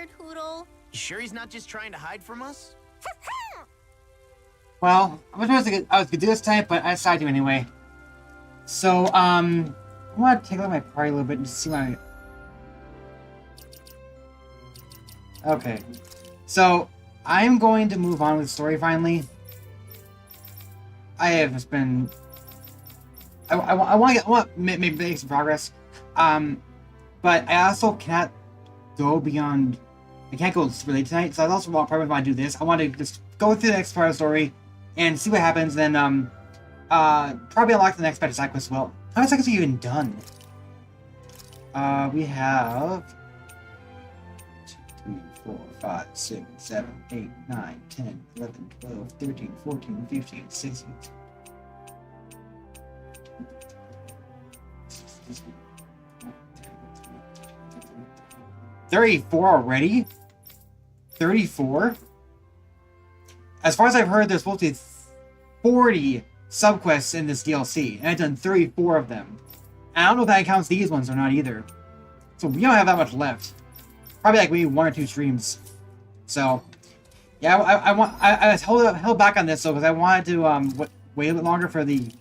scared Hoodle? You sure he's not just trying to hide from us? Well, I was gonna do this tonight, but I decided to anyway. So, I want to take a look at my party a little bit and see my... Okay. So, I'm going to move on with the story finally. I have just been... I want to make some progress. But I also cannot go beyond... I can't go really tonight, so I also probably want to do this. I want to just go through the next part of the story and see what happens, then, probably unlock the next batch of side quests as well. How many side quests are you even done? We have... 2, 3, 4, 5, 6, 7, 8, 9, 10, 11, 12, 13, 14, 15, 16... 34 already? 34? As far as I've heard, there's supposed to be 40 subquests in this DLC, and I've done 34 of them. And I don't know if that counts these ones or not either. So we don't have that much left. Probably like maybe 1 or 2 streams. So, yeah, I held back on this though because I wanted to wait a bit longer for the.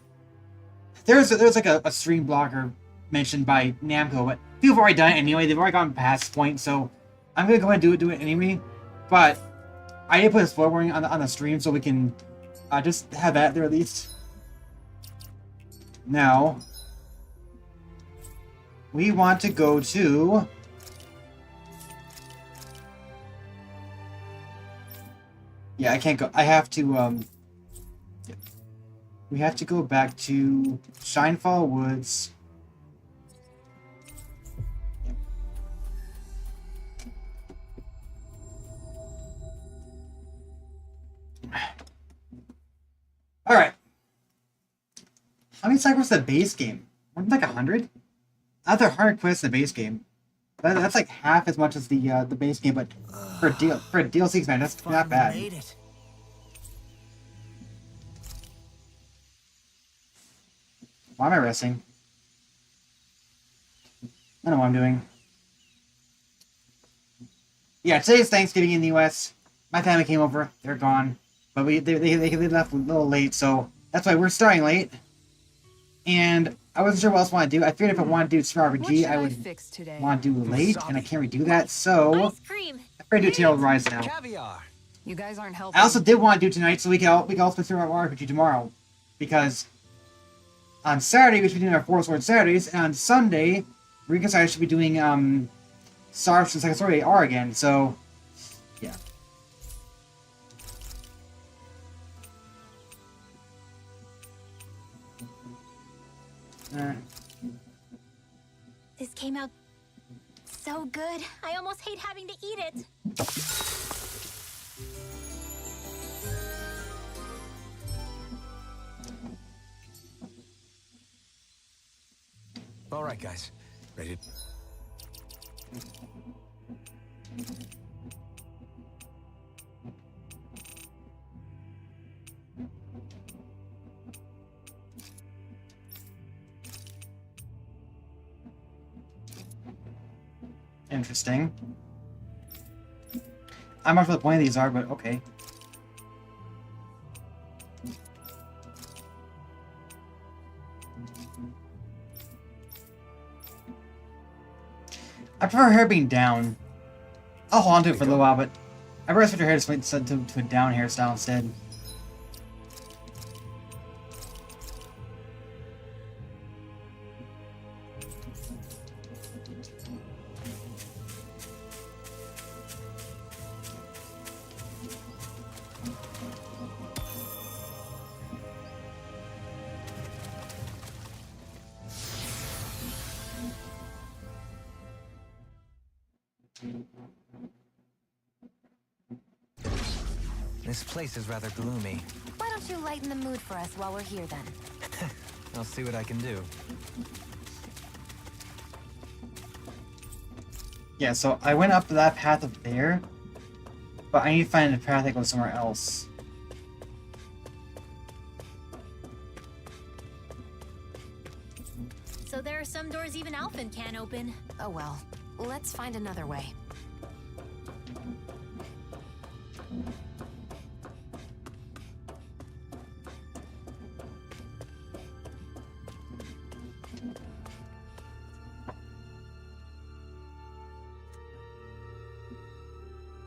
There's like a stream blocker mentioned by Namco, but people have already done it anyway. They've already gone past this point, so I'm gonna go ahead and do it anyway. But I did put a spoiler warning on the stream so we can just have that there at least. Now, we want to go to... Yeah, I can't go. I have to, yeah. We have to go back to Shinefall Woods. Alright. How many cycles the base game? Wasn't like 100? Not there 100 quests in the base game. That's like half as much as the base game, but for a DLC expansion, that's not bad. Made it. Why am I resting? I don't know what I'm doing. Yeah, today's Thanksgiving in the US. My family came over. They're gone. But they left a little late, so that's why we're starting late. And I wasn't sure what else I want to do. I figured if I wanted to do Super RPG, I would want to do late, and I can't redo that, so Ice cream. I'm ready to do Tale of Rise now. Caviar. You guys aren't helping. I also did want to do tonight, so we can also through our RPG tomorrow, because on Saturday we should be doing our Four Swords Saturdays, and on Sunday we should be doing Star Wars Second Story AR again. So yeah. This came out so good. I almost hate having to eat it. All right, guys. Ready? Interesting. I'm not sure what the point of these are, but okay. I prefer hair being down. I'll hold on to it for a little while, but I prefer switch your hair to a down hairstyle instead. This place is rather gloomy. Why don't you lighten the mood for us while we're here then? I'll see what I can do. Yeah, so I went up that path up there, but I need to find a path that goes somewhere else. So there are some doors even Alphen can't open. Oh well, let's find another way.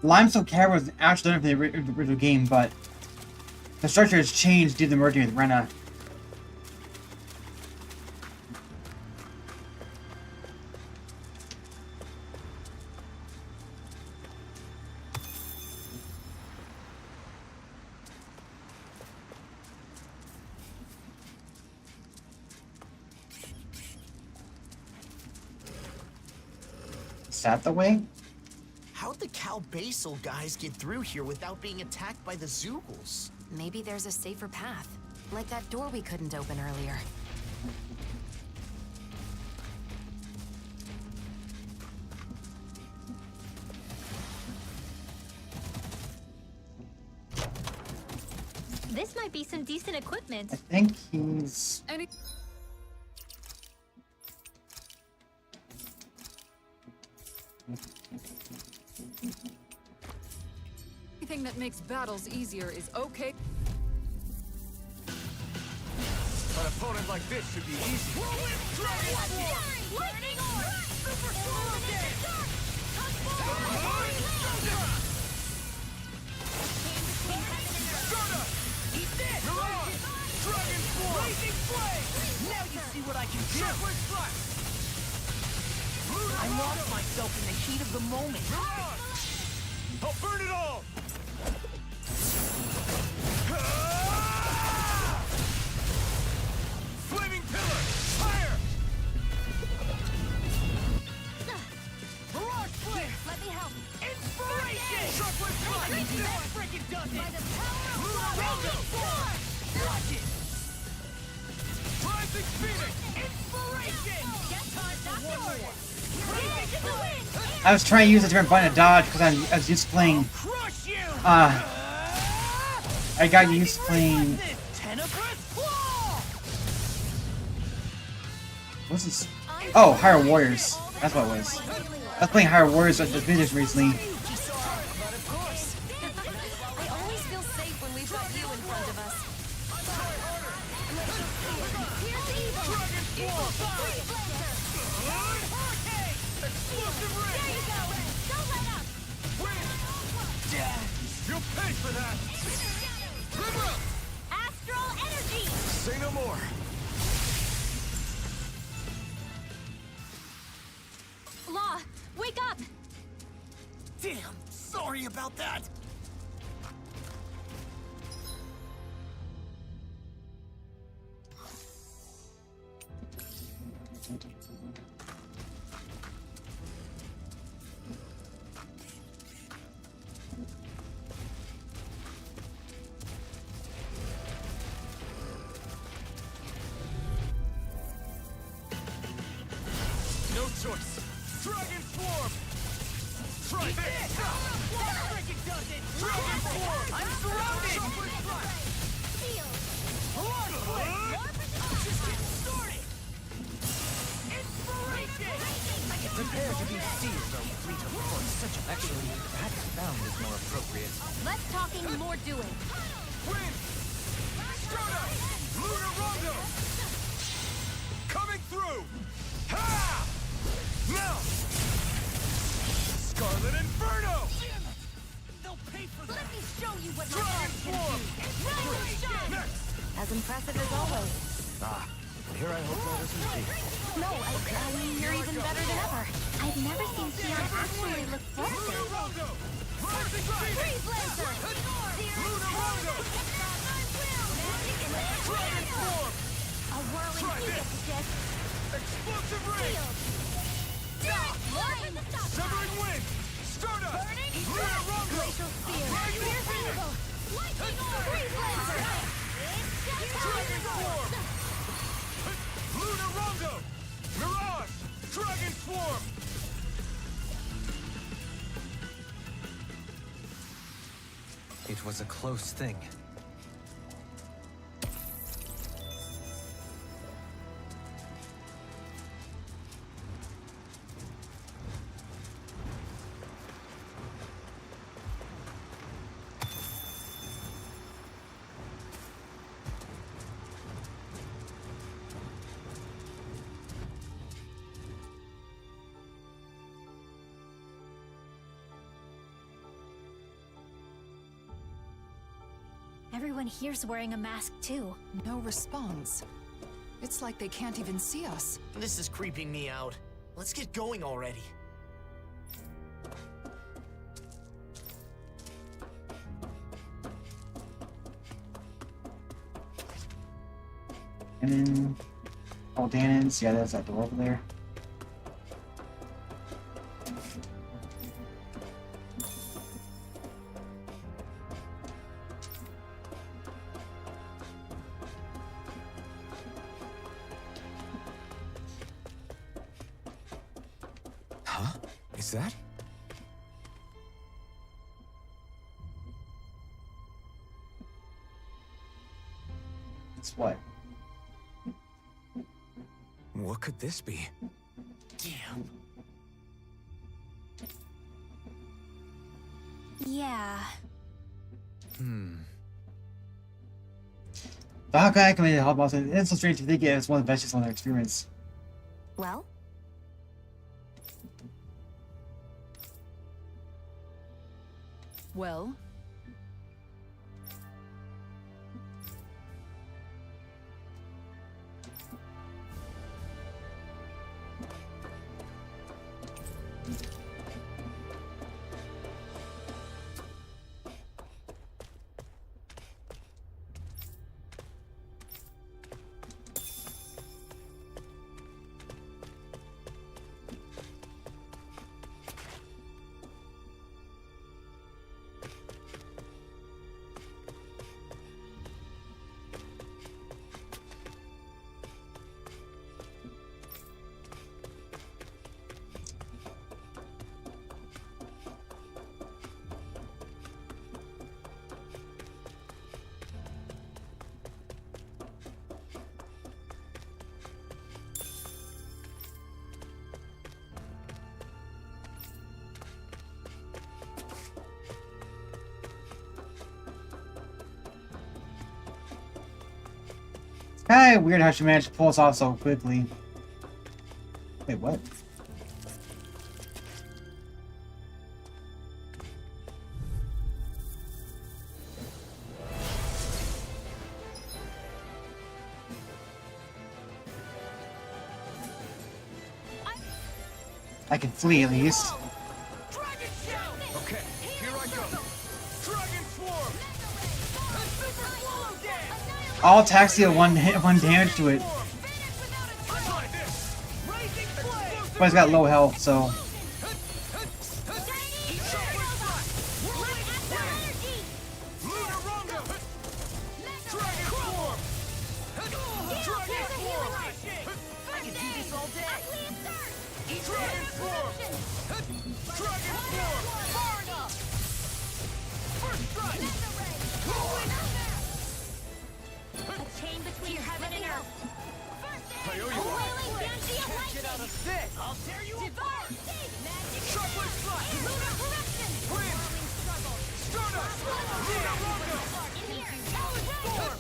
Limestone Cavern was actually done for the original game, but the structure has changed due to the merging with Rena. Is that the way? How'd the Cal Basal guys get through here without being attacked by the Zoogles? Maybe there's a safer path. Like that door we couldn't open earlier. This might be some decent equipment. I think he's... Anything that makes battles easier is okay. An opponent like this should be easy. Now you see what I can do! I lost myself in the heat of the moment. I'll burn it all! Flaming pillar! Fire! Mirage flame! Let me help. Inspiration! Sharpwood fly! That freaking does it! By the power of Raging Form! Watch it! Rising Phoenix! Inspiration! Time for one more! I was trying to use a different button to dodge because I was used to playing... Crush you! I got used to playing... Tenebrous Claw! What's this? Oh, Higher Warriors. That's what it was. I was playing Higher Warriors at the videos recently. But of course. I always feel safe when we've got you in front of us. Explosive ray! There you go! Don't let up! You'll pay for that! Live up! Astral energy! Say no more! Law, wake up! Damn, sorry about that. No choice! Dragon form! Try this! That freaking does it! Dragon form! I'm surrounded! Mirage flame! Just getting started! Inspiration! Prepare to be sealed, O fleet of foot. Such actually, perhaps bound is more appropriate. Less talking, more doing. Wind! Stardust! Lunar Rondo! Coming through! Ha! Now! Scarlet Inferno! They'll pay for that! Let me show you what my Dragon hands can form! do. Next! As impressive as always. Ah, here I hope that isn't be. No, I mean, you're even better than ever. I've never seen Theon actually look Lunar flustered. Rondo! Rising Phoenix! Freeze laser! Lunar Rondo! Dragon form! A whirling Try this. Aegis. Explosive ray! Severing wind! Stardust! Lunar Rondo! Glacial spear. Piercing eagle. Lightning orb. Freeze laser. Dragon form! Lunar Rondo! Mirage! Dragon form! It was a close thing. Everyone here's wearing a mask too. No response. It's like they can't even see us. This is creeping me out. Let's get going already. And then, oh, Danon's. Yeah, that's that door over there. Huh? Is that? It's what? What could this be? Damn. Yeah. The Hawkeye committed to help us, and it's so strange to think it's one of the best on their experience. Well? Well? It's kind of weird how she managed to pull us off so quickly. Wait, what? I can flee at least. Dragon Shell! Okay, here I go. Dragon Swarm! A super swallow dance! All attacks deal one damage to it, Try this! Raising flame! but it's got low health, so Lunar Rondo! Dragon Swarm! Dragon Swarm! I can do this all day! Dragon Swarm! Dragon Swarm! Far enough! First strike! A chain between heaven and earth. I owe you one. Can't get out of this! I'll tear you apart! Sharply strike! Wind! Stardust! Lunar Rondo! Talon Storm!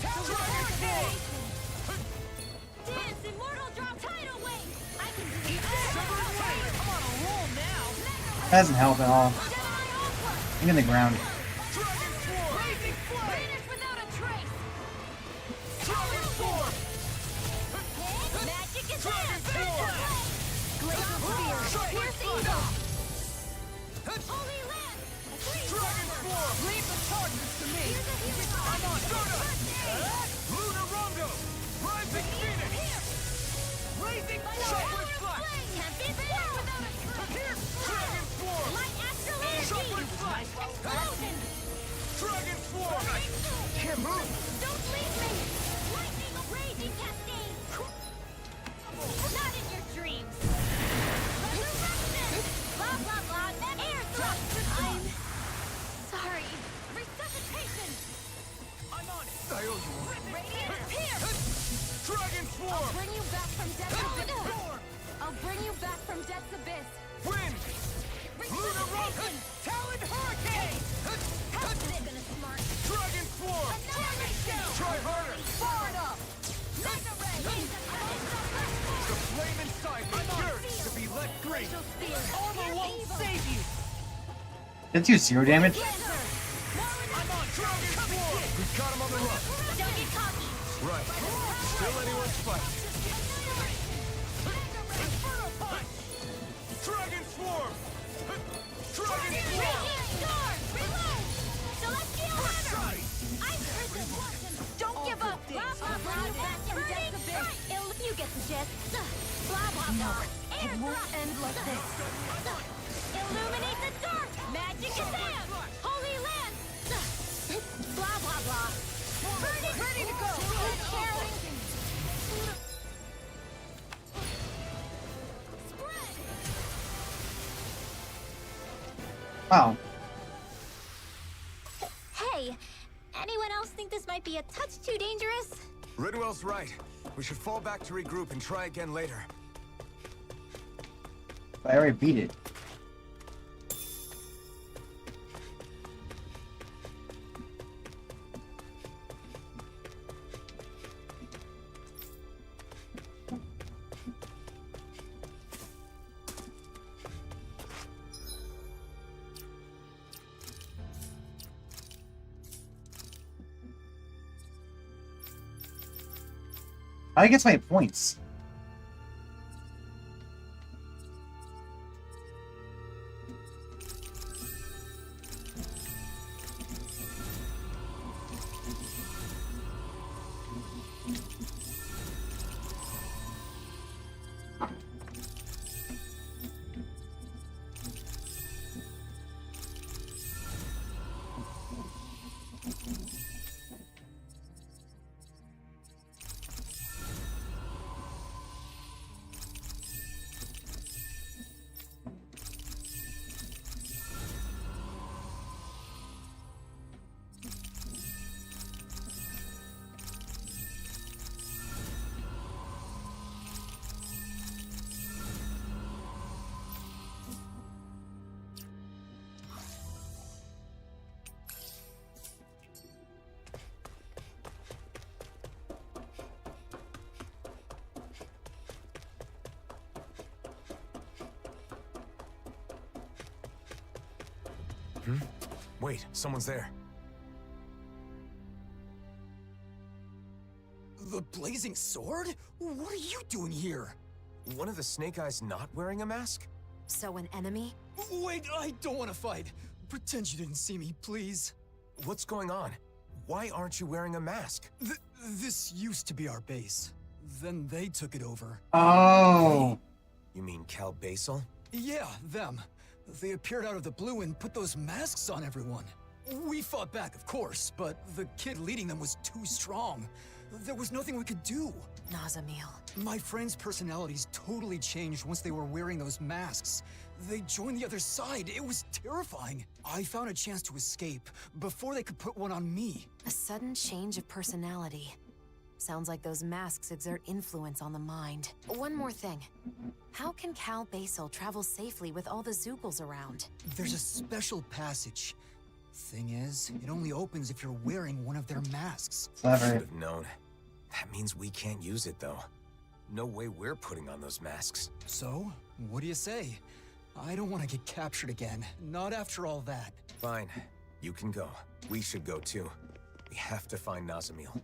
Dragon Swarm! Dance, immortal drop, tidal wave. I can do Severing Wave! I'm on a roll now! that doesn't help at all. I'm in the ground. Dragon Swarm! Raising Flame! finish without a trace. Dragon Swarm! Magic is Dragon there. Swarm! Glacial spear. Sharply Pierce strike! evil. Holy land. Dragon Swarm! Leave the charges to me! I'm on Stardust! Lunar Rondo! Rising Phoenix! Raising Sharply Strike! Can't be there without a trace. Dragon Swarm! Light astral Sharply energy. Strike! Explosion. Dragon Swarm! Can't move! Don't leave me. Lightning raging cascade. Not in your dreams. Resurrection. Blah blah blah. Air thrust. I'm sorry. Resuscitation. I'm on it! I owe you one. Radiant pierce. Dragon Swarm! Bring you back from death's Talon abyss. Storm! I'll bring you back from death's abyss. Wind! Lunar Rondo! Talon Hurricane! Gonna smart. Dragon Swarm! Dragon shell. Try harder! Far enough. Mega ray. The flame inside me yearns to be let free! Glacial spear. Armor won't save you! Did you 0 damage? Cancer. I'm fight. Still anyone's fight. Dragon Swarm! Dragon Swarm! Don't give up! Blah, blah, blah, you get the gist. Blah, blah, blah. It won't end like this. Illuminate the dark! Magic is there! Holy land! Blah, blah, blah. Ready to go! Wow. Hey, anyone else think this might be a touch too dangerous? Ridwell's right. We should fall back to regroup and try again later. I already beat it. I guess my points. Wait, someone's there. The blazing sword? What are you doing here? One of the Snake Eyes not wearing a mask? So an enemy? Wait, I don't want to fight. Pretend you didn't see me, please. What's going on? Why aren't you wearing a mask? This used to be our base. Then they took it over. Oh. You mean Cal Basel? Yeah, them. They appeared out of the blue and put those masks on everyone. We fought back, of course, but the kid leading them was too strong. There was nothing we could do. Nazamil. My friends' personalities totally changed once they were wearing those masks. They joined the other side. It was terrifying. I found a chance to escape before they could put one on me. A sudden change of personality. Sounds like those masks exert influence on the mind. One more thing. How can Cal Basel travel safely with all the Zoogles around? There's a special passage. Thing is, it only opens if you're wearing one of their masks. Should Clever. have known. That means we can't use it, though. No way we're putting on those masks. So, what do you say? I don't want to get captured again. Not after all that. Fine. You can go. We should go, too. We have to find Nazamil.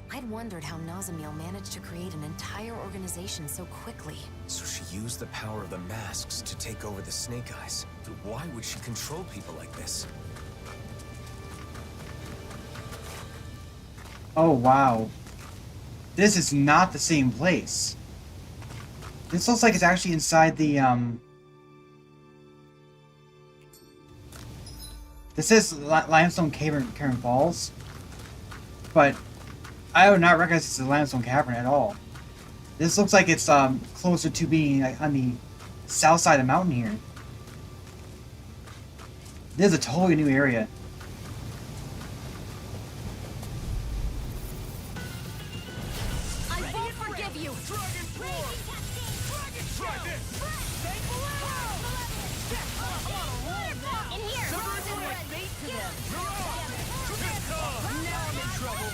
I'd wondered how Nazamil managed to create an entire organization so quickly. So she used the power of the masks to take over the Snake Eyes. Why would she control people like this? Oh, wow. This is not the same place. This looks like it's actually inside the, This is Limestone Cavern Falls. But I would not recognize this as a limestone cavern at all. This looks like it's, closer to being like, on the south side of the mountain here. This is a totally new area. I won't forgive you! Dragon form! Try this! In here! Now I'm in trouble.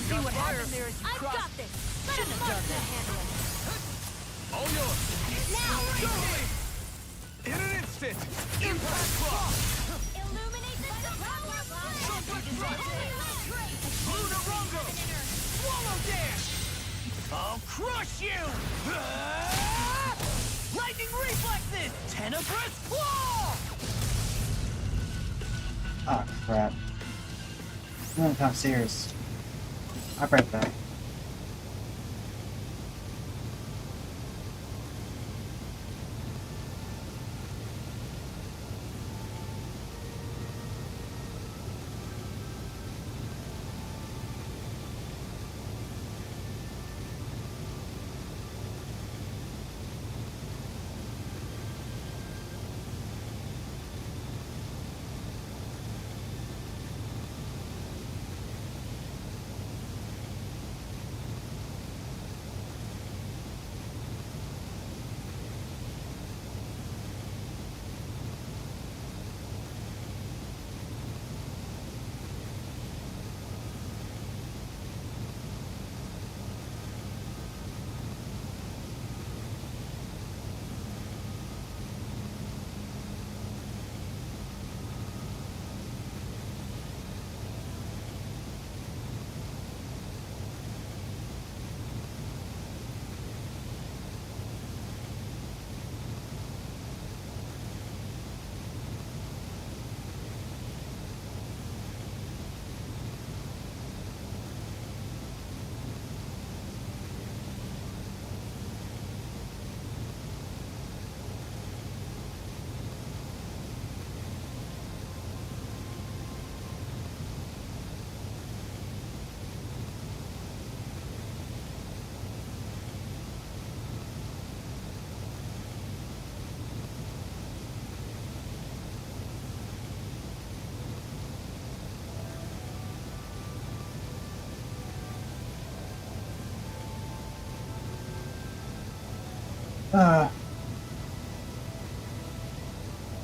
See what happens there is you I've cross. got this! Let him handle it! All yours. Now! In an instant. Impact cross. Illuminate the power! Lunarongo. Swallow dash. I'll crush you. Lightning reflexes. Tenebrous claw. Oh, crap. I'm going downstairs. I'll be right back.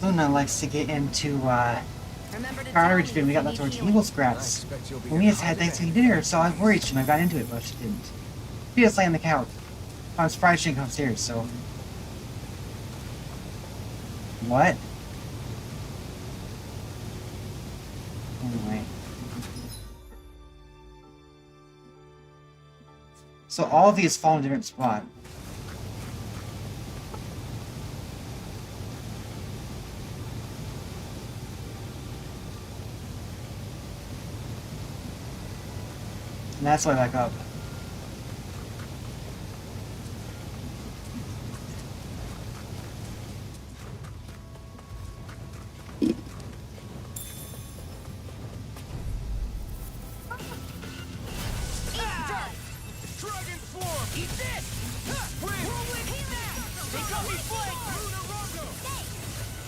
Luna likes to get into, Carter did. We got leftover table scraps. When we had Thanksgiving dinner, so I was worried she might have got into it, but she didn't. She just lay on the couch. I was surprised she didn't come upstairs, so... What? Anyway. So all of these fall in a different spot. And that's why I back up. Dragon form. Eat this. Win. Take off his flank. Lunarongo.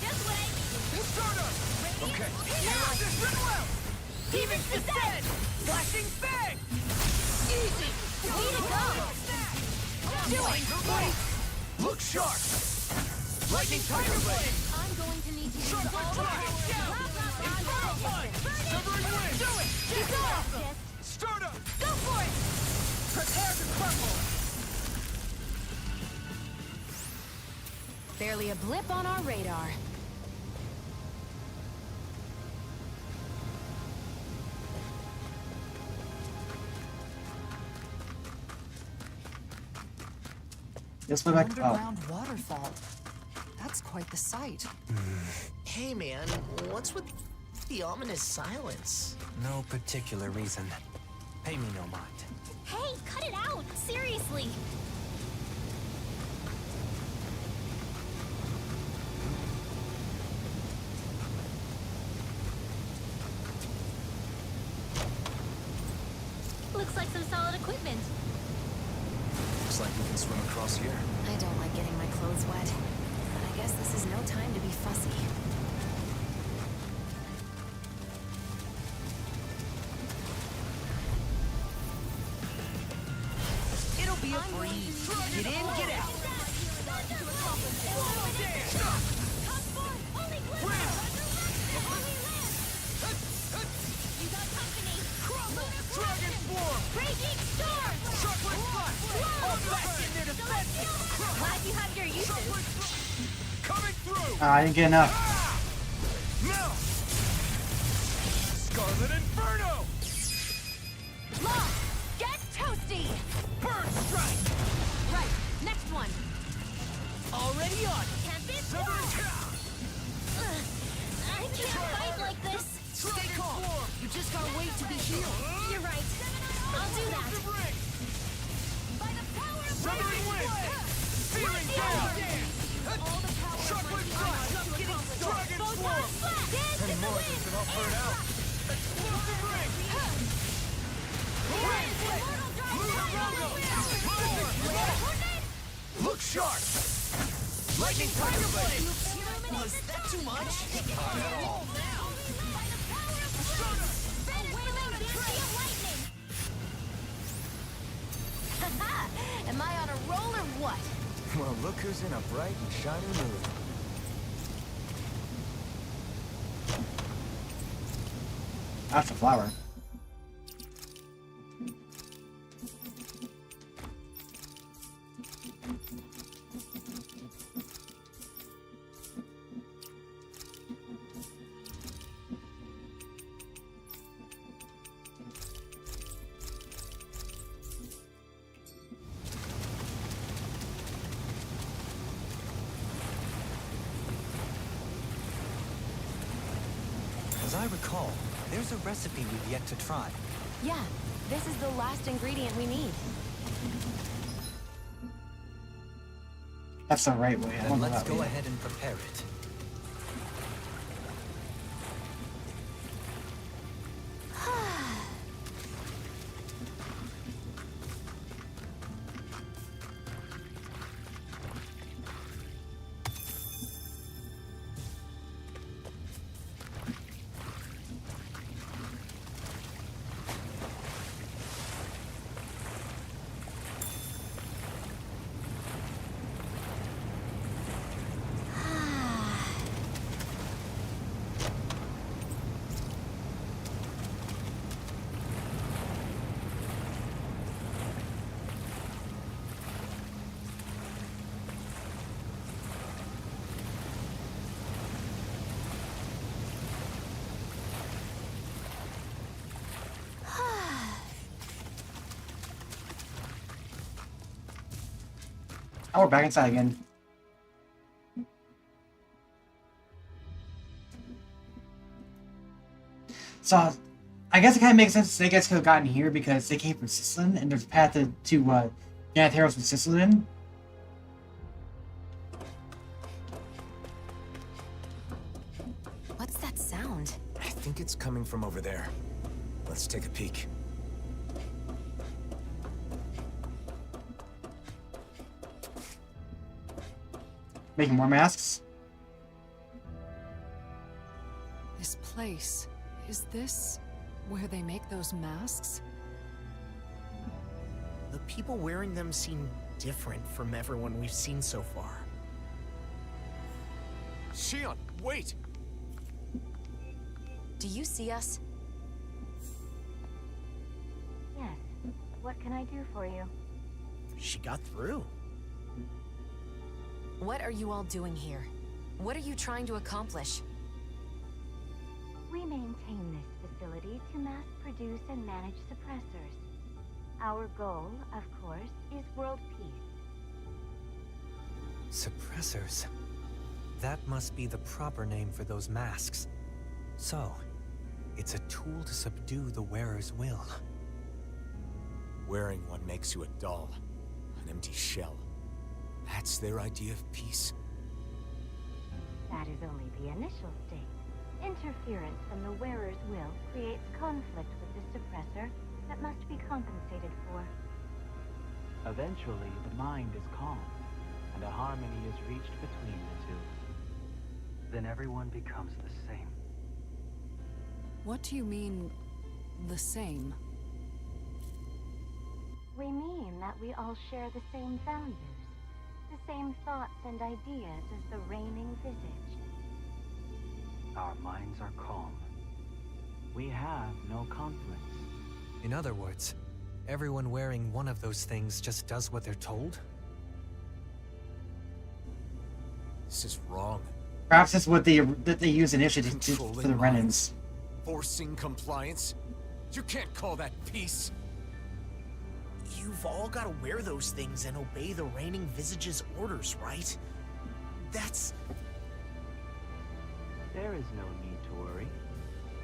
Just what I need! Stardust. Okay. Now this went well. Demon's descent. Flashing fang. Easy. Way to go! Do it. Look sharp. Lightning tiger blade. I'm going to need to use Sharp all the dragon. power. Infernal punch. Severing wind. Do it! Keep Keep going. going! Stardust. Go for it! Prepare to crumble. Barely a blip on our radar. This way back up. Underground waterfall. That's quite the sight. Hey man, what's with the ominous silence? No particular reason. Pay me no mind. Hey, cut it out! Seriously! Looks like some solid equipment. Looks like we can swim across here. I don't like getting my clothes wet, but I guess this is no time to be fussy. It'll be a breeze. Get in, get out. Glad you have your uses. Coming through! I didn't get enough. Now! Scarlet Inferno! Law, get toasty! Bird Strike! Right, next one. Already on. Can't be Severing Cow! I can't fight like this. Stay calm. You just gotta wait to be healed. You're right. I'll do that. Ring! By the power of Severing Wind! Searing Gale! Shockwave Strike! Dragon Swarm! Dance in the wind! Can all burn out! Explosive Ring! Look sharp! Lightning Tiger Blade. Was that too much? Not at all! Am I on a roll or what? Well, look who's in a bright and shiny mood. That's a flower. As I recall, there's a recipe we've yet to try. Yeah, this is the last ingredient we need. That's the right way. I Then don't know let's that go way. ahead and prepare it. Oh, we're back inside again. So, I guess it kind of makes sense they guys could have gotten here because they came from Sicily, and there's a path to Janatheros from Sicily. What's that sound? I think it's coming from over there. Let's take a peek. Making more masks. This place. Is this where they make those masks? The people wearing them seem different from everyone we've seen so far. Shion, wait! Do you see us? Yes. What can I do for you? She got through. What are you all doing here? What are you trying to accomplish? We maintain this facility to mass produce and manage suppressors. Our goal, of course, is world peace. Suppressors. That must be the proper name for those masks. So, It's a tool to subdue the wearer's will. Wearing one makes you a doll, an empty shell. That's their idea of peace. That is only the initial state. Interference from the wearer's will creates conflict with the suppressor that must be compensated for. Eventually, the mind is calm, and a harmony is reached between the two. Then everyone becomes the same. What do you mean, the same? We mean that we all share the same values, the same thoughts and ideas as the reigning visage. Our minds are calm. We have no conflicts. In other words, everyone wearing one of those things just does what they're told? This is wrong. Perhaps that's what they use initially to, for Controlling the minds. Renans. Forcing compliance? You can't call that peace. You've all got to wear those things and obey the reigning visage's orders, right? That's... There is no need to worry,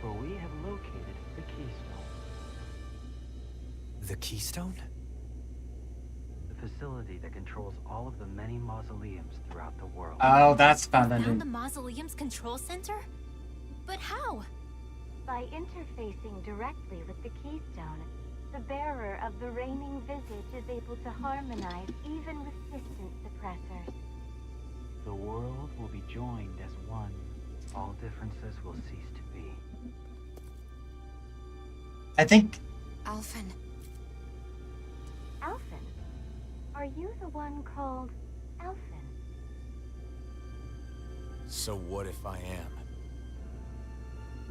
for we have located the keystone. the keystone? The facility that controls all of the many mausoleums throughout the world. Oh, that's found Found the engine. Mausoleum's control center? But how? By interfacing directly with the keystone, the bearer of the reigning visage is able to harmonize even with distant suppressors. The world will be joined as one. All differences will cease to be. I think Alphen. Alphen? Are you the one called Alphen? So what if I am?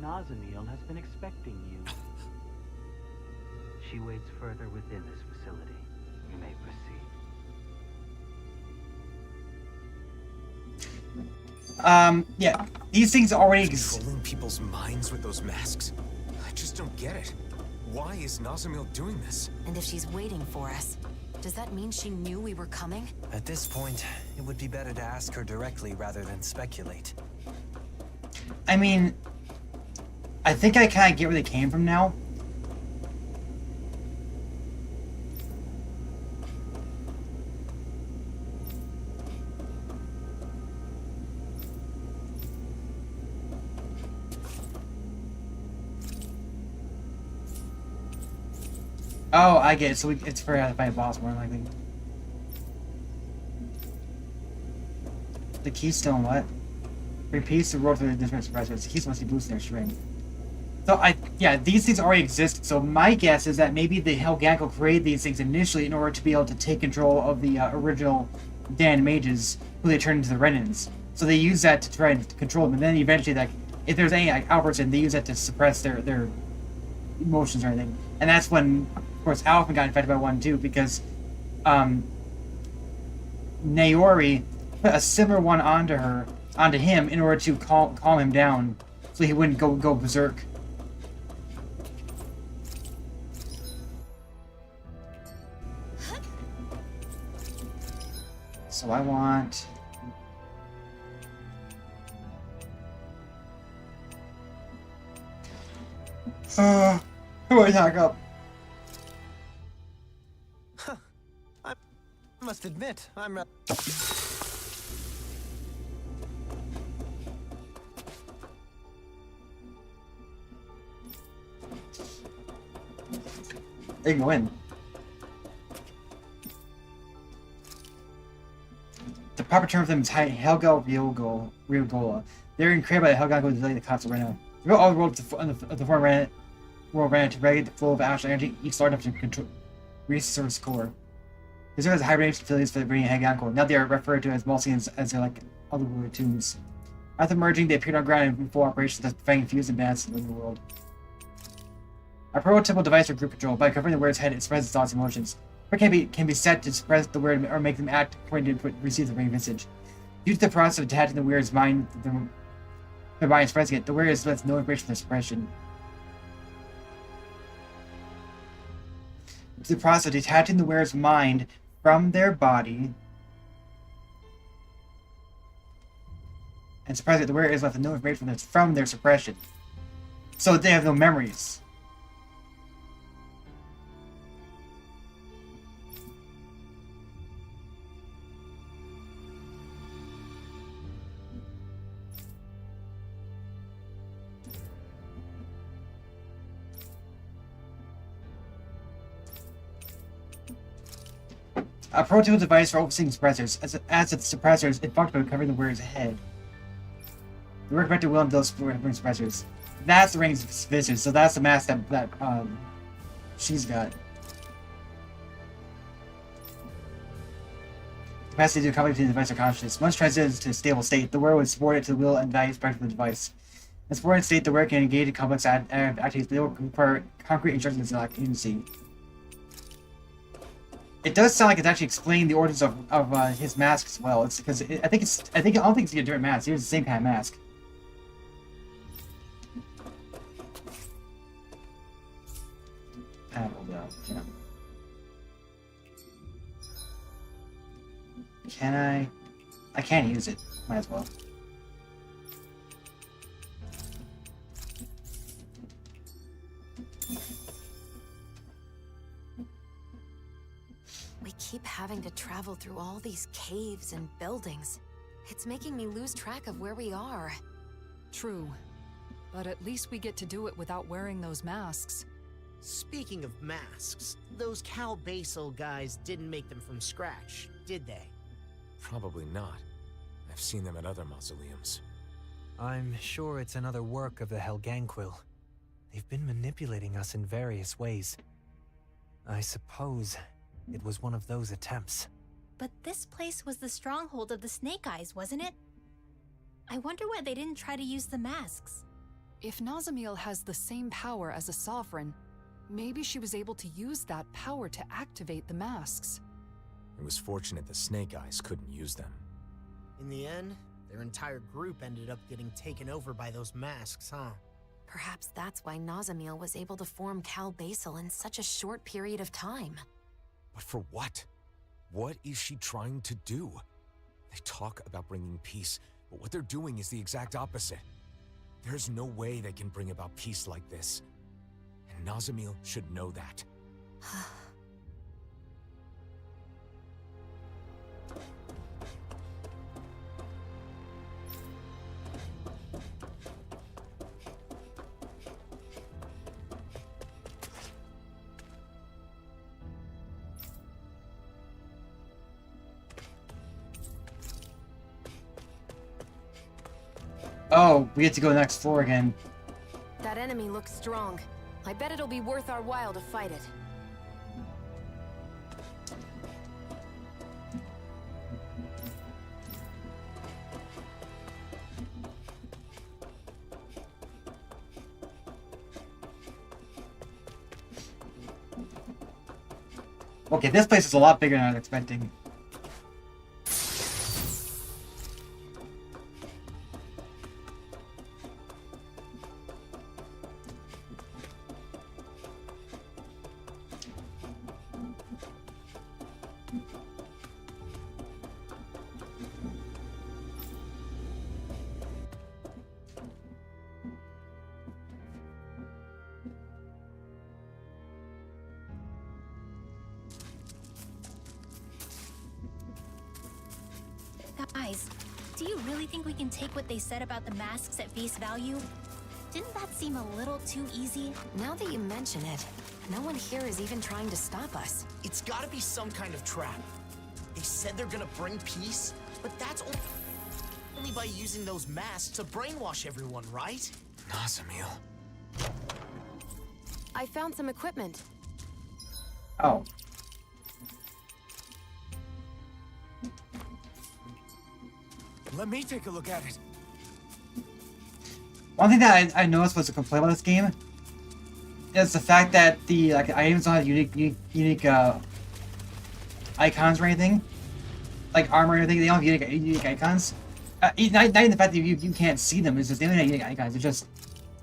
Nazamiel has been expecting you. She waits further within this facility. You may proceed. Yeah, these things already exist. Controlling people's minds with those masks? I just don't get it. Why is Nazamiel doing this? And if she's waiting for us, does that mean she knew we were coming? At this point, it would be better to ask her directly rather than speculate. I mean, I think I kind of get where they came from now. Oh, I get it. So it's for how to fight a boss more likely. The keystone, what? Repeats the road through the different suppressors. The keystone must be boosting their strength. So yeah, these things already exist. So my guess is that maybe the Helganko created these things initially in order to be able to take control of the original Dan mages, who they turned into the Renans. So they use that to try and control them, and then eventually, like, if there's any outbursts, they use that to suppress their emotions or anything. And that's when, of course, Alphen got infected by one too, because Naori put a similar one onto him in order to calm him down, so he wouldn't go berserk. So I want. Who do I talk up? I must admit, I'm They can go in. The proper term for them is Helga Riogola. They're created by the Helganko to delay the constant right now. They built all the world of the former world ran to regulate the flow of astral energy, each large enough to control resource core. They serve as hibernation facilities for the bringing Helganko. Now they are referred to as Mausoleums, as they're like other world tombs. After merging, they appeared on ground in full operation, thus preventing fused and balance in the world. A prototypical device for group control. By covering the wearer's head, it spreads its thoughts and emotions. Or can be set to suppress the wearer or make them act according to receive the ring message. Due to the process of attaching the wearer's mind, their body expressing it, the wearer lets no information for their suppression. Due to the process of detaching the wearer's mind from their body and suppressing it, the wearer is left with no information from their suppression. So they have no memories. A pro-tool device for opening suppressors. As its suppressors, it functions by covering the wearer's head. The work vector will and those suppressors. That's the range visitors, so that's the mask that she's got. Capacity to accommodate the device or consciousness. Once transitions to a stable state, the wearer would support it to the will and values practice of the device. In a supported state, the wearer can engage in complex activities. They will require concrete instructions and agency. It does sound like it's actually explaining the origins of his mask as well. It's because I don't think it's a different mask. It's the same kind of mask. Yeah. Can I? I can't use it. Might as well. We keep having to travel through all these caves and buildings. It's making me lose track of where we are. True. But at least we get to do it without wearing those masks. Speaking of masks, those Cal Basel guys didn't make them from scratch, did they? Probably not. I've seen them at other mausoleums. I'm sure it's another work of the Helganquil. They've been manipulating us in various ways. I suppose it was one of those attempts. But this place was the stronghold of the Snake Eyes, wasn't it? I wonder why they didn't try to use the masks. If Nazamil has the same power as a sovereign, maybe she was able to use that power to activate the masks. It was fortunate the Snake Eyes couldn't use them. In the end, their entire group ended up getting taken over by those masks, huh? Perhaps that's why Nazamil was able to form Cal Basel in such a short period of time. But for what? What is she trying to do? They talk about bringing peace, but what they're doing is the exact opposite. There's no way they can bring about peace like this. And Nazamil should know that. Oh, we get to go next floor again. That enemy looks strong. I bet it'll be worth our while to fight it. Okay, this place is a lot bigger than I was expecting. Guys, do you really think we can take what they said about the masks at face value? Didn't that seem a little too easy? Now that you mention it, no one here is even trying to stop us. It's gotta be some kind of trap. They said they're gonna bring peace, but that's only by using those masks to brainwash everyone, right? Nazamil. I found some equipment. Oh. Let me take a look at it. One thing that I noticed was a complaint about this game is the fact that the items don't have unique icons or anything, like armor or anything. They don't have unique icons. Not even the fact that you can't see them. It's just they don't have unique icons. It's just,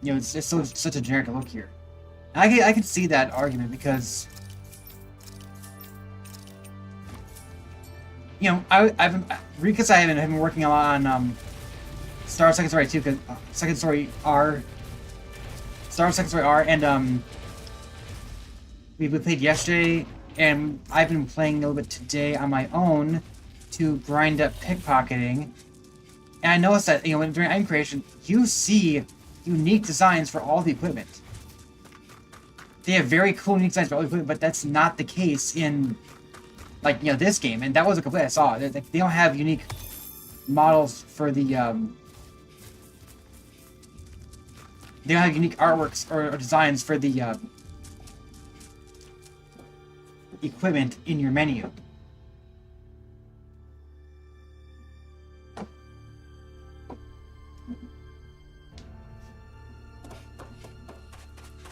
you know, it's just such a generic look here. And I can see that argument because, you know, Rika's I have been working a lot on Star Second Story 2, Second Story R, Star Wars Second R, and we played yesterday, and I've been playing a little bit today on my own to grind up pickpocketing. And I noticed that, you know, during item creation, you see unique designs for all the equipment. They have very cool unique designs for all the equipment, but that's not the case in, like, you know, this game. And that was a complaint I saw. They don't have unique models for the, they don't have unique artworks or designs for the, equipment in your menu.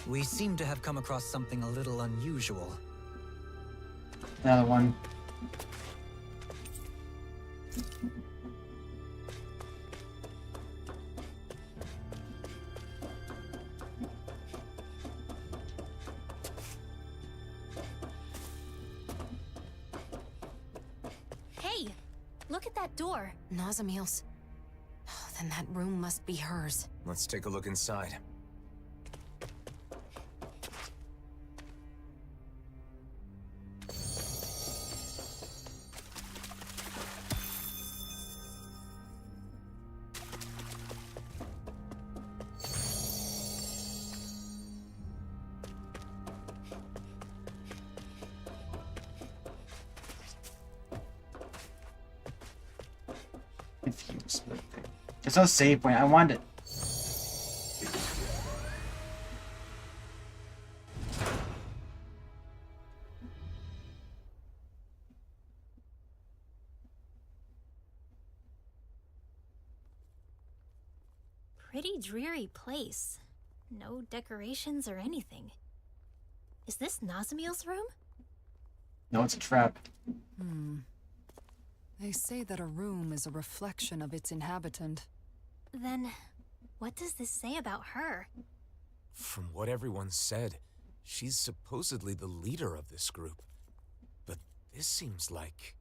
We seem to have come across something a little unusual. Another one. Hey, look at that door. Nazamiel's. Oh, then that room must be hers. Let's take a look inside. Confused. There's no save point. I wanted it. Pretty dreary place. No decorations or anything. Is this Nazamiel's room? No, it's a trap. They say that a room is a reflection of its inhabitant. Then, what does this say about her? From what everyone said, she's supposedly the leader of this group. But this seems like...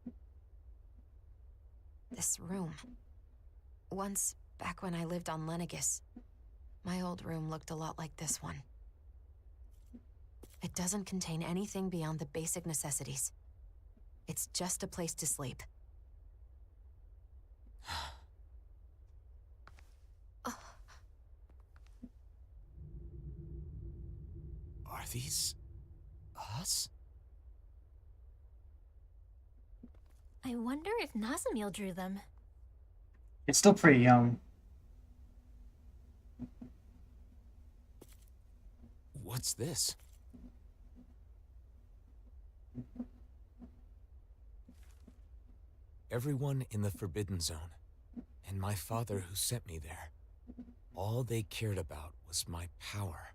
This room. Once, back when I lived on Lenegis, my old room looked a lot like this one. It doesn't contain anything beyond the basic necessities. It's just a place to sleep. Are these... us? I wonder if Nazamiel drew them. It's still pretty young. What's this? Everyone in the Forbidden Zone, and my father who sent me there, all they cared about was my power.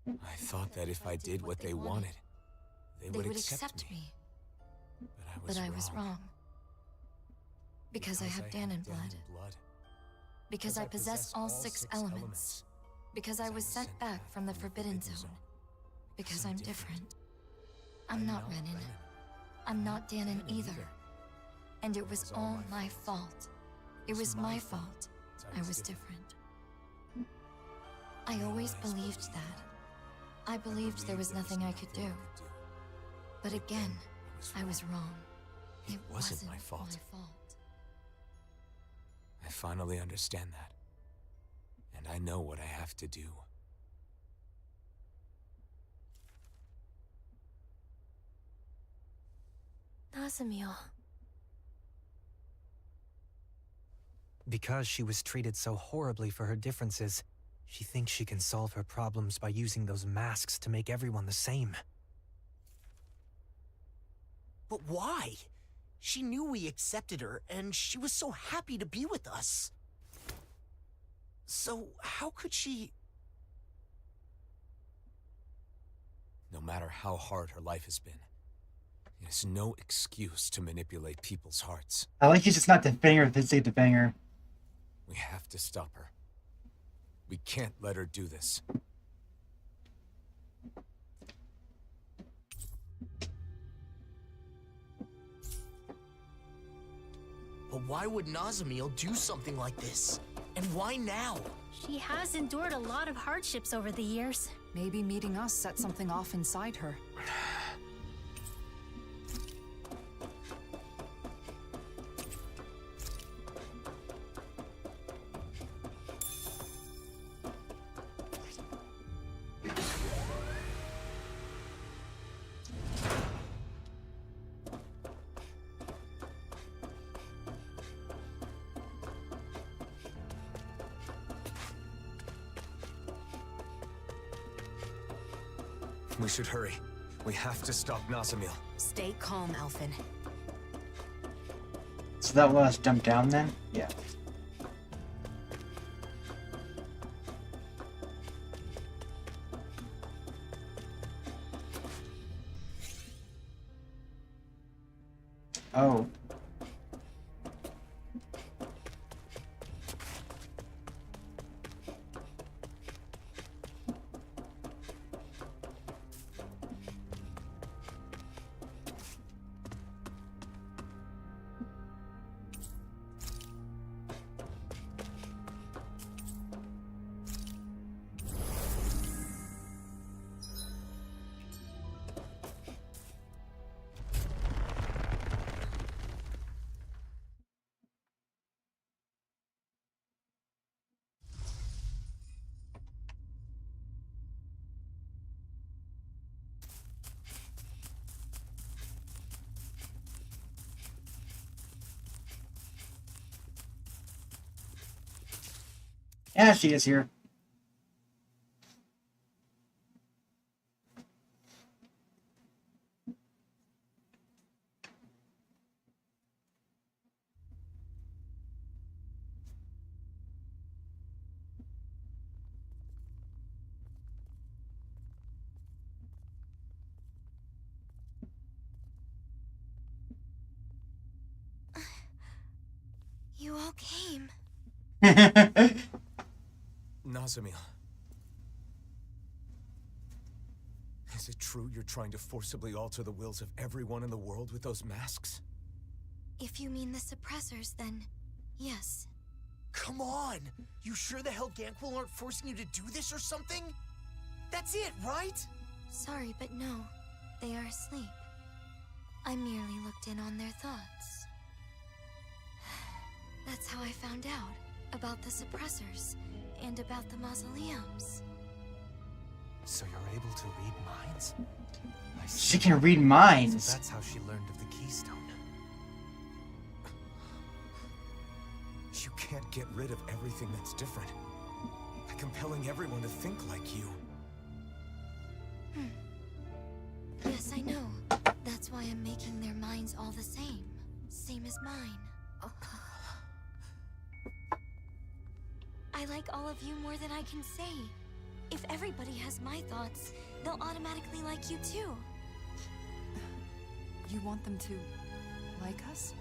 I thought that if I did what they wanted, they would accept me. But I was wrong. Because I have Danon blood. Because I possess all 6 elements. Because I was sent back from the Forbidden Zone. Because I'm different. I'm not Renan. I'm not Danon either. And it was all my fault. It was my fault. I was different. I always believed that. I believed there was nothing I could do. But again, I was wrong. It wasn't my fault. I finally understand that. And I know what I have to do. Nazamiel. Because she was treated so horribly for her differences, she thinks she can solve her problems by using those masks to make everyone the same. But why? She knew we accepted her, and she was so happy to be with us. So how could she... No matter how hard her life has been, it is no excuse to manipulate people's hearts. I like he's just not defending her for the sake of defending her. We have to stop her. We can't let her do this. But why would Nazamiel do something like this? And why now? She has endured a lot of hardships over the years. Maybe meeting us set something off inside her. We should hurry. We have to stop Mausoleum. Stay calm, Alphen. So that will let us jump down then? Yeah. Oh. Yeah, she is here. You all came. Mausoleum. Is it true you're trying to forcibly alter the wills of everyone in the world with those masks? If you mean the suppressors, then yes. Come on! You sure the Helganquil aren't forcing you to do this or something? That's it, right? Sorry, but no. They are asleep. I merely looked in on their thoughts. That's how I found out about the suppressors and about the mausoleums. So you're able to read minds? I see. She can read minds. So that's how she learned of the keystone. You can't get rid of everything that's different by compelling everyone to think like you. Yes, I know. That's why I'm making their minds all the same. Same as mine. I like all of you more than I can say. If everybody has my thoughts, they'll automatically like you too. You want them to like us?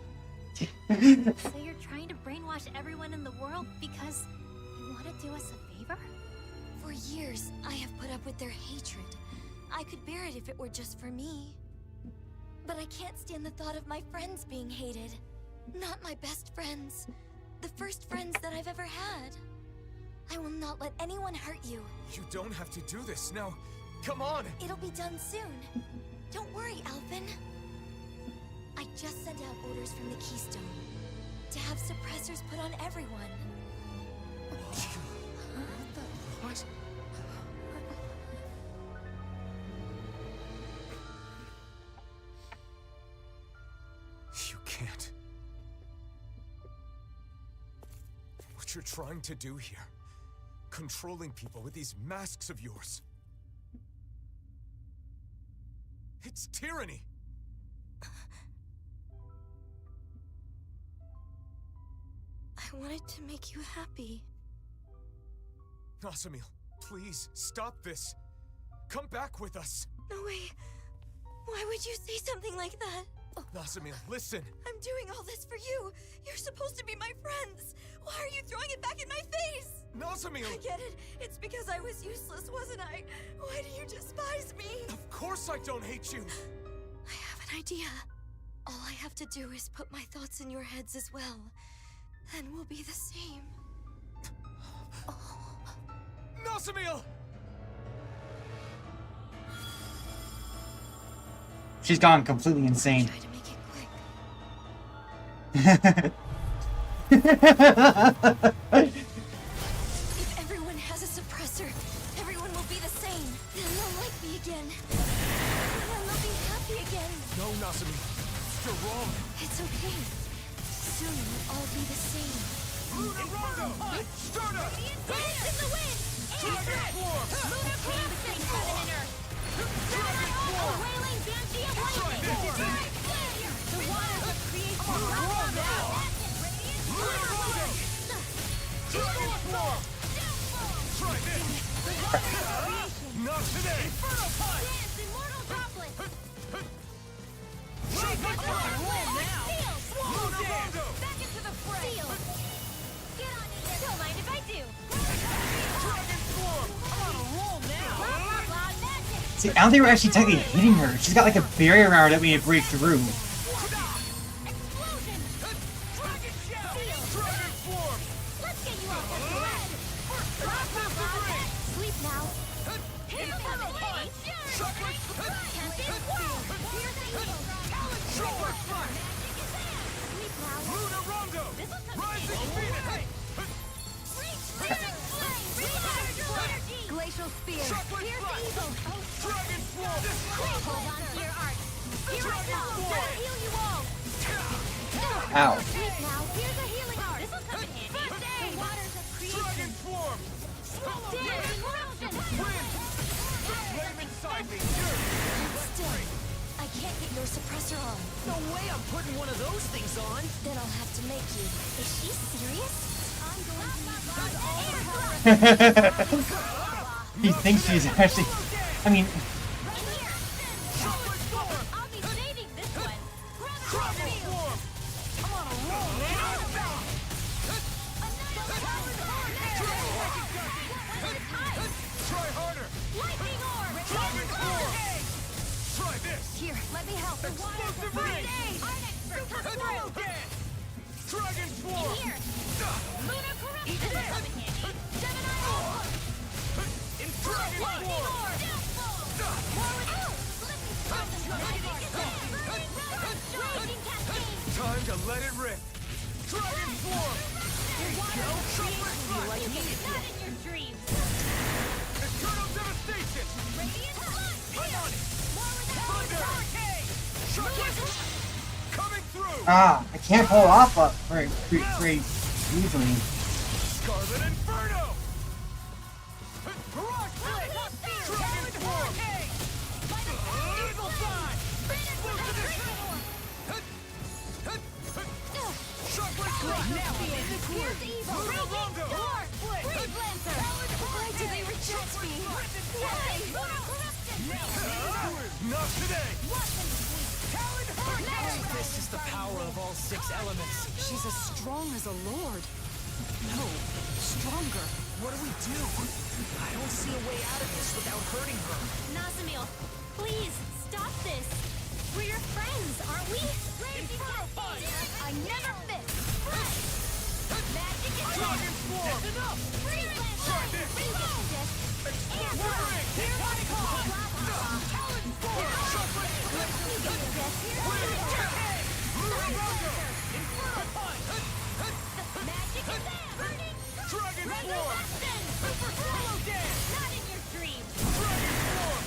So you're trying to brainwash everyone in the world because you want to do us a favor? For years, I have put up with their hatred. I could bear it if it were just for me. But I can't stand the thought of my friends being hated. Not my best friends. The first friends that I've ever had. I will not let anyone hurt you. You don't have to do this. Now, come on! It'll be done soon. Don't worry, Alphen. I just sent out orders from the Keystone to have suppressors put on everyone. What? You can't. What you're trying to do here, controlling people with these masks of yours. It's tyranny! I wanted to make you happy. Mausoleum, please, stop this. Come back with us. No way. Why would you say something like that? Mausoleum, listen. I'm doing all this for you. You're supposed to be my friends. Why are you throwing it back in my face? Mausoleum! I get it. It's because I was useless, wasn't I? Why do you despise me? Of course I don't hate you. I have an idea. All I have to do is put my thoughts in your heads as well. Then we'll be the same. Oh. Mausoleum! She's gone completely insane. Try to make it quick. If everyone has a suppressor, everyone will be the same. Then they'll like me again. Then they'll be happy again. No, Nasumi. You're wrong. It's okay. Soon we'll all be the same. Lunar Rondo! Starter! Dance in the wind! Dragon Form! Lunar Corruption, Heaven and Earth! Dragon A Form! wailing Banshee of lightning! The waters of creation Lunar roll Rondo! now! Lunar Rondo! Dragon Form! Try this! Not today! Inferno Punch! Dance, immortal droplet! Dragon Form! Roll now! Lunar Rondo! Back into the fray! Get on in there! Don't mind if I do! Dragon Form! I'm on a roll now! Cloud magic! See, I don't think we're actually technically hitting her. She's got like a barrier around her that we need to break through. Explosion! Dragon Shell! Dragon Form! Let's get you off that thread! Sleep now! Here comes it! Chocolate! Can't be wrong! Here's the evil! Chocolate Flash! Sleep now! Lunar Rondo! This'll come in Rising handy. Phoenix! Freezing flame! Rechargeable energy! Glacial spear! Chocolate Here's the Flash! evil! Dragon Form! Hold on to your art! Here I come! Gotta heal you all! Ow. Sleep now! Here's a healing art! This'll come in handy! The waters of Dragon creation! Form! Dance in motion! Wind! The flame inside me yearns! Still, I can't get your suppressor on. No way I'm putting one of those things on. Then I'll have to make you. Is she serious? I'm going to use air thrust! He thinks she's actually. I mean, Chocolate Form! I'll be saving this one! Dragon Form! I'm on a roll now! Try harder! Lightning orb! Dragon Form! Try this! Here, let me help. Explosive Ring! Art expert, come through! Dragon Form! Here! Lunar corruption! This'll come in handy! Gemini orb! In Dragon Lightning Form! orb! More with Let me start the burning raging cascade! Time to let it rip! Dragon Form! Chocolate Flash! Not in your dreams! Eternal Devastation! Radiant Flood! I'm on it! More with Thunder! Chocolate Flash! Coming through! ah, I can't pull off very easily. Scarlet Inferno! Barrage Blade! Dragon Form! Evil Side! Chocolate Flash! Here's the evil! Lunar Rondo! Freeze Lancer! Why do they reject me? Why? Lunar corruption! Not today! This is the power of all 6 elements. She's as strong as a lord. No, stronger. What do we do? I don't see a way out of this without hurting her. Nasamil, please, stop this. We're your friends, aren't we? Inferno Punch! I never miss! Magic is Dragon Form! That's enough! Freeze Try this! Explosive Ring! Here's what I call Talon Form! Chocolate Flash! Lunar Rondo! Inferno Punch! Magic is there! Burning! Dragon Form! Resurrection! Super Swallow Dance! Not in your dreams! Dragon Form!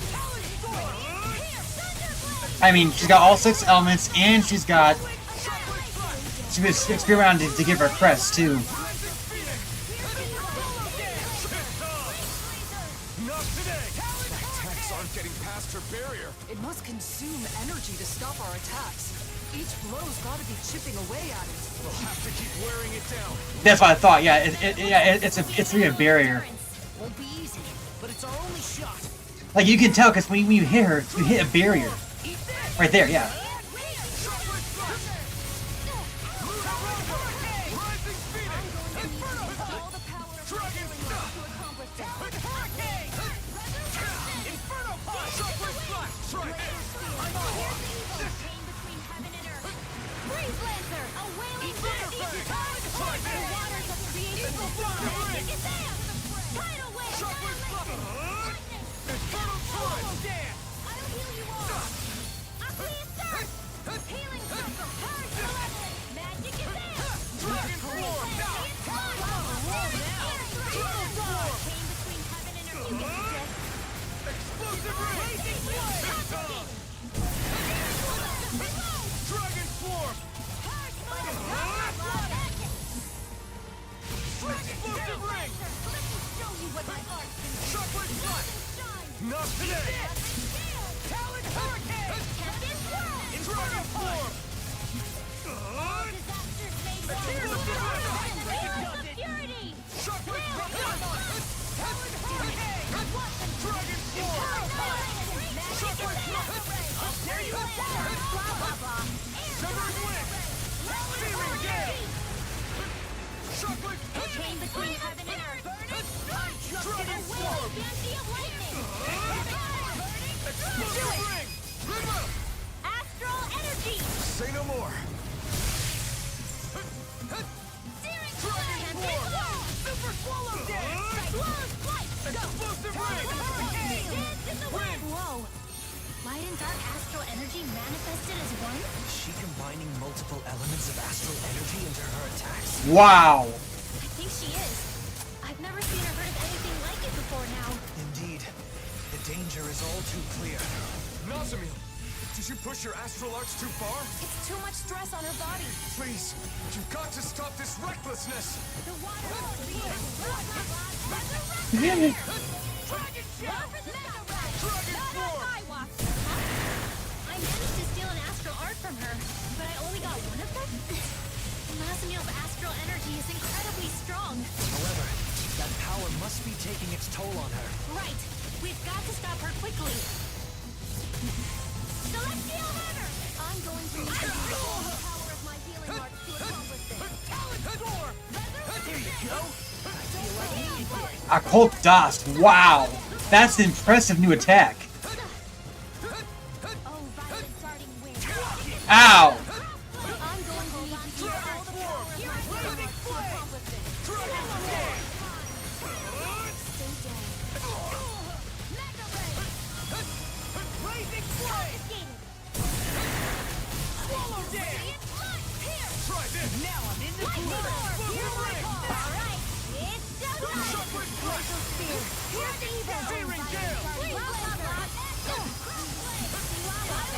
Talon Storm! Here! Thunderblade! I mean, she's got all 6 elements, and she's got. Annihilate! She was spear around to give her crest too. Rising Phoenix! Not today! Attacks aren't getting past her barrier. It must consume energy to stop our attacks. Each blow's gotta be chipping away at it. We'll have to keep wearing it down. That's what I thought. Yeah, it's really a barrier. Won't be easy, but it's our only shot. Like you can tell because when you hit her, you hit a barrier. Eat this! Right there, yeah. Chocolate Flash! Lunar Rondo! Rising Phoenix! Inferno Punch! Dragon Flash! Hurricane! Inferno Punch! Chocolate Flash! Try this! I'm on it! Between heaven and earth! Freeze Lancer! A wailing Thunder Banshee! Fang! Try The this! waters of creation! Evil Fang! Magic is there! Tidal Blah blah blah. Severing wind. Searing gale. Shockwave. Chain between heaven and earth. Dragon swarm. Fancy of lightning. Explosive ring. River. Astral energy. Say no more. Searing Dragon flame. swarm. Super swallow dance. Swallow's flight. Explosive ring. Dance in the wind. Whoa. Light and dark astral energy manifested as one? Is she combining multiple elements of astral energy into her attacks? Wow. I think she is. I've never seen or heard of anything like it before now. Indeed. The danger is all too clear. Mausoleum, did you push your astral arts too far? It's too much stress on her body. Please, you've got to stop this recklessness. The water will be Yeah. Dragon shell. I managed to steal an astral art from her, but I only got one of them? Mausoleum's astral energy is incredibly strong. However, that power must be taking its toll on her. Right. We've got to stop her quickly. Celestial Hammer! I'm going to use the power of my healing arts to accomplish this. There you go. I feel like you did. Occult dust. Wow. That's an impressive new attack. Oh, violet darting wind. Ow. I'm going to need to use all the power of my healing arts to accomplish this. Stay dead. Mega ray! Blazing flame. Confiscated. Swallow dance. Here! Try this. Now I'm in the clear. Explosive ring. Alright, it's showtime! Shockwave Glacial spear! Here's the evil! Searing gale. Blah, blah, blah.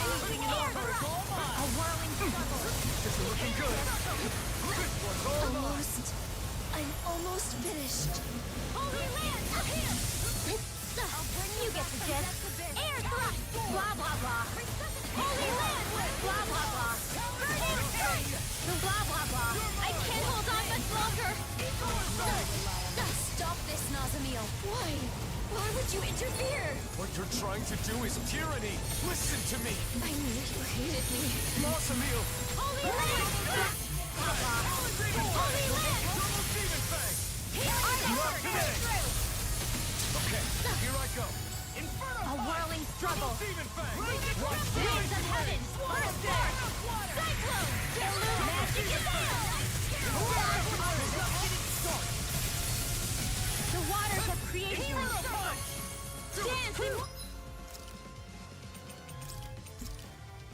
Anything in offer is all mine. A whirling struggle. This is looking good. This one's all mine. I'm almost finished. Holy land! Up here! You get the gist. Air thrust! Blah, blah, blah. Holy land! Blah, blah, blah. Burning strike! The blah, blah, blah. I can't hold on much longer. Stop this, Mausoleum. Why? Why would you interfere? What you're trying to do is tyranny. Listen to me. I knew you hated me. Mausoleum. Holy land! Blah, blah. Holy land! Not today. Okay, here I go. A whirling struggle. Demon Fang. Winds of heaven! Burst forth! Cyclone! Magic is out! The waters of creation! Dance in...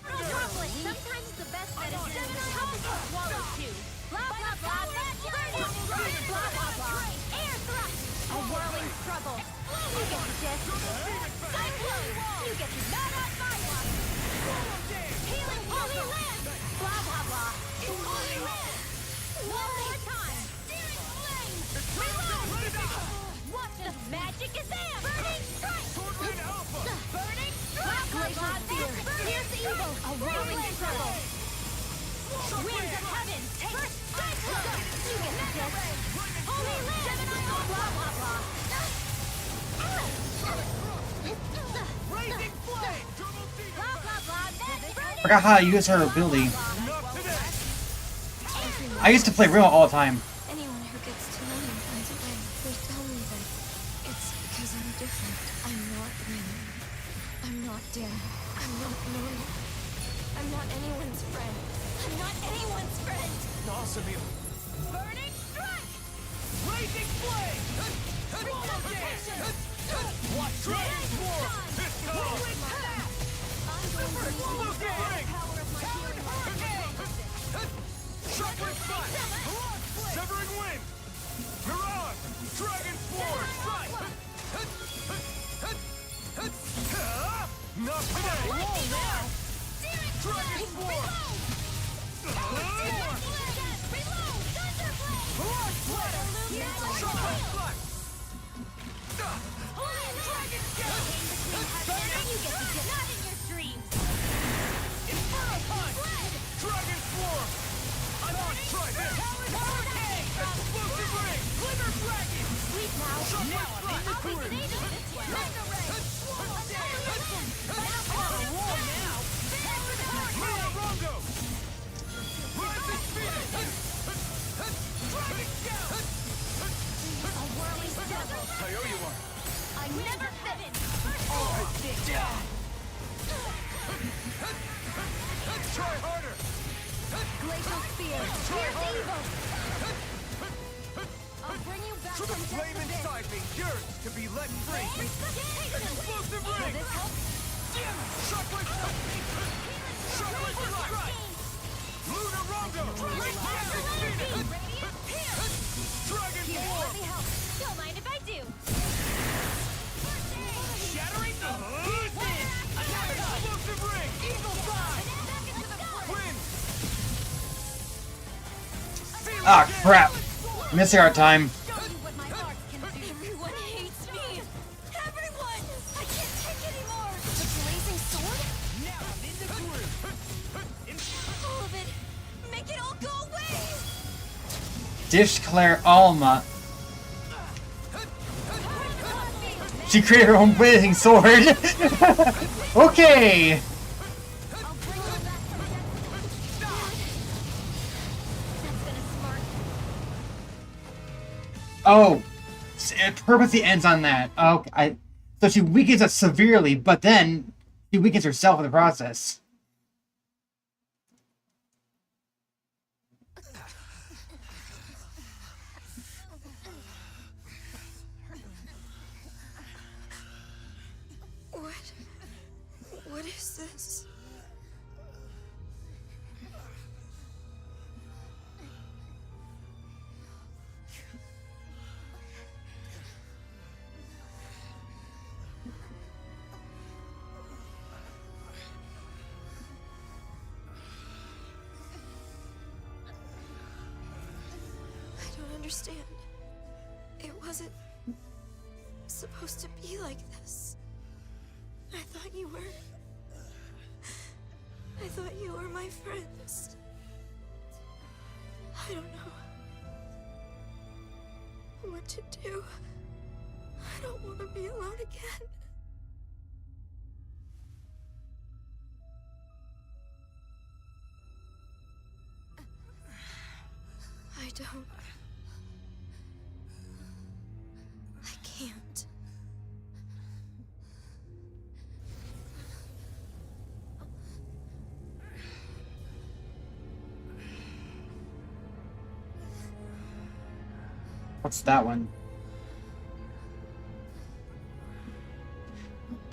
Droplet! Sometimes the best medicine is to help us swallow too. Blah blah blah! Burning blah blah blah! Air thrust! A whirling struggle! You get the gist! Cyclone! You get the... Not on my watch! Healing holy land! Blah blah blah! Holy land! One more time! Searing flame! Reload! What the magic is there? Burning strike! Burning strike! Glacial spear! Fierce evil! A whirling struggle! Winds of heaven! First cyclone! You get the gist! Holy land! Blah blah blah! Blazing flame. Blah blah blah! That's Forgot how to use her ability. I used to play real all the time. Anyone who gets to know me finds a way. They tell me that it's because I'm different. I'm not Raymond. I'm not Dan. I'm not normal. I'm not anyone's friend. I'm not anyone's friend. Mausoleum. burning strike! Blazing flame. Swallow dance. Watch Dragon Swarm. This time. Explosive ring. Shockwave strike. Severing wind. Mirage. Dragon Swarm. Not today. Lightning now! Dragon Swarm. Reload! Thunderblade! Blood sweater. Shockwave strike. Dragon Scale! You get the gift. Not in your dreams! Inferno punch. Dragon Swarm. I want to try this. Explosive ring. Glimmer dragon. Sleep now! Shockwave strike. I'll be sedated this way! Mega Ray! Now. Glacial Spear. Here's evil. I'll bring you back To the flame inside me, yours to be let free. Explosive Will ring! this help? Shockwave strike! Lunar Rondo! Dragon Here, Ball! let me help. Don't mind if I do. Shattering the pieces! Explosive ring! Eagle side! Win! Ah, crap. Missing our time. Show you what my heart can do. Everyone hates me. Everyone! I can't take anymore. The blazing sword? Now I'm in the groove! All of it. Make it all go away. Dish Claire Alma. She created her own blazing sword. Okay. I'll bring you back from death. That's gonna smart. Oh, it purposely ends on that. Okay, so she weakens us severely, but then she weakens herself in the process. What is this? I don't understand. It wasn't supposed to be like this. I thought you were... I thought you were my friends. I don't know what to do. I don't want to be alone again. I don't... I can't. What's that one?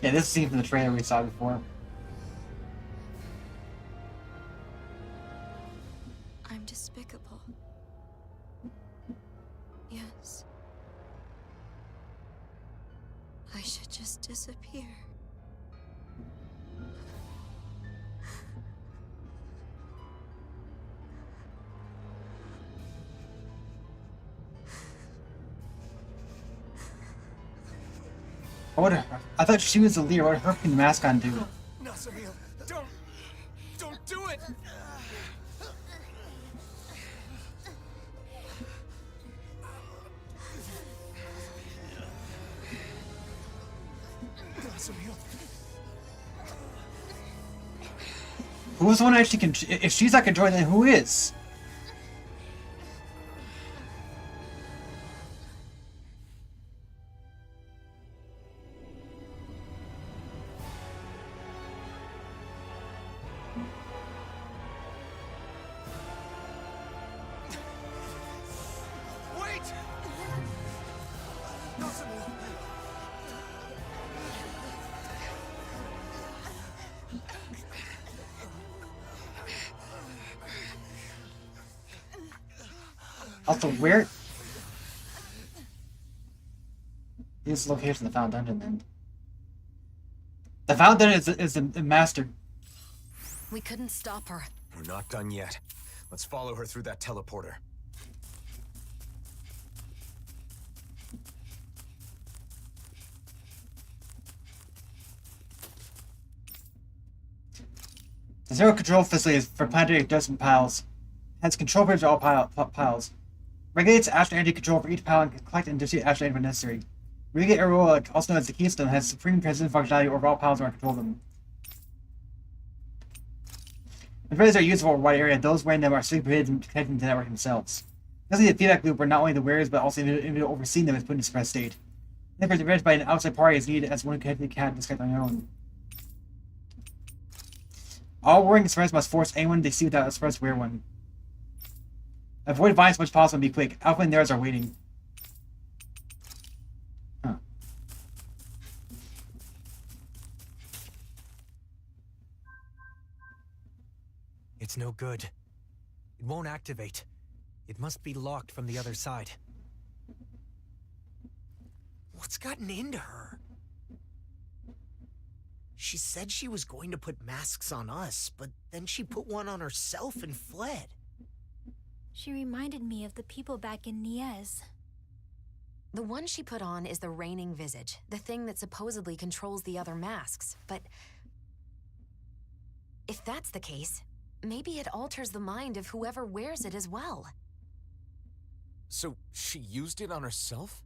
Yeah, this scene from the trailer we saw before. I'm despicable. Yes. I should just disappear. I thought she was the leader. What did her fucking mask on do? Mausoleum, don't do it! Mausoleum. Who's the one actually can? If she's not controlling, then who is? Wait! Mausoleum. Also, where is the location of the Found Dungeon then? The Found Dungeon is the master. We couldn't stop her. We're not done yet. Let's follow her through that teleporter. The Zero Control Facility is for planetary adjustment piles. Has control bridge to all piles. Regulates astral energy control for each pile and can collect and distribute astral energy when necessary. Regulate Aurora, also known as the Keystone, has supreme transcendent functionality over all piles when control them. Controllers are useful for a wide area. Those wearing them are strictly prohibited from connecting to the network themselves. This is a feedback loop where not only the wearers but also the individual overseeing them is put in a suppressed state. If prevented by an outside party is needed as one connected can't disconnect on their own. All wearing express must force anyone they see without a express wear one. Avoid vines as much as possible and be quick. Alpha and theirs are waiting. Huh. It's no good. It won't activate. It must be locked from the other side. What's gotten into her? She said she was going to put masks on us, but then she put one on herself and fled. She reminded me of the people back in Niez. The one she put on is the reigning visage, the thing that supposedly controls the other masks. But if that's the case, maybe it alters the mind of whoever wears it as well. So she used it on herself?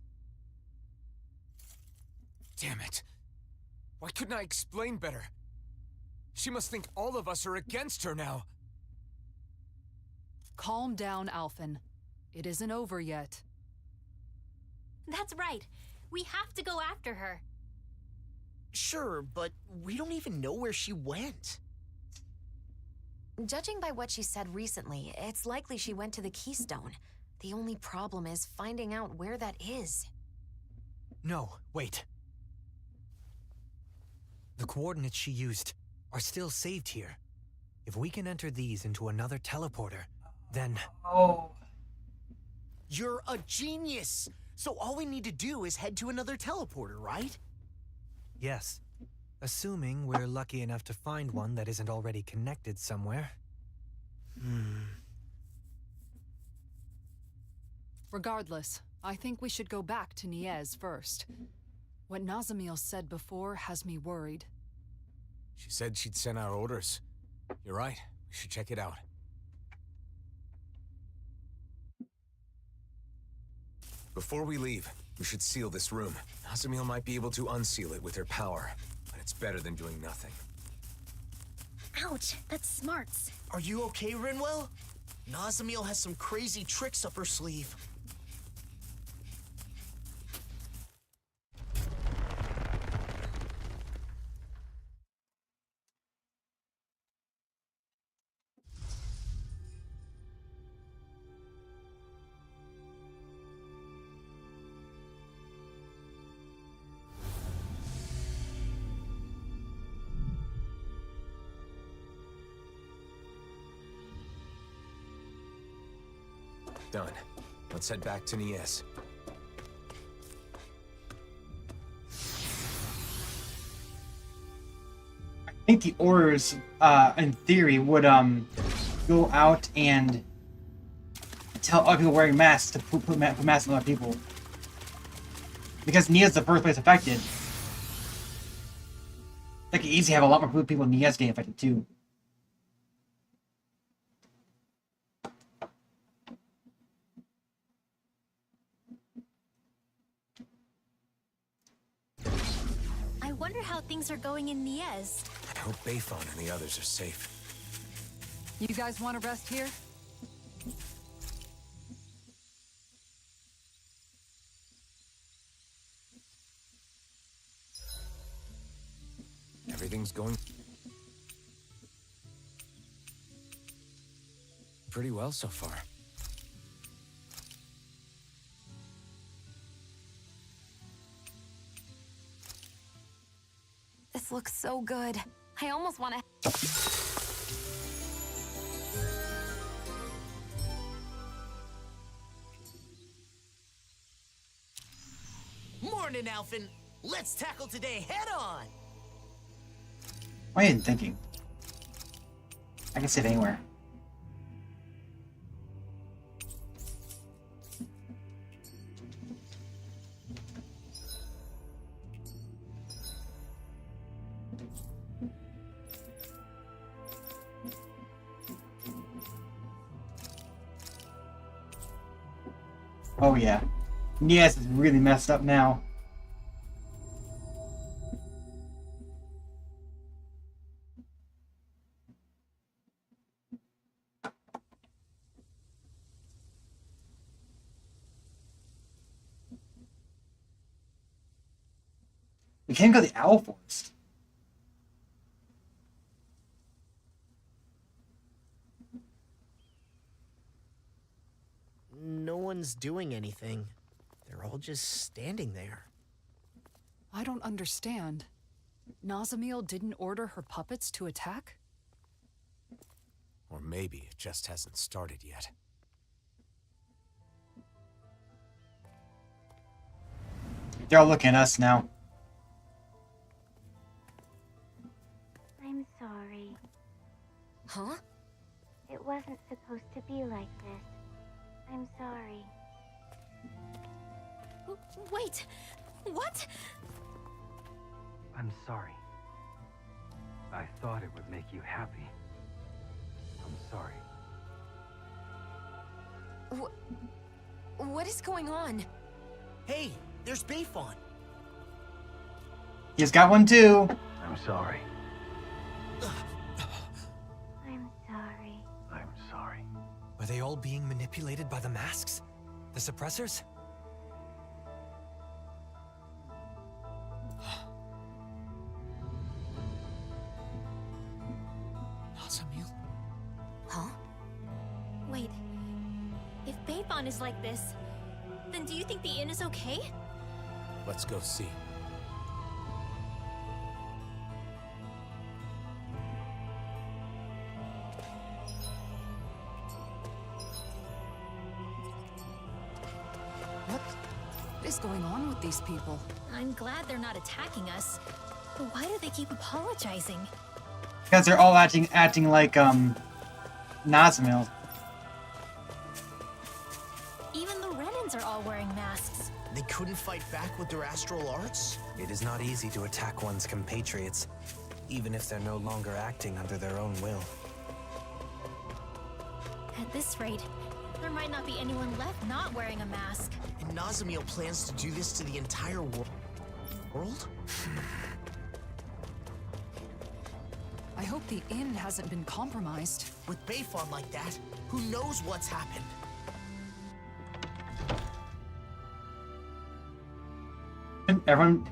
Damn it. Why couldn't I explain better? She must think all of us are against her now. Calm down, Alphen. It isn't over yet. That's right. We have to go after her. Sure, but we don't even know where she went. Judging by what she said recently, it's likely she went to the Keystone. The only problem is finding out where that is. No, wait. The coordinates she used are still saved here. If we can enter these into another teleporter, then... Oh. You're a genius! So all we need to do is head to another teleporter, right? Yes. Assuming we're lucky enough to find one that isn't already connected somewhere. Regardless, I think we should go back to Niez first. What Nazamiel said before has me worried. She said she'd sent out orders. You're right. We should check it out. Before we leave, we should seal this room. Nazamiel might be able to unseal it with her power, but it's better than doing nothing. Ouch, that's smarts. Are you okay, Rinwell? Nazamiel has some crazy tricks up her sleeve. Done. Let's head back to Niez. I think the orders, in theory, would go out and tell other people wearing masks to put masks on other people. Because Niez is the first place affected. They could easily have a lot more people in Niez getting affected too. I wonder how things are going in Niez. I hope Bayphone and the others are safe. You guys want to rest here? Everything's going pretty well so far. This looks so good. I almost want to... Morning, Alphen. Let's tackle today head on. Why are you thinking? I can sit anywhere. Oh yeah. Niez is really messed up now. We can't go to the Owl Forest. one's doing anything. They're all just standing there. I don't understand. Nazamiel didn't order her puppets to attack? Or maybe it just hasn't started yet. They're all looking at us now. I'm sorry. Huh? It wasn't supposed to be like this. I'm sorry. Wait! What? I'm sorry. I thought it would make you happy. I'm sorry. What is going on? Hey, there's Bayfon. He's got one too. I'm sorry. I'm sorry. I'm sorry. Were they all being manipulated by the masks? The suppressors? Nazamiel? Huh? Wait. If Bayfon is like this, then do you think the inn is okay? Let's go see. What is going on with these people? I'm glad they're not attacking us. But why do they keep apologizing? Because they're all acting like Nazamiel. Even the Renans are all wearing masks. They couldn't fight back with their astral arts? It is not easy to attack one's compatriots, even if they're no longer acting under their own will. At this rate, there might not be anyone left not wearing a mask. And Nazamiel plans to do this to the entire world? I hope the inn hasn't been compromised. With Bayfon like that, who knows what's happened? Everyone,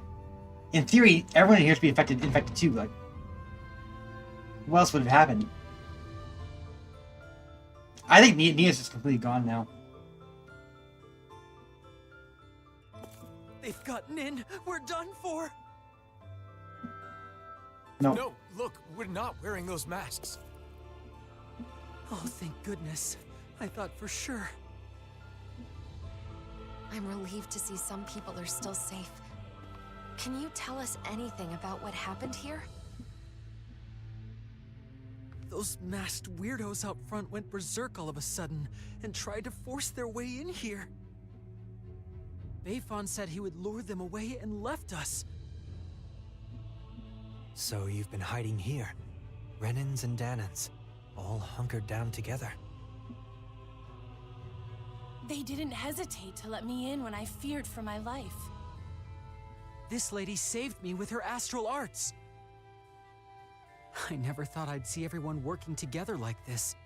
in theory, everyone here should be infected too. Like, what else would have happened? I think Nia's just completely gone now. They've gotten in. We're done for. No. No, look, we're not wearing those masks. Oh, thank goodness. I thought for sure. I'm relieved to see some people are still safe. Can you tell us anything about what happened here? Those masked weirdos out front went berserk all of a sudden and tried to force their way in here. Bayfon said he would lure them away and left us. So you've been hiding here, Renans and Danans, all hunkered down together. They didn't hesitate to let me in when I feared for my life. This lady saved me with her astral arts. I never thought I'd see everyone working together like this.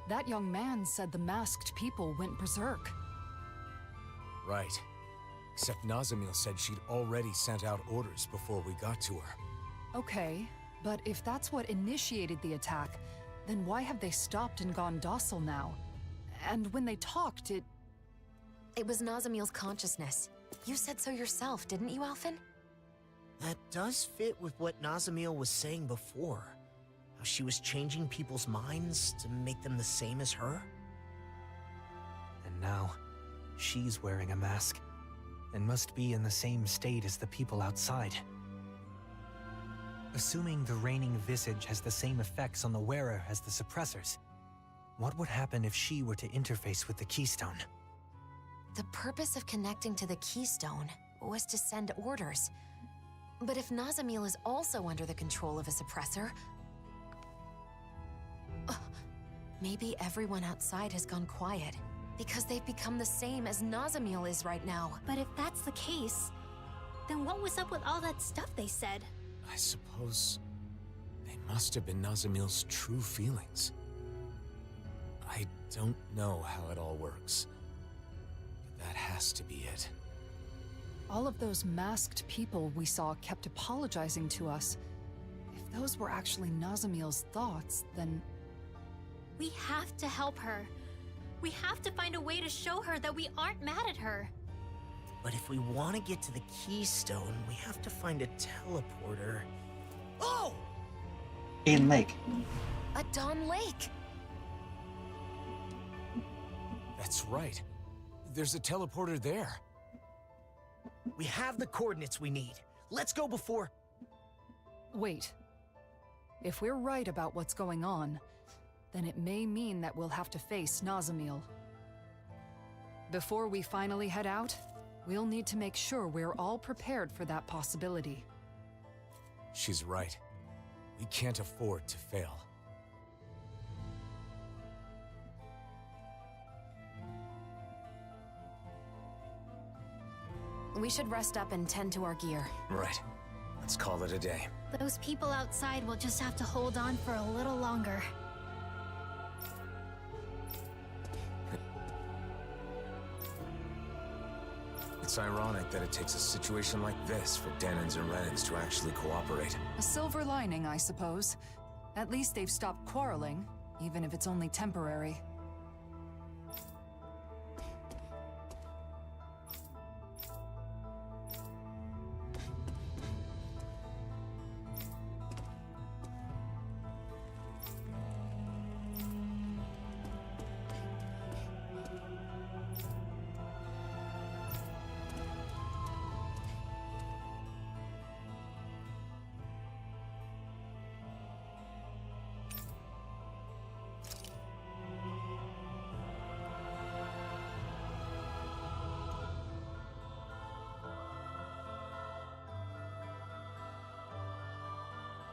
That young man said the masked people went berserk. Right. Except Nazamiel said she'd already sent out orders before we got to her. Okay, but if that's what initiated the attack, then why have they stopped and gone docile now? And when they talked, it was Nazamiel's consciousness. You said so yourself, didn't you, Alphen? That does fit with what Nazamiel was saying before. How she was changing people's minds to make them the same as her. And now, she's wearing a mask, and must be in the same state as the people outside. Assuming the reigning visage has the same effects on the wearer as the suppressors, what would happen if she were to interface with the Keystone? The purpose of connecting to the Keystone was to send orders. But if Nazamiel is also under the control of a suppressor, maybe everyone outside has gone quiet, because they've become the same as Nazamiel is right now. But if that's the case, then what was up with all that stuff they said? I suppose they must have been Nazamiel's true feelings. I don't know how it all works, but that has to be it. all of those masked people we saw kept apologizing to us. If those were actually Nazamiel's thoughts, then... We have to help her. We have to find a way to show her that we aren't mad at her. But if we want to get to the Keystone, we have to find a teleporter. Oh! Aiden Lake. A Dawn Lake! That's right. There's a teleporter there. We have the coordinates we need. Let's go before... Wait. If we're right about what's going on, then it may mean that we'll have to face Nazamil. Before we finally head out, we'll need to make sure we're all prepared for that possibility. She's right. We can't afford to fail. We should rest up and tend to our gear. Right. Let's call it a day. Those people outside will just have to hold on for a little longer. It's ironic that it takes a situation like this for Danins and Renans to actually cooperate. A silver lining, I suppose. At least they've stopped quarreling, even if it's only temporary.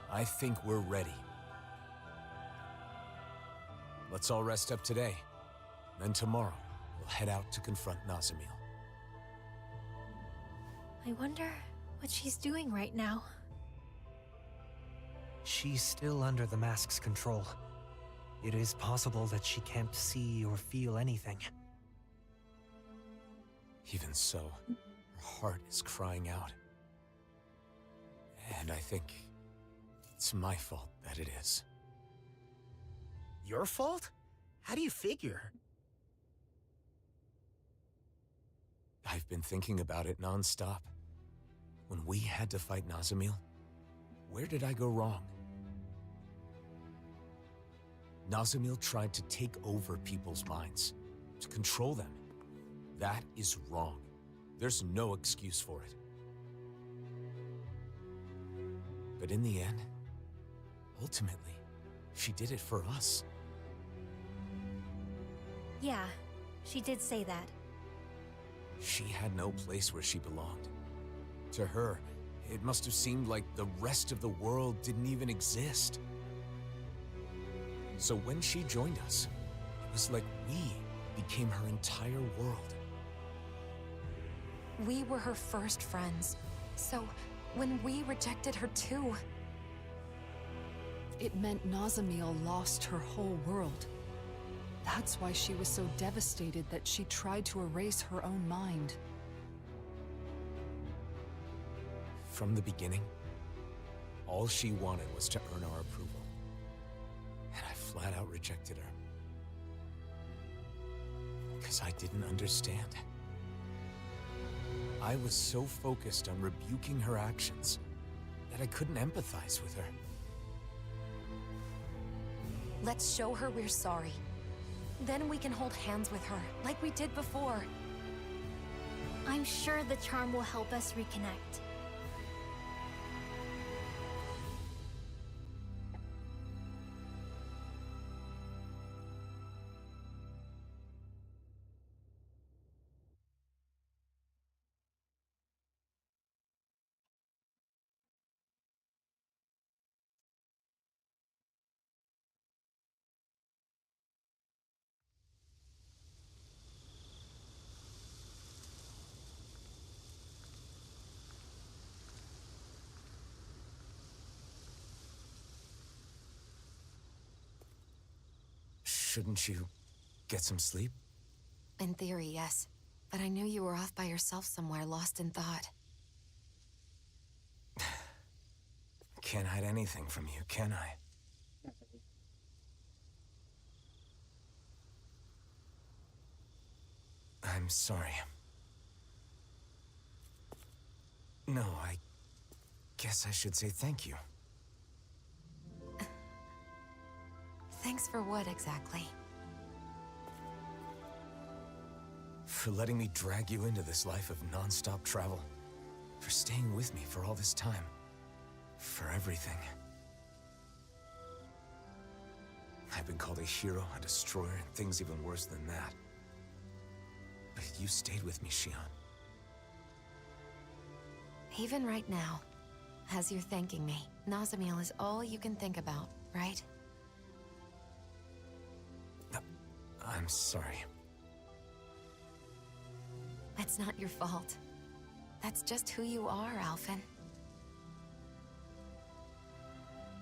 I think we're ready. Let's all rest up today. Then tomorrow, we'll head out to confront Nazamil. I wonder what she's doing right now. She's still under the mask's control. It is possible that she can't see or feel anything. Even so, her heart is crying out. And I think it's my fault that it is. Your fault? How do you figure? I've been thinking about it non-stop. When we had to fight Nazamil, where did I go wrong? Nazamil tried to take over people's minds, to control them. That is wrong. There's no excuse for it. But in the end, ultimately, she did it for us. Yeah, she did say that. She had no place where she belonged. To her, it must have seemed like the rest of the world didn't even exist. So when she joined us, it was like we became her entire world. We were her first friends. So, when we rejected her too... It meant Nazamil lost her whole world. That's why she was so devastated that she tried to erase her own mind. From the beginning, all she wanted was to earn our approval. And I flat out rejected her. Because I didn't understand. I was so focused on rebuking her actions that I couldn't empathize with her. Let's show her we're sorry. Then we can hold hands with her, like we did before. I'm sure the charm will help us reconnect. Shouldn't you get some sleep? In theory, yes. But I knew you were off by yourself somewhere, lost in thought. Can't hide anything from you, can I? I'm sorry. No, I guess I should say thank you. Thanks for what exactly? For letting me drag you into this life of non-stop travel. For staying with me for all this time. For everything. I've been called a hero, a destroyer, and things even worse than that. But you stayed with me, Xion. Even right now, as you're thanking me, Nazamiel is all you can think about, right? I'm sorry. It's not your fault. That's just who you are, Alphen.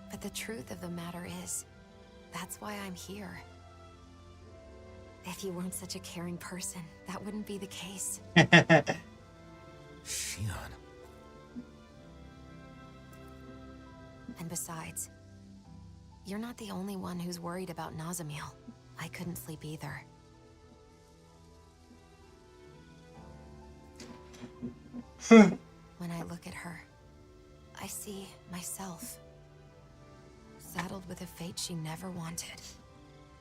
But the truth of the matter is, that's why I'm here. If you weren't such a caring person, that wouldn't be the case. Xion. And besides, you're not the only one who's worried about Nazamiel. I couldn't sleep either. When I look at her, I see myself. Saddled with a fate she never wanted.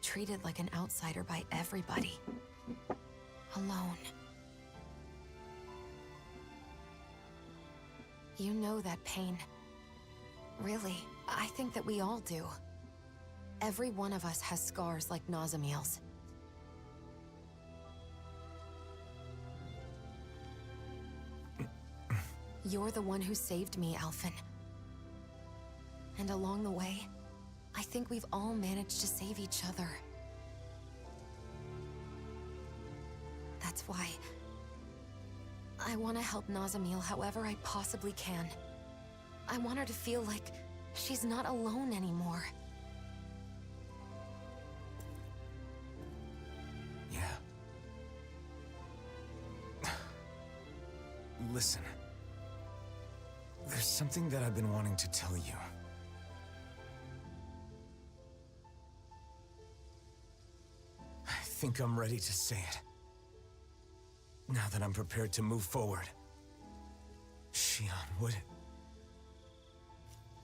Treated like an outsider by everybody. Alone. You know that pain. Really, I think that we all do. Every one of us has scars like Nazamiel's. You're the one who saved me, Alphen. And along the way, I think we've all managed to save each other. That's why I want to help Nazamiel however I possibly can. I want her to feel like she's not alone anymore. Yeah. Listen. There's something that I've been wanting to tell you. I think I'm ready to say it. Now that I'm prepared to move forward. Xion, would...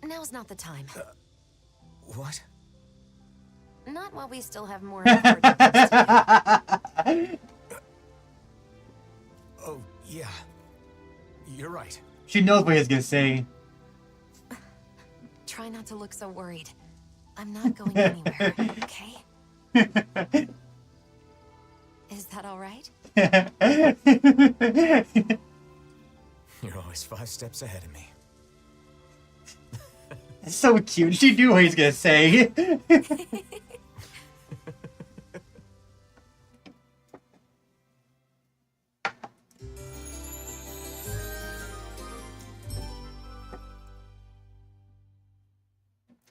Now's not the time. What? Not while we still have more effort to do. Oh, yeah. You're right. She knows what he's gonna say. Try not to look so worried. I'm not going anywhere, okay? Is that all right? You're always 5 steps ahead of me. It's so cute. She knew what he's gonna say.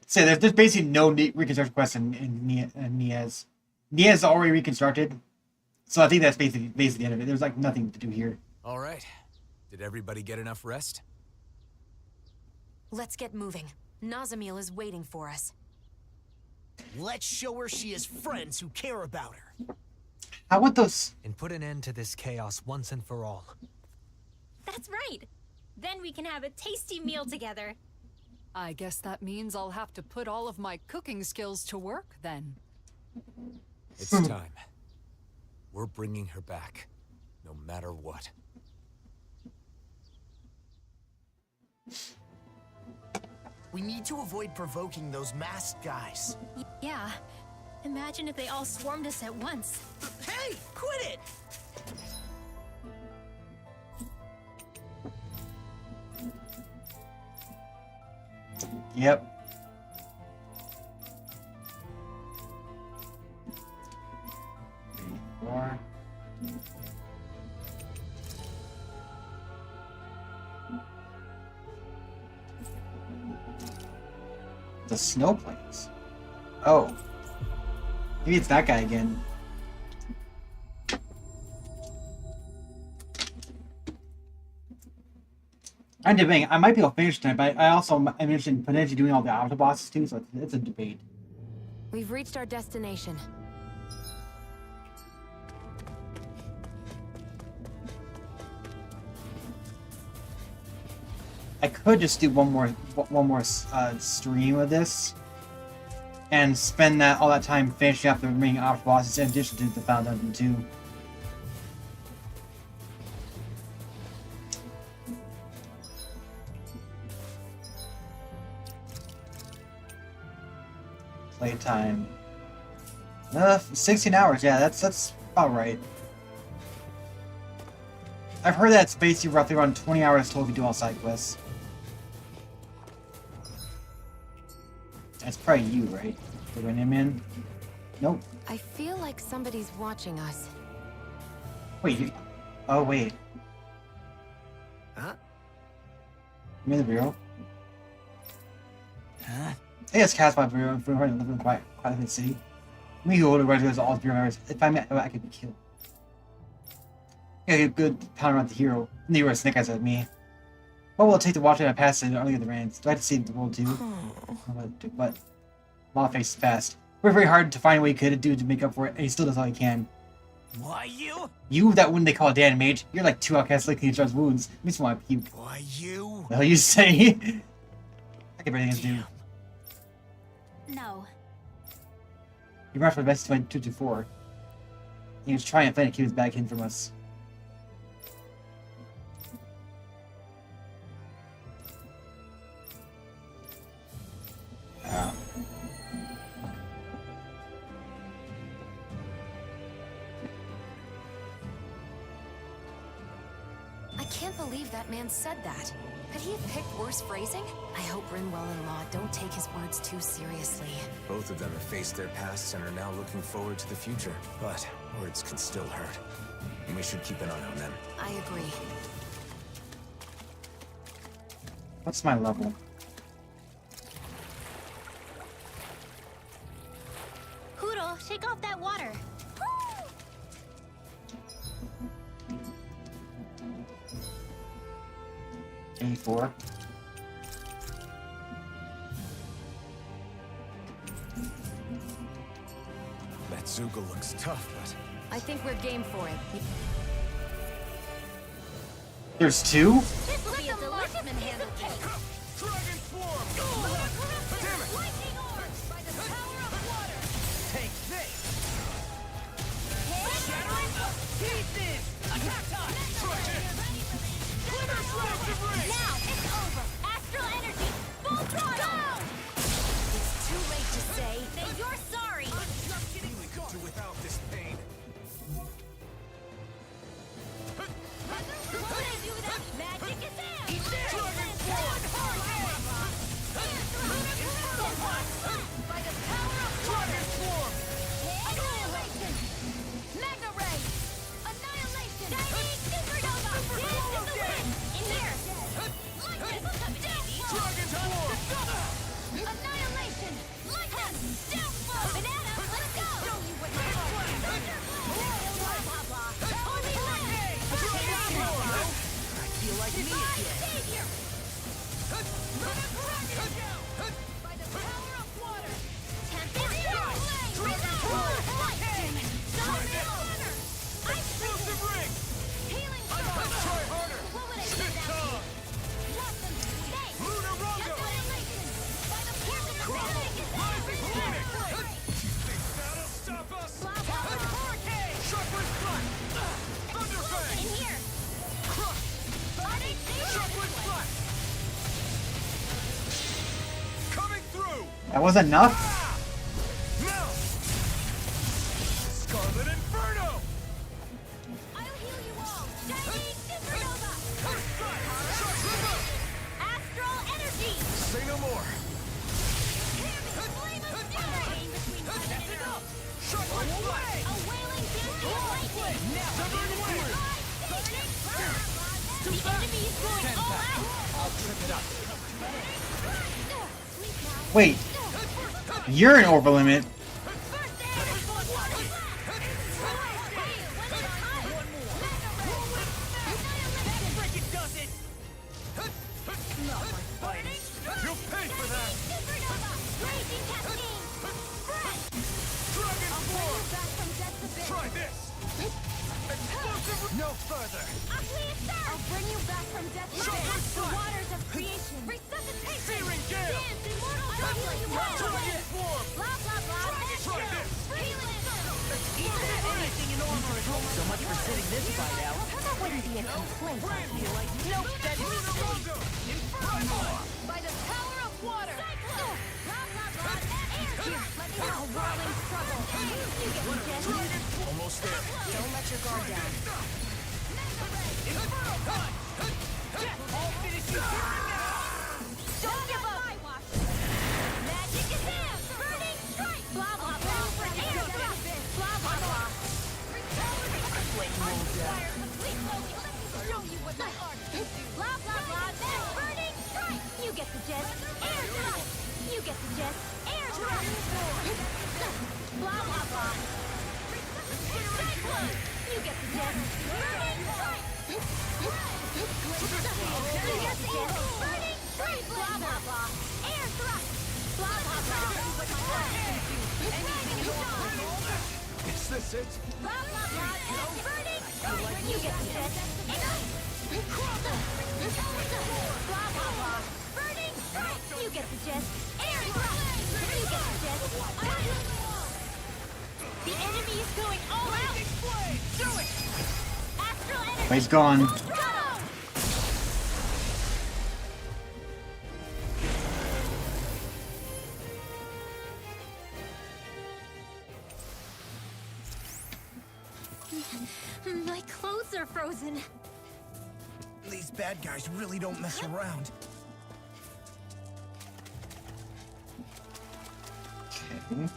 So there's basically no reconstruction quest in Niaz. Niaz is already reconstructed, so I think that's basically the end of it. There's like nothing to do here. All right. Did everybody get enough rest? Let's get moving. Nazamiel is waiting for us. Let's show her she has friends who care about her. How about those? And put an end to this chaos once and for all. That's right. Then we can have a tasty meal together. I guess that means I'll have to put all of my cooking skills to work, then. It's time. We're bringing her back, no matter what. We need to avoid provoking those masked guys. Yeah. Imagine if they all swarmed us at once. Hey, quit it! Yep. More. The snow plains. Oh. Maybe it's that guy again. I'm debating. I might be able to finish tonight, but I also mentioned potentially doing all the auto bosses too, so it's a debate. We've reached our destination. could just do one more stream of this, and spend all that time finishing up the remaining optional bosses in addition to the Final Dungeon 2. Playtime. 16 hours, yeah, that's about right. I've heard that it's basically roughly around 20 hours total if you do all side quests. That's probably you, right? The Winning Man? Nope. I feel like somebody's watching us. Wait, you... Oh, wait. Huh? You mean the Bureau? Huh? I guess cast by Bureau if we weren't living quite in the city. Me who older regulars all the Bureau members. If I met, I could be killed. Yeah, a good pound around the hero. And you were a snake eyes at me. What will it take to watch it and pass it earlier the reins? Do I have to see the world too? But Lawface is fast. We're very hard to find what he could do to make up for it, and he still does all he can. Why you? You, that one they call a Dan Mage, you're like two outcasts licking each other's wounds. Makes me want to puke. Why you? The hell you say? I can everything is due. No. He ran for the best 224. He was triumphant to keep his bag hidden from us. I can't believe that man said that. Could he have picked worse phrasing? I hope Rinwell and Law don't take his words too seriously. Both of them have faced their pasts and are now looking forward to the future. But words can still hurt. And we should keep an eye on them. I agree. What's my level? Poodle, shake off that water. 84. That Zuga looks tough, but... I think we're game for it. There's two? This will be a delicious piece of cake. Dragon Swarm! Damn it! Lightning orb by the power of water. Take this! Shattering Pieces! Attack time! Now it's over. Astral energy, full throttle. It's too late to say. Say you're sorry. We could do without this pain. What would I do without magic is there? Dragon Swarm! By the power of Dragon Swarm! annihilation. Mega ray. Annihilation. Shining supernova. Dance in the wind. In here. Dragon Swarm! Annihilation. Lightning. Downfall. Banana. Let's go. Show you what you're for. Blah blah blah. Holy lightning. I feel like me again. Savior. By the power of water. Tempest flame. Lightning. Explosive ring! Healing Try harder! What would I do Stick without tongue! you? Blossom. Snake. Lunar Rondo! Annihilation. By the power of Rising Phoenix! Think that'll stop us? Hurricane! Sharpwood Strut! Thunderfang! In here. Crush! Sharpwood Strut! Coming through! That was enough? Now! Scarlet Inferno! I'll heal you all. Shining supernova. First strike! Sharpwood! Astral energy. Say no more! Flame of fury. Between heaven and earth. Sharpwood Strut! A wailing dancing of lightning. Severed Wing! The enemy is going all out. I'll trip it up. Sleep now. Wait. You're an over limit. First air. Water. Break it, does it! Not like fighting! You'll pay for that! Supernova. Blazing cascade. Breath. Dragon I'll bring Swarm! you back from death's abyss. Try this! Explosive No further! I'll bring you back from death to dance. The waters of creation. Resuscitation. Searing gale! Dance, immortal healing. Dragon form! Blah, blah, blah. Try this! Healing. Anything in armor is so much for sitting this fight out. That wouldn't be a complaint. Nope, that is Inferno! By the power of water. Blah, blah, blah. Here, let me know. Whirling struggle. You get the gist. Almost there. Don't let your guard down. Inferno punch! Death all finishes here and now! Don't give up. Magic is him. Burning strike. Blah, blah, blah. Air thrust. Blah, blah, blah. Flame roll down. Show you what my art can do. Blah, blah, blah. Then burning strike. You get the gist. Air thrust. You get the gist. Air thrust. Blah, blah, blah. Cyclone. You get the gist. Burning strike. You get the gist. Burning strike. Blah, blah, blah. Air thrust. Blah, blah, blah. What my art can do. Anything you want. Is this it? Blah, blah, blah. Burning strike. You get the gist. Blah, blah, blah. Burning strike. You get the gist. Air thrust. You get the gist. The enemy is going all out. Do it. Astral energy. He's gone. Go! My clothes are frozen. These bad guys really don't mess around. Okay.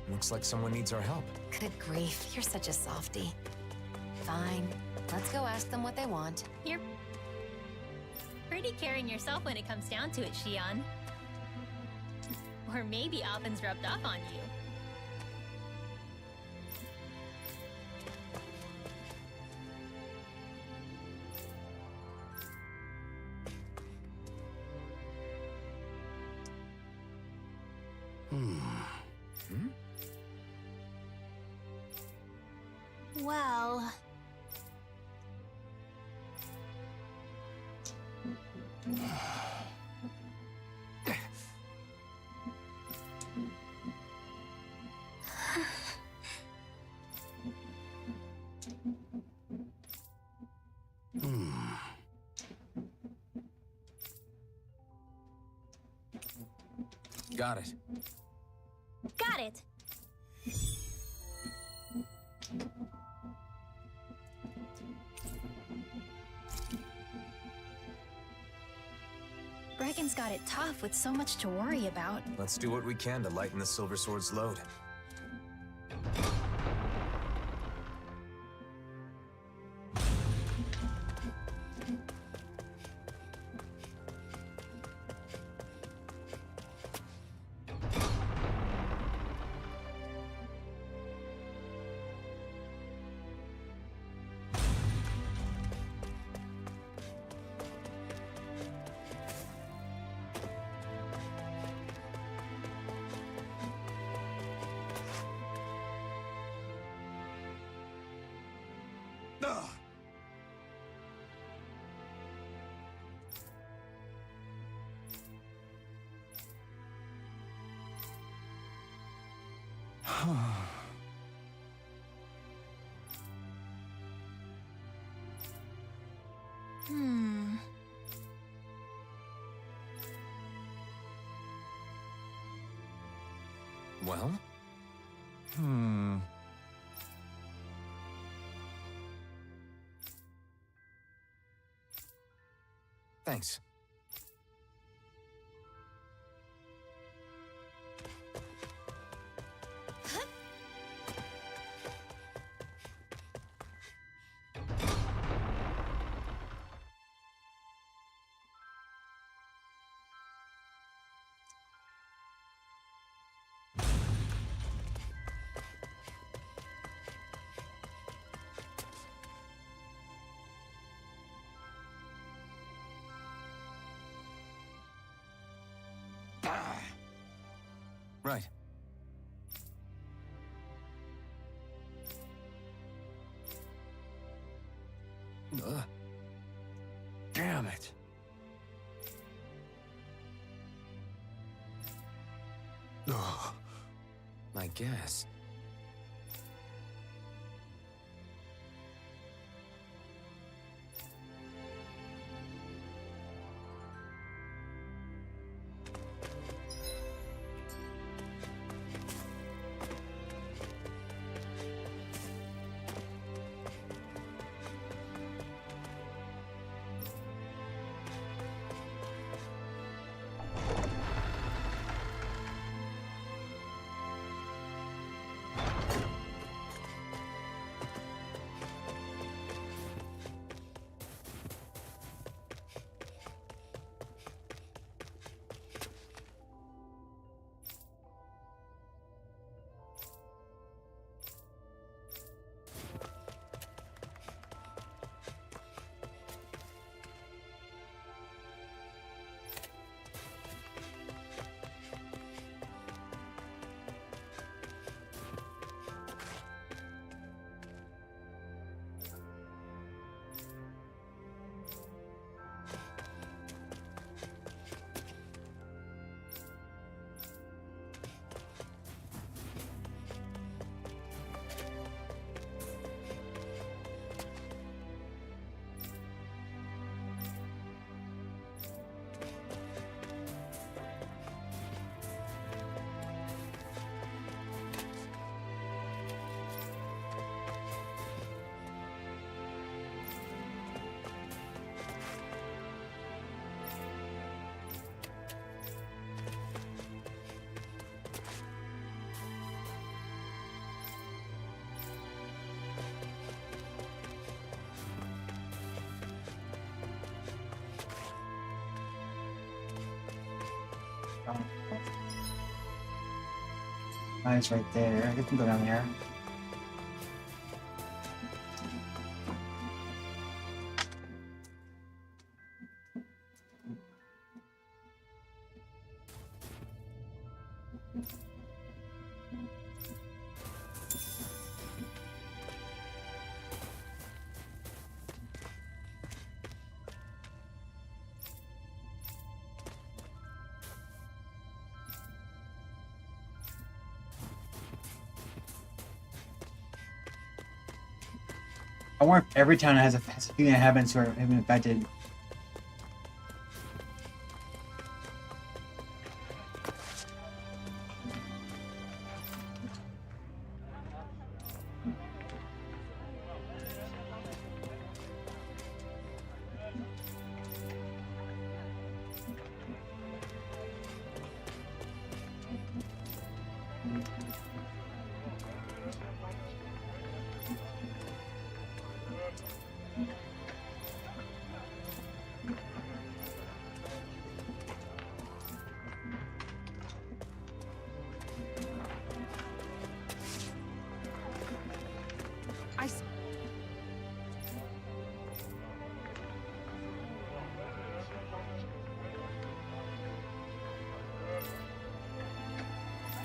Looks like someone needs our help. Good grief, you're such a softie. Fine, let's go ask them what they want. You're pretty caring yourself when it comes down to it, Shion. Or maybe Alphen's rubbed off on you. Well... Got it. Got it! Brecken's got it tough with so much to worry about. Let's do what we can to lighten the Silver Sword's load. Hmm. Well? Thanks. Right. Damn it. Ugh. I guess. Mine's right there. I can go down there. I wonder if every town has a few inhabitants who have been infected.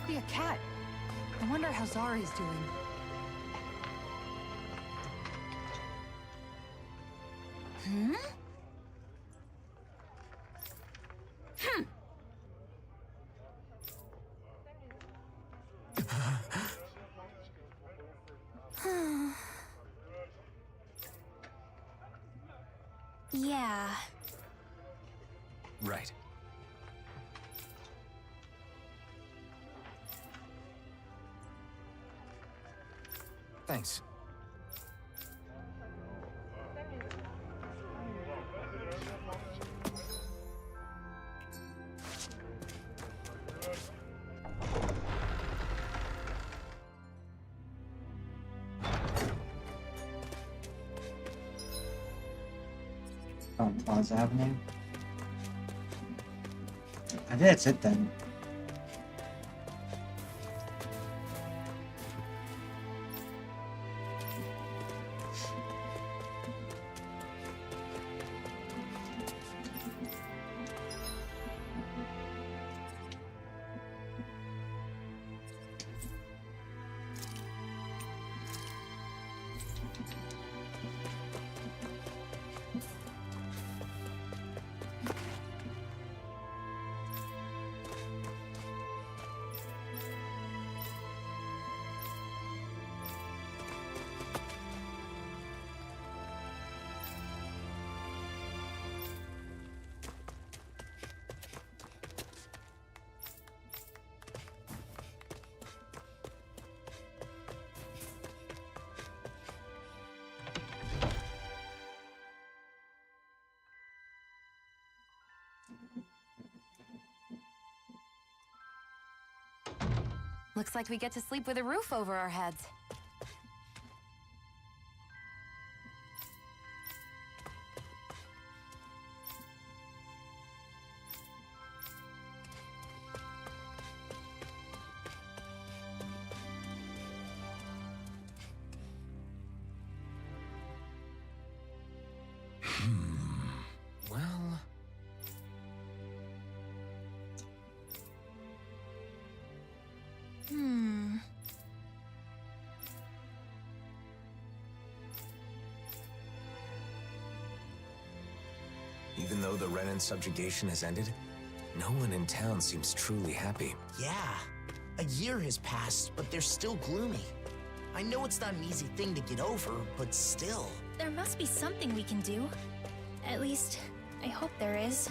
Be a cat. I wonder how Zari's doing. Hmm? Yeah. Right. Thanks. Plaza Avenue. I think that's it then. Looks like we get to sleep with a roof over our heads. Well... Even though the Renan subjugation has ended, no one in town seems truly happy. Yeah. A year has passed, but they're still gloomy. I know it's not an easy thing to get over, but still. There must be something we can do. At least, I hope there is.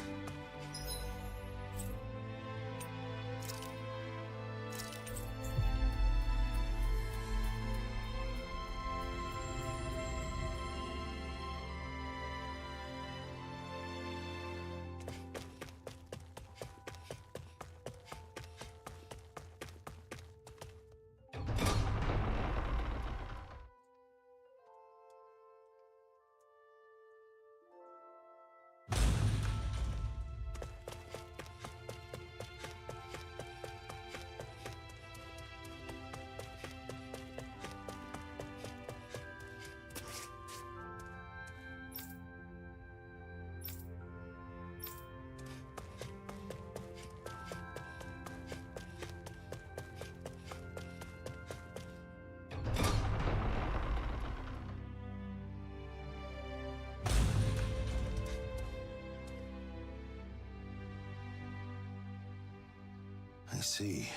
I see.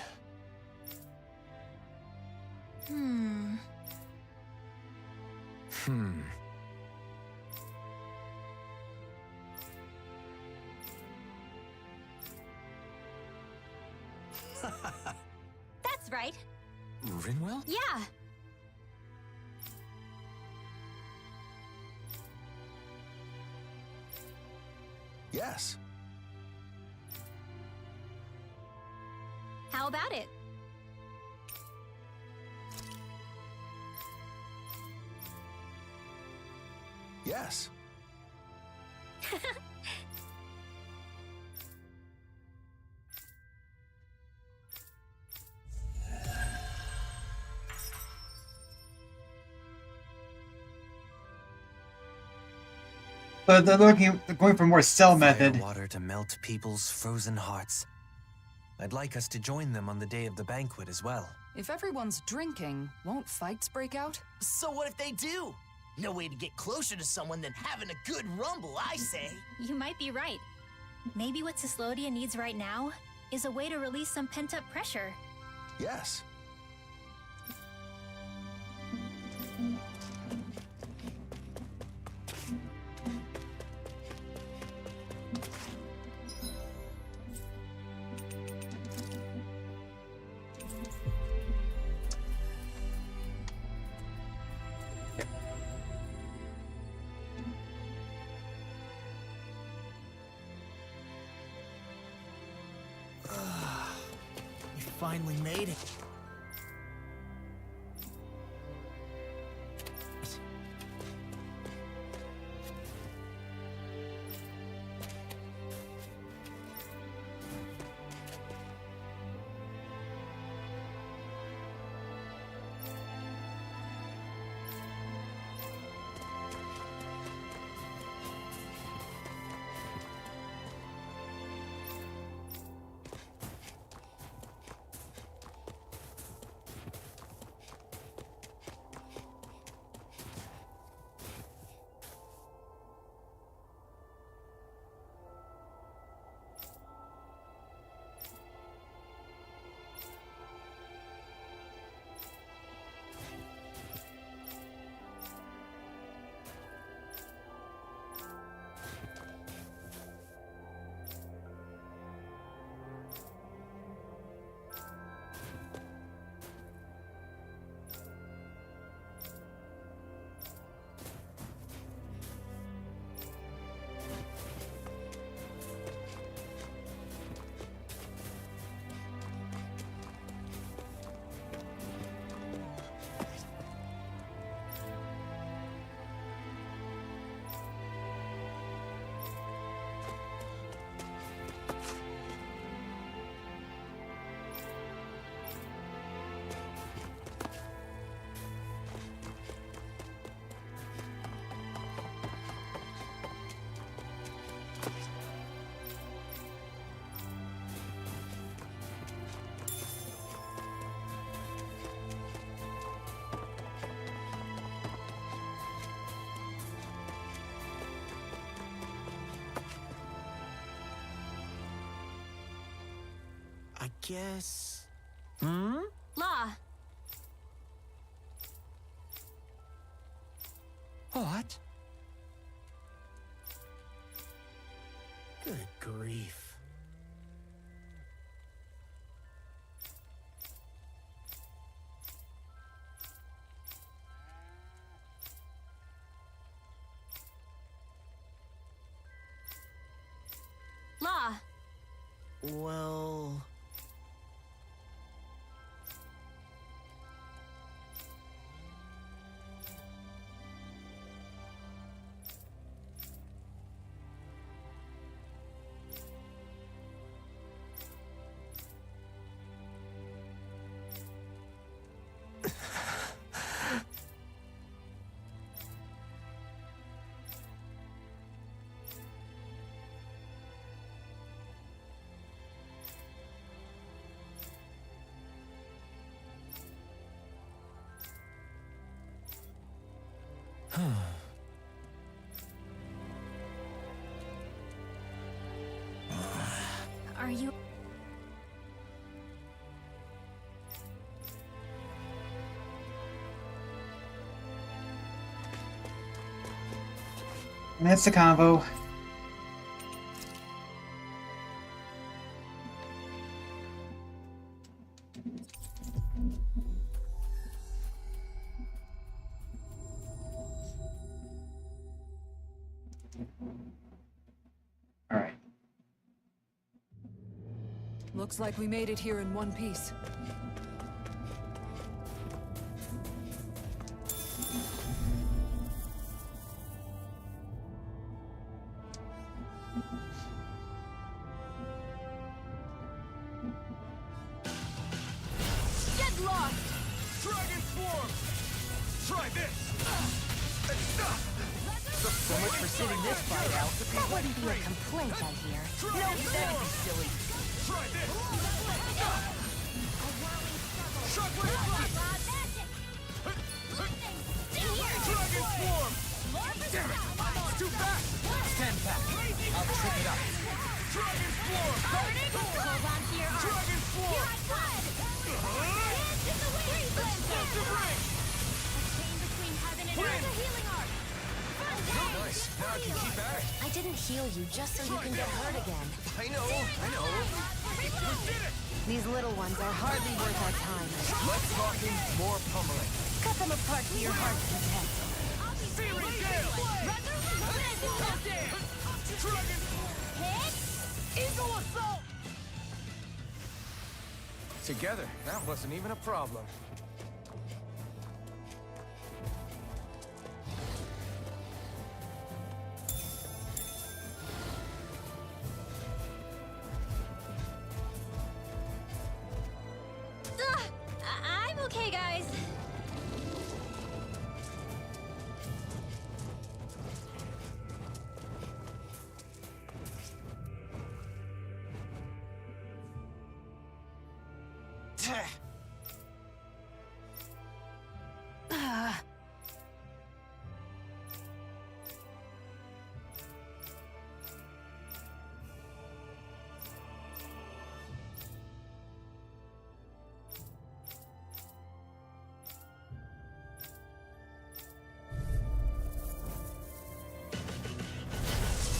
Hmm. That's right. Rinwell? Yeah. Yes. How about it? Yes. But they're going for more cell method. Water to melt people's frozen hearts. I'd like us to join them on the day of the banquet as well. If everyone's drinking, won't fights break out? So what if they do? No way to get closer to someone than having a good rumble, I say. You might be right. Maybe what Cyslodia needs right now is a way to release some pent-up pressure. Yes. We finally made it. I guess... Law. What? Good grief. Law. Well... Are you... And that's the combo. Alright. Looks like we made it here in one piece. Get lost! Dragon Swarm! Try this! So much for sitting this fight out. That wouldn't be a complaint, I hear. No, that'd be silly. Try this! Shockwave Dragon Swarm! Damn it! It's too fast! 10 pack. I'll trick it up. Dragon Swarm! Hold on to your arm. Dragon Swarm! Here I come! Hands in the wind! Explosive Ring! A chain between heaven and earth. A healing arc. Nice. Now I can keep at it. I didn't heal you just so you can get hurt again. I know. These little ones are hardly worth our time. Less talking, more pummeling. Cut them apart to your heart's content. Eagle assault! Together, that wasn't even a problem. I'm okay, guys.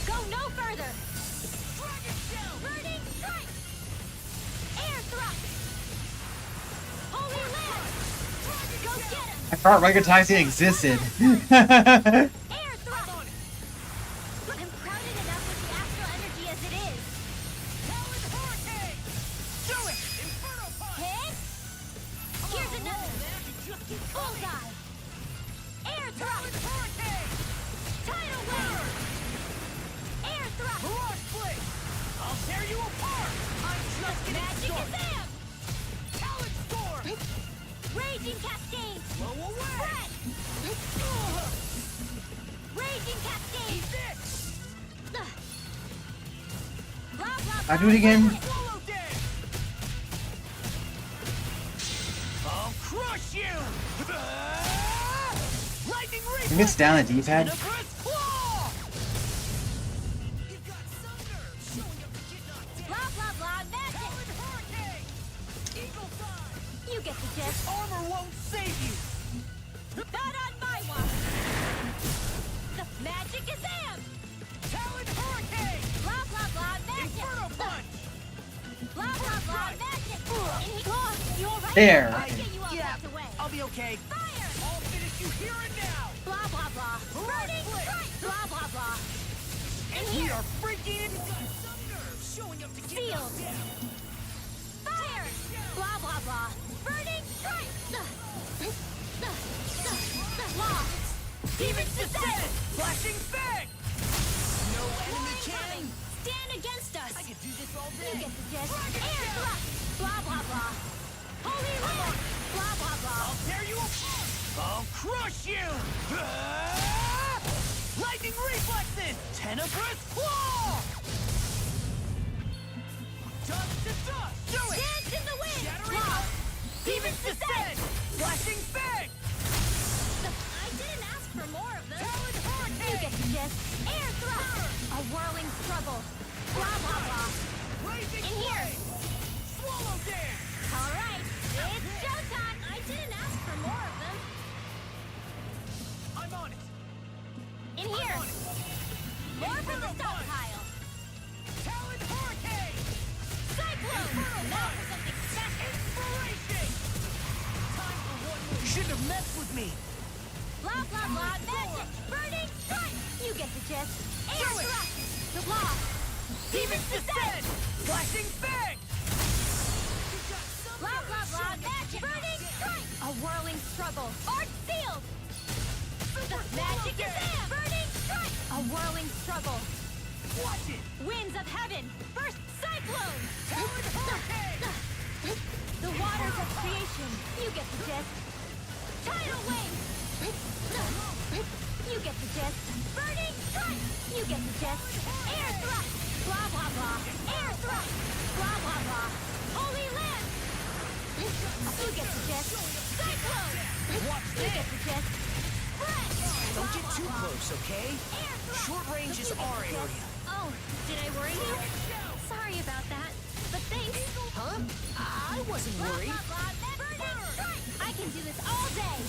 Go no further! Dragon Shell! Burning Strike! Air Thrust! Holy Land! Go get him! I thought Regatizing existed. Air Thrust! I'm crowded enough with the astral energy as it is. Talon Hurricane! Do it! Inferno Punch! Hit! Here's another! Bullseye! Air Thrust! Hurricane! Tidal Wave! Air Thrust! Mirage Blade! I'll tear you apart! I'm just getting started! Talon Storm! Raging Cascade! Blow away! Spread! Raging Cascade! Blah, blah, blah. I do it again. Swallow Dance! I'll crush you! Lightning Reflex! Maybe it's down the D-pad. Tenebrous Claw! You've got some nerve showing up to get knocked down. Blah, blah, blah, magic! Talon Hurricane! Eagle Dive! You get the gist. Armor won't save you! Not on my watch! The magic is am! Talon Hurricane! Blah, blah, blah, magic! Inferno Punch! Blah, blah, blah, magic! You alright? There. I'll get you all knocked away. I'll be okay. Fire! I'll finish you here and now! Blah, blah, blah. Burning strike! Blah, blah, blah. And we are freaking... You've got some nerve showing up to get Field. knocked down! Fire! Blah, blah, blah. Burning strike! Lost! Demon's Descent! Flashing Fang! No enemy can... Stand against us! I could do this all You day! get the gist. Air thrust! Blah, blah, blah. Holy Land! Blah, blah, blah. I'll tear you apart! I'll crush you! Lightning Reflexes! Tenebrous Claw! Dust to dust! Do it! Dance in the wind! Shattering Lost! Demon's Descent! Flashing Fang! I didn't ask for more of them. Talon You Hurricane! get the gist. Air thrust! A whirling struggle. Blah, blah, blah. Blazing In here. Blade! Swallow Dance! All right, it's showtime. I didn't ask for more of them. I'm on it! In here. On it! More from the stockpile. Talon Hurricane! Cyclone. Now for something special. Inspiration! Time for one more. Shouldn't have messed with me! Blah, blah, blah, magic. Burning strike. You get the gist. Air Do it. thrust. The law. Demon's Descent! Flashing Fang! Blah, blah, blah, magic. Burning strike. A whirling struggle. Art sealed. The magic is in. Burning strike. A whirling struggle. Watch it! Winds of heaven. First cyclone. Talon Hurricane! The waters of creation. You get the gist. Tidal wave. You get the gist. Burning strike. You get the gist. Air thrust. Blah, blah, blah. Air thrust. Blah, blah, blah. Holy Land. You get the gist. Cyclone. Watch You get the gist. Spread. Don't get too close, okay? Air thrust. Short range is our area. Oh, did I worry you? Sorry about that. But thanks. Huh? I wasn't Blah, worried. blah, blah. Burning strike. I can do this all day.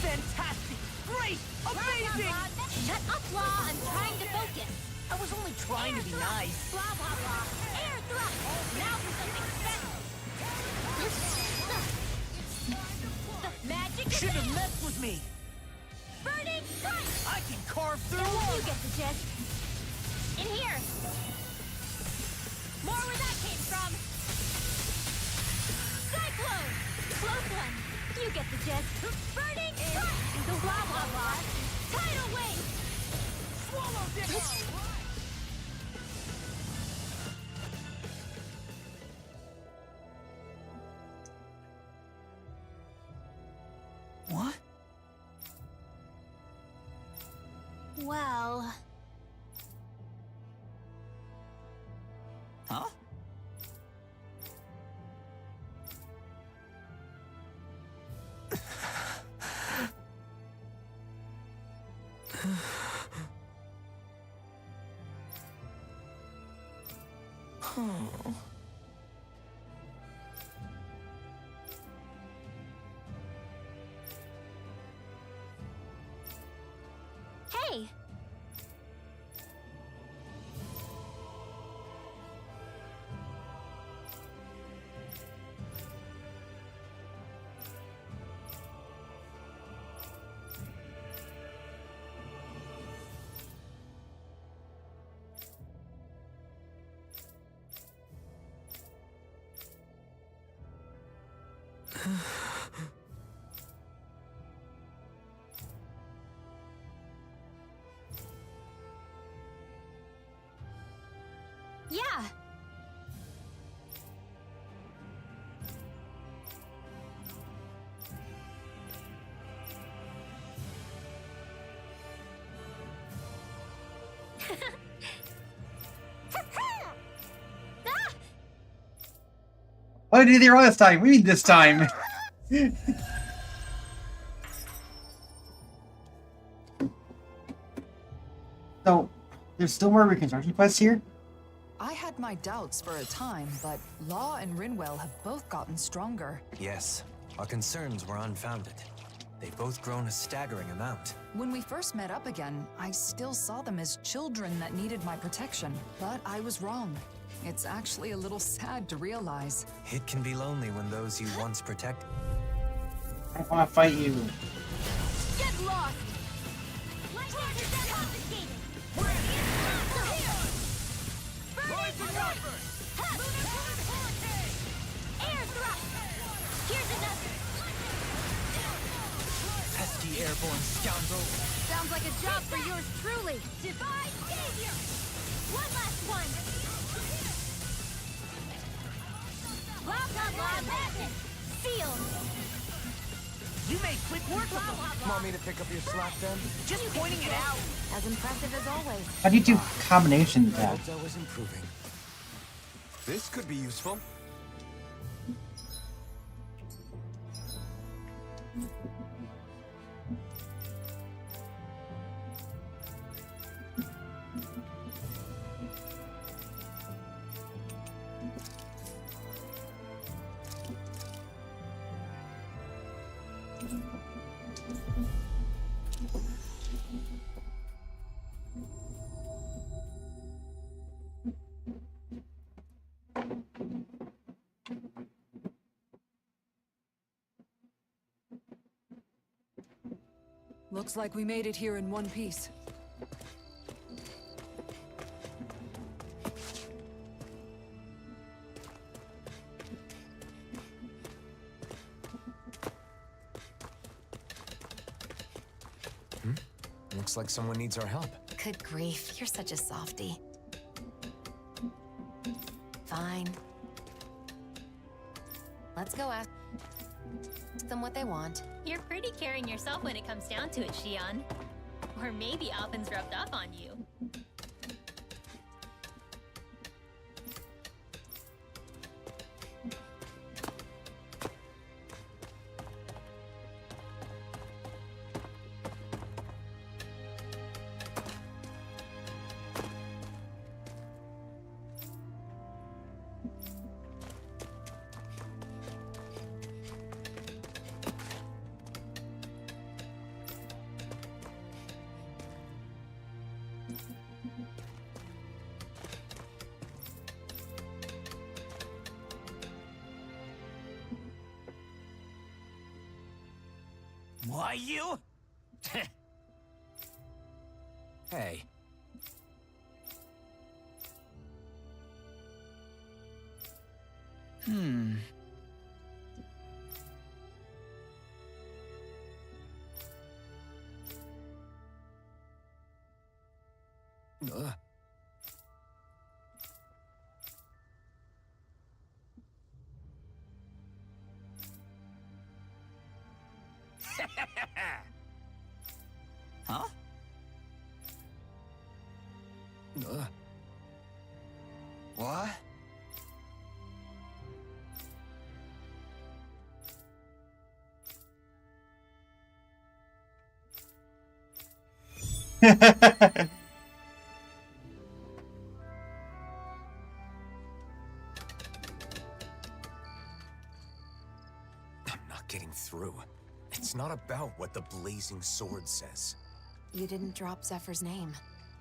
Fantastic! Great! Amazing! Shut up, Law. I'm trying to focus. I was only trying to be nice. Blah, blah, blah. Air thrust. Now for something special. Magic Should have advance. messed with me. Burning strike. I can carve through You get the gist. In here. More where that came from. Cyclone. Close one. You get the gist. Burning strike. The blah blah blah. Tidal wave. Swallow dick. What? Well. Huh? Oh. Hey. Yeah. Why did they wrong this time? We need this time. So, there's still more reconstruction quests here? I had my doubts for a time, but Law and Rinwell have both gotten stronger. Yes, our concerns were unfounded. They've both grown a staggering amount. When we first met up again, I still saw them as children that needed my protection, but I was wrong. It's actually a little sad to realize. It can be lonely when those you once protected. I want to fight you. Get lost. Lightning is confiscated. Rising Upper! Air thrust. Here's another. Pesky airborne scoundrel. Sounds like a job for yours truly. Divine savior. One last one. Blah blah blah. Magic. Sealed. You made quick work of them. Want me to pick up your slack then? Just pointing it out. As impressive as always. How do you do combinations that? I was improving. This could be useful. Looks like we made it here in one piece. Looks like someone needs our help. Good grief, you're such a softie. Fine. Let's go ask them what they want. You're pretty caring yourself when it comes down to it, Shion. Or maybe Alphen's rubbed off on you. Why you? Hey. Ugh. Huh? What? I'm not getting through. It's not about what the blazing sword says. You didn't drop Zephyr's name.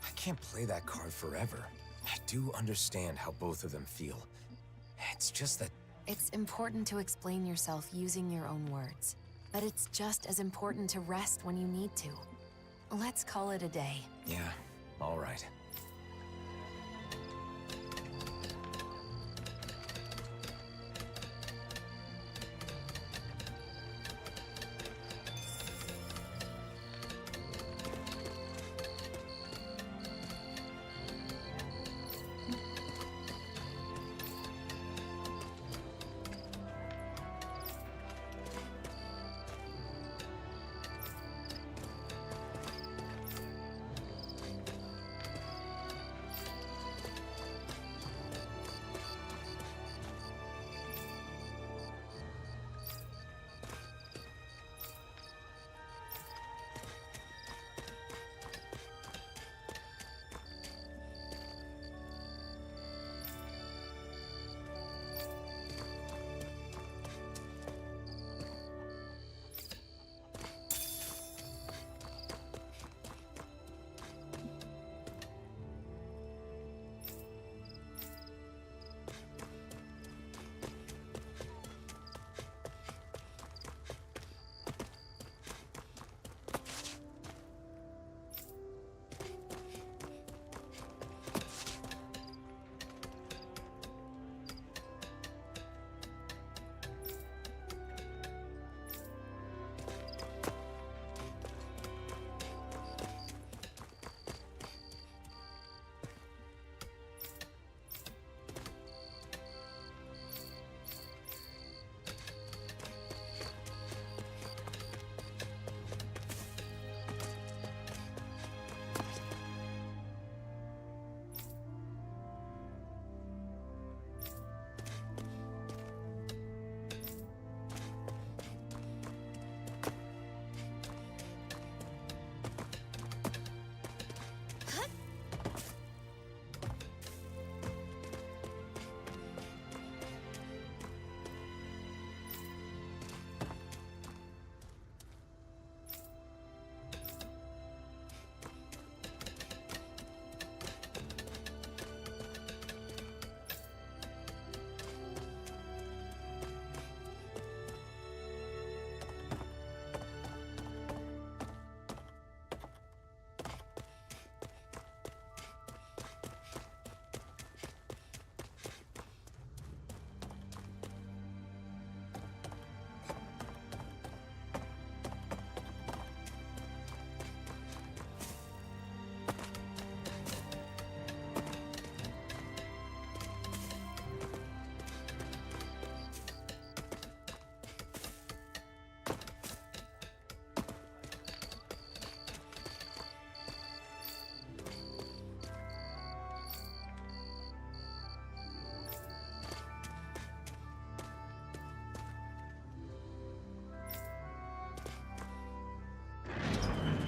I can't play that card forever. I do understand how both of them feel. It's just that... It's important to explain yourself using your own words. But it's just as important to rest when you need to. Let's call it a day. Yeah, all right.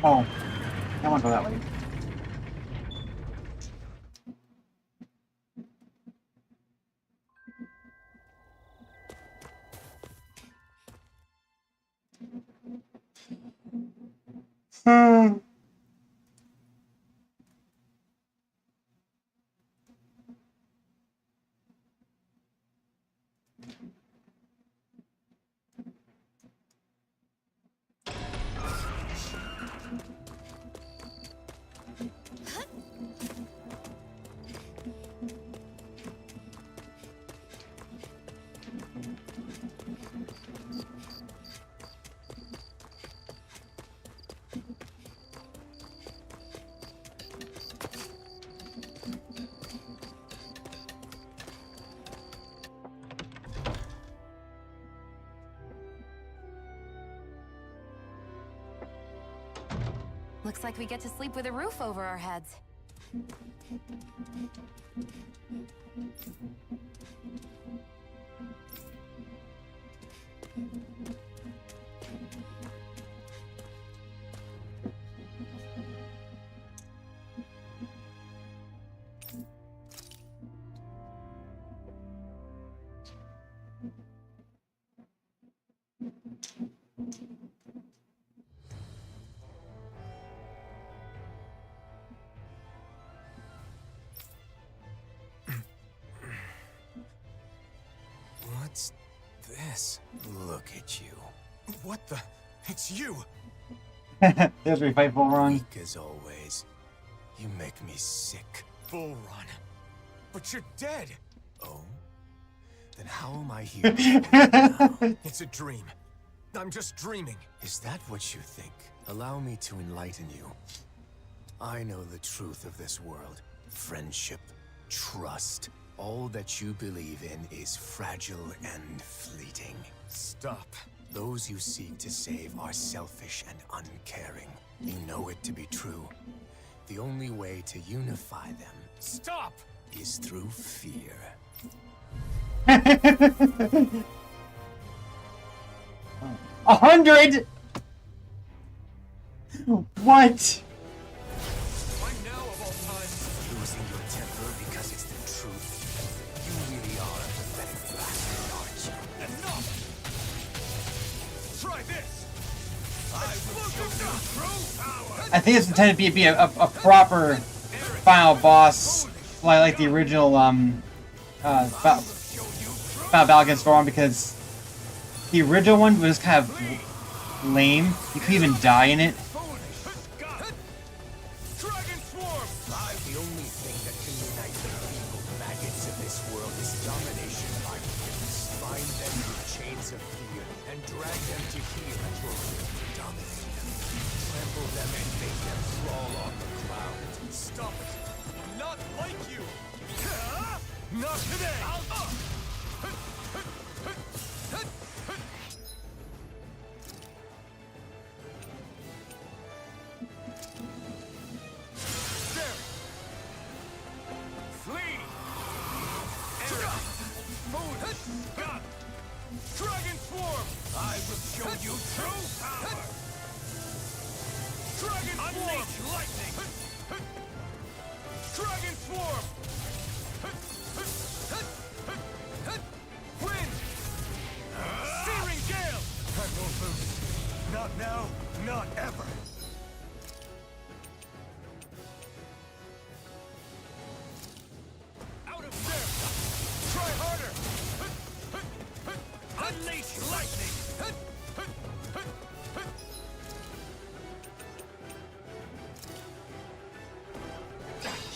Oh, I want to go that way. Looks like we get to sleep with a roof over our heads. What's this? Look at you. What the? It's you! There's where you fight Bull Run. Weak as always. You make me sick. Bull Run. But you're dead! Oh? Then how am I here? It's a dream. I'm just dreaming. Is that what you think? Allow me to enlighten you. I know the truth of this world. Friendship, trust. All that you believe in is fragile and fleeting. Stop. Those you seek to save are selfish and uncaring. You know it to be true. The only way to unify them... Stop! ...is through fear. 100! What? Why now of all times? Losing your temper because it's the truth. You really are a pathetic bastard, aren't you? Enough! Try this! I will show you true power! I think it's intended to be a proper final boss, like the original final battle against Storm, because the original one was kind of lame. You couldn't even die in it. The only thing that can unite the evil maggots of this world is domination by force. Bind them with chains of fear and drag them to here at your will to dominate them. Trample them and make them crawl on the ground. Stop it! I'm not like you! Not today! Dragon Swarm! I will show you true power! Dragon Swarm! Unleash lightning! Dragon Swarm! Wind! Searing Gale! I won't lose. Not now, not ever. Out of there! Try harder! Unleash lightning!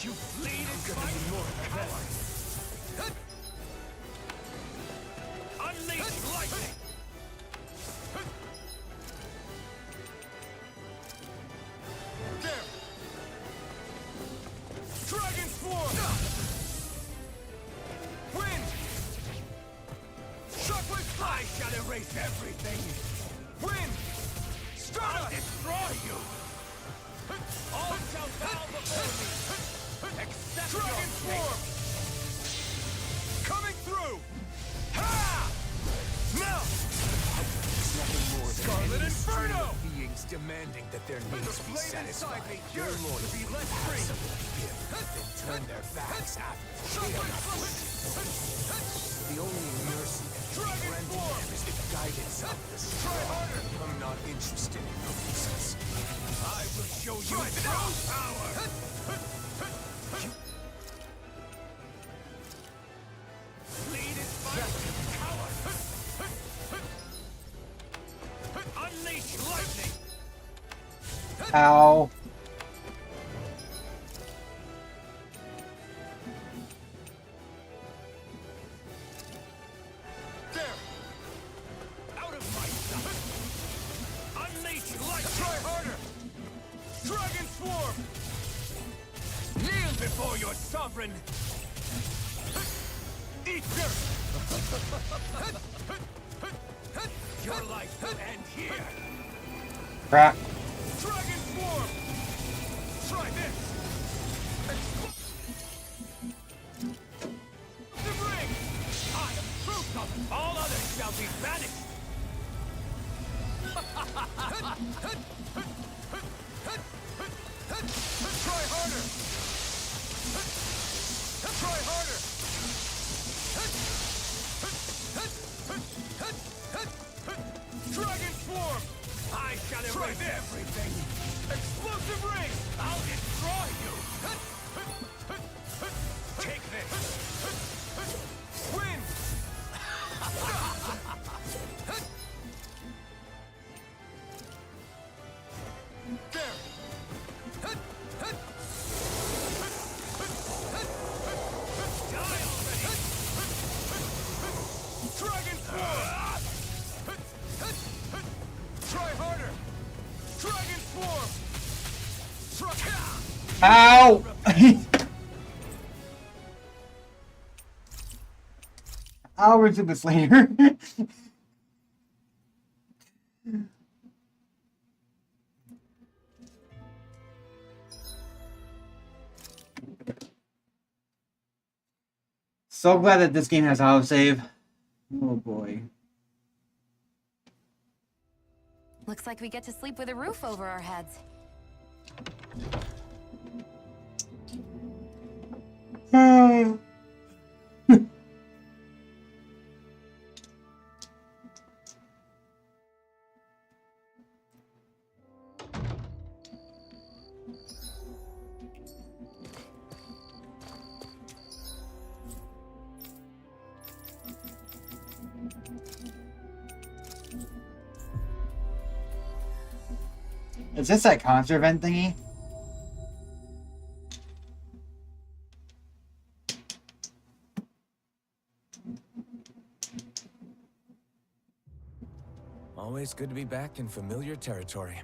You bleed and gonna be more power! Unleash lightning! There! Dragon Swarm! Wind! Shockwave! I shall erase everything! Wind! I'll destroy you! All shall bow before me! Accept Dragon Swarm! Coming through! Ha! Now! Nothing more than Scarlet any Inferno! stream of beings demanding that their needs be satisfied. Your Yours to loyalty be less have free. something to give, then turn their backs after. The only mercy that can be granted them is the guidance of the strong. I'm not interested in your reasons. I will show you true power! Lead is coward! Unleash lightning! Ow. There! Out of my sight! Unleash light! Try harder! Dragon Swarm! Kneel before your sovereign! Eat dirt! Your life will end here! Crap. Dragon Swarm! Try this! The ring! I am proof of it! All others shall be banished! Try harder! Try harder! Dragon Swarm! I shall erase everything! Explosive Ring! I'll destroy you! Take this! Win! There! Die already! Dragon Swarm! Try harder! Dragon Swarm! Ow! I'll resume this later. So glad that this game has autosave. Oh boy. Looks like we get to sleep with a roof over our heads. Is this that concert event thingy? Always good to be back in familiar territory.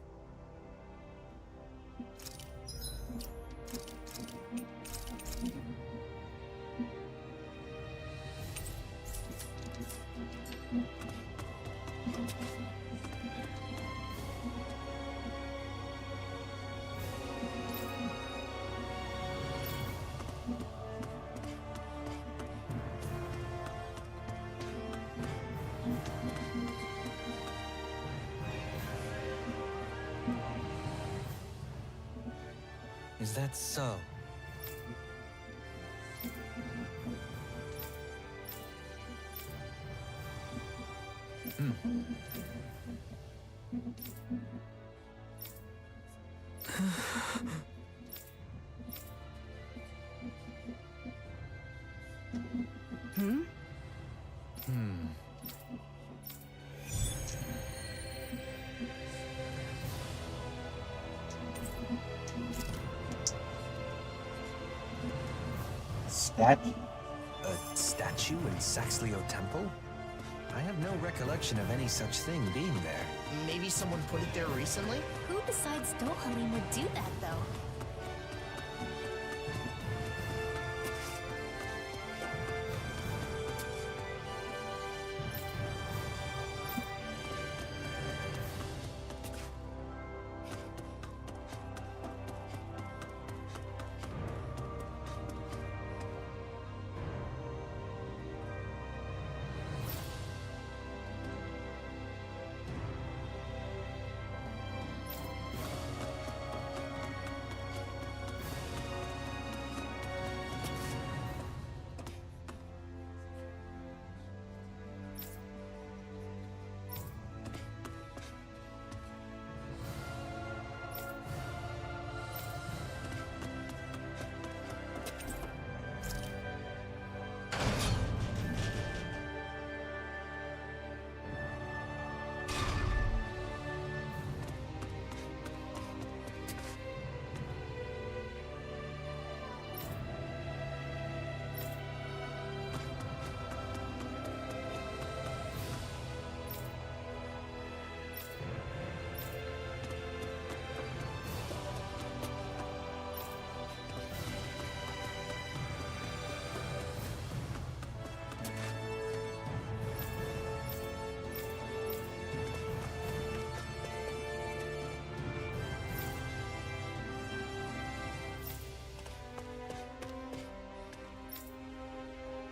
Is that so? Statue? A statue in Saxleo Temple? I have no recollection of any such thing being there. Maybe someone put it there recently? Who besides Dohalim would do that, though?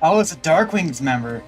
Oh, it's a Darkwing's member.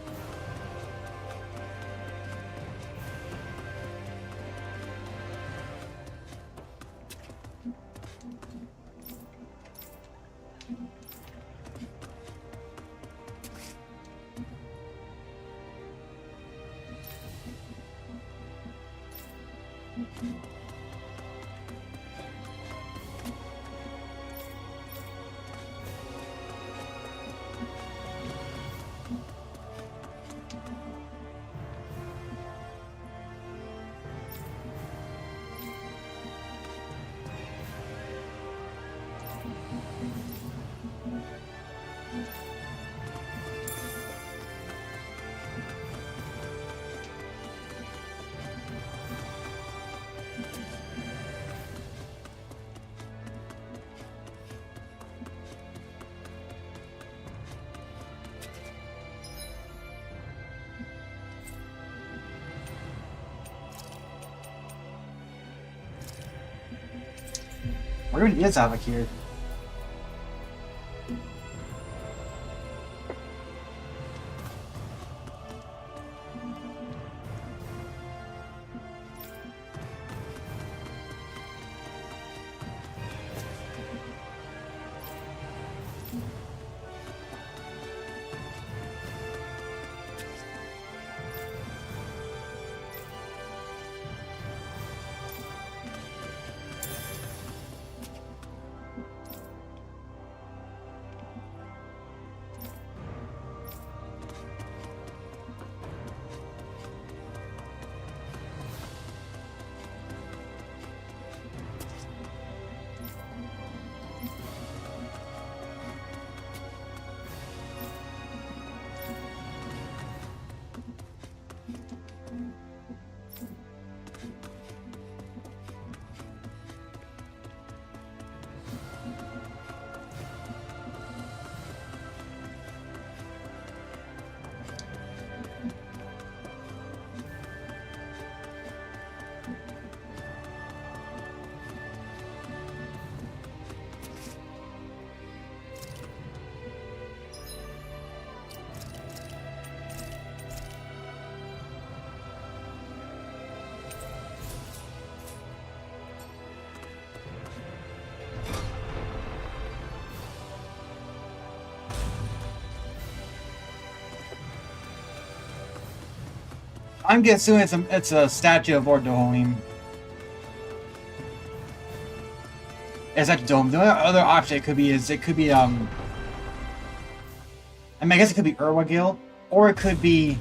Where even is Alec here? I'm guessing it's a statue of Ordoholim. It's that dome. The only other option it could be I mean, I guess it could be Urwagil, or it could be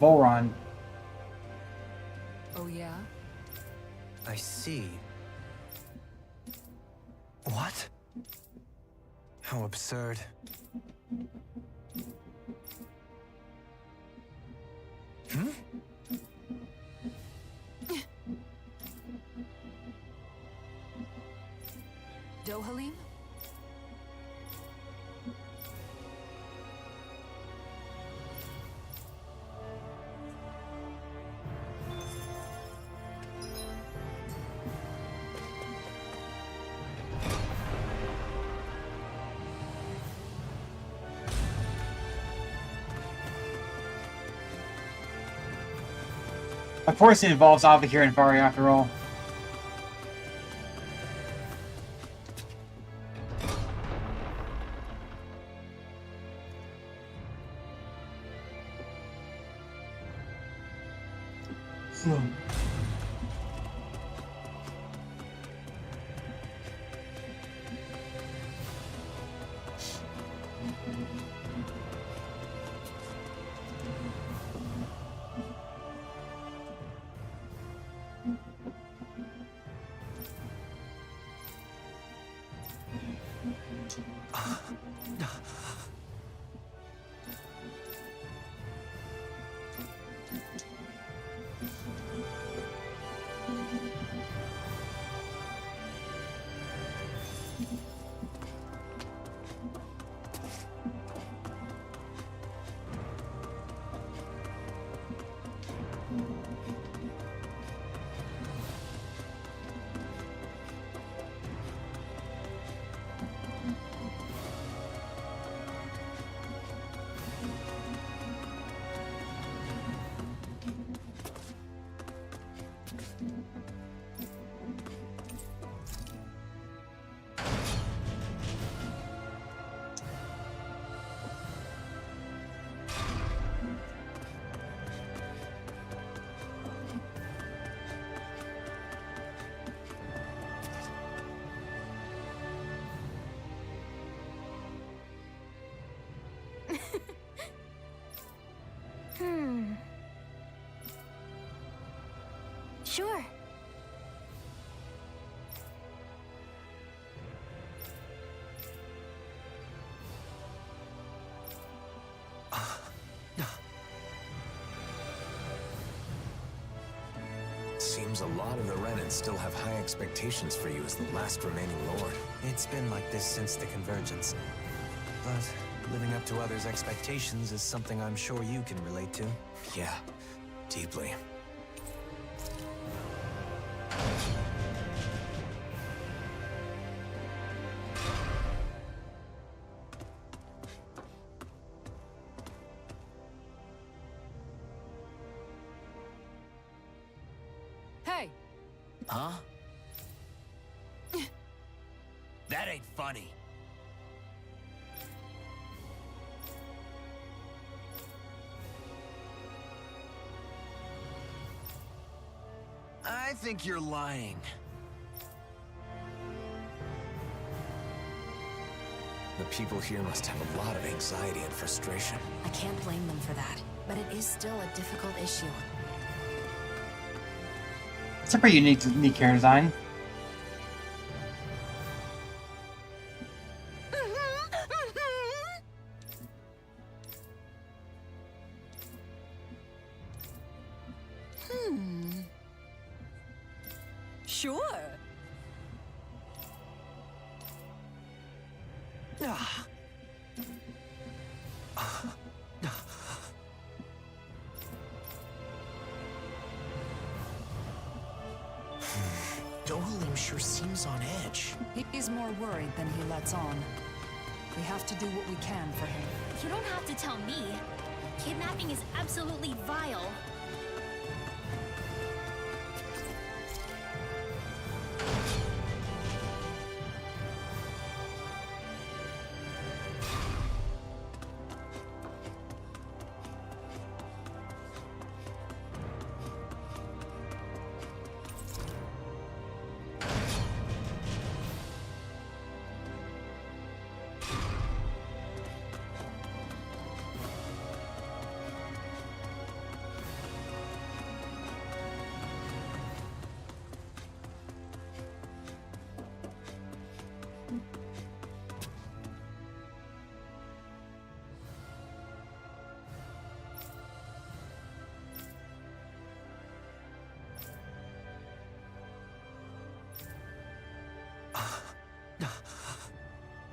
Voron. Oh yeah? I see. What? How absurd. Hmm? Dohalim? Of course it involves Avahir and Fari after all. Sure. Seems a lot of the Renans still have high expectations for you as the last remaining lord. It's been like this since the Convergence. But living up to others' expectations is something I'm sure you can relate to. Yeah, deeply. Hey! Huh? That ain't funny. I think you're lying. The people here must have a lot of anxiety and frustration. I can't blame them for that, but it is still a difficult issue. It's a pretty unique character design. Sure. Dohalim sure seems on edge. He's more worried than he lets on. We have to do what we can for him. You don't have to tell me. Kidnapping is absolutely vile.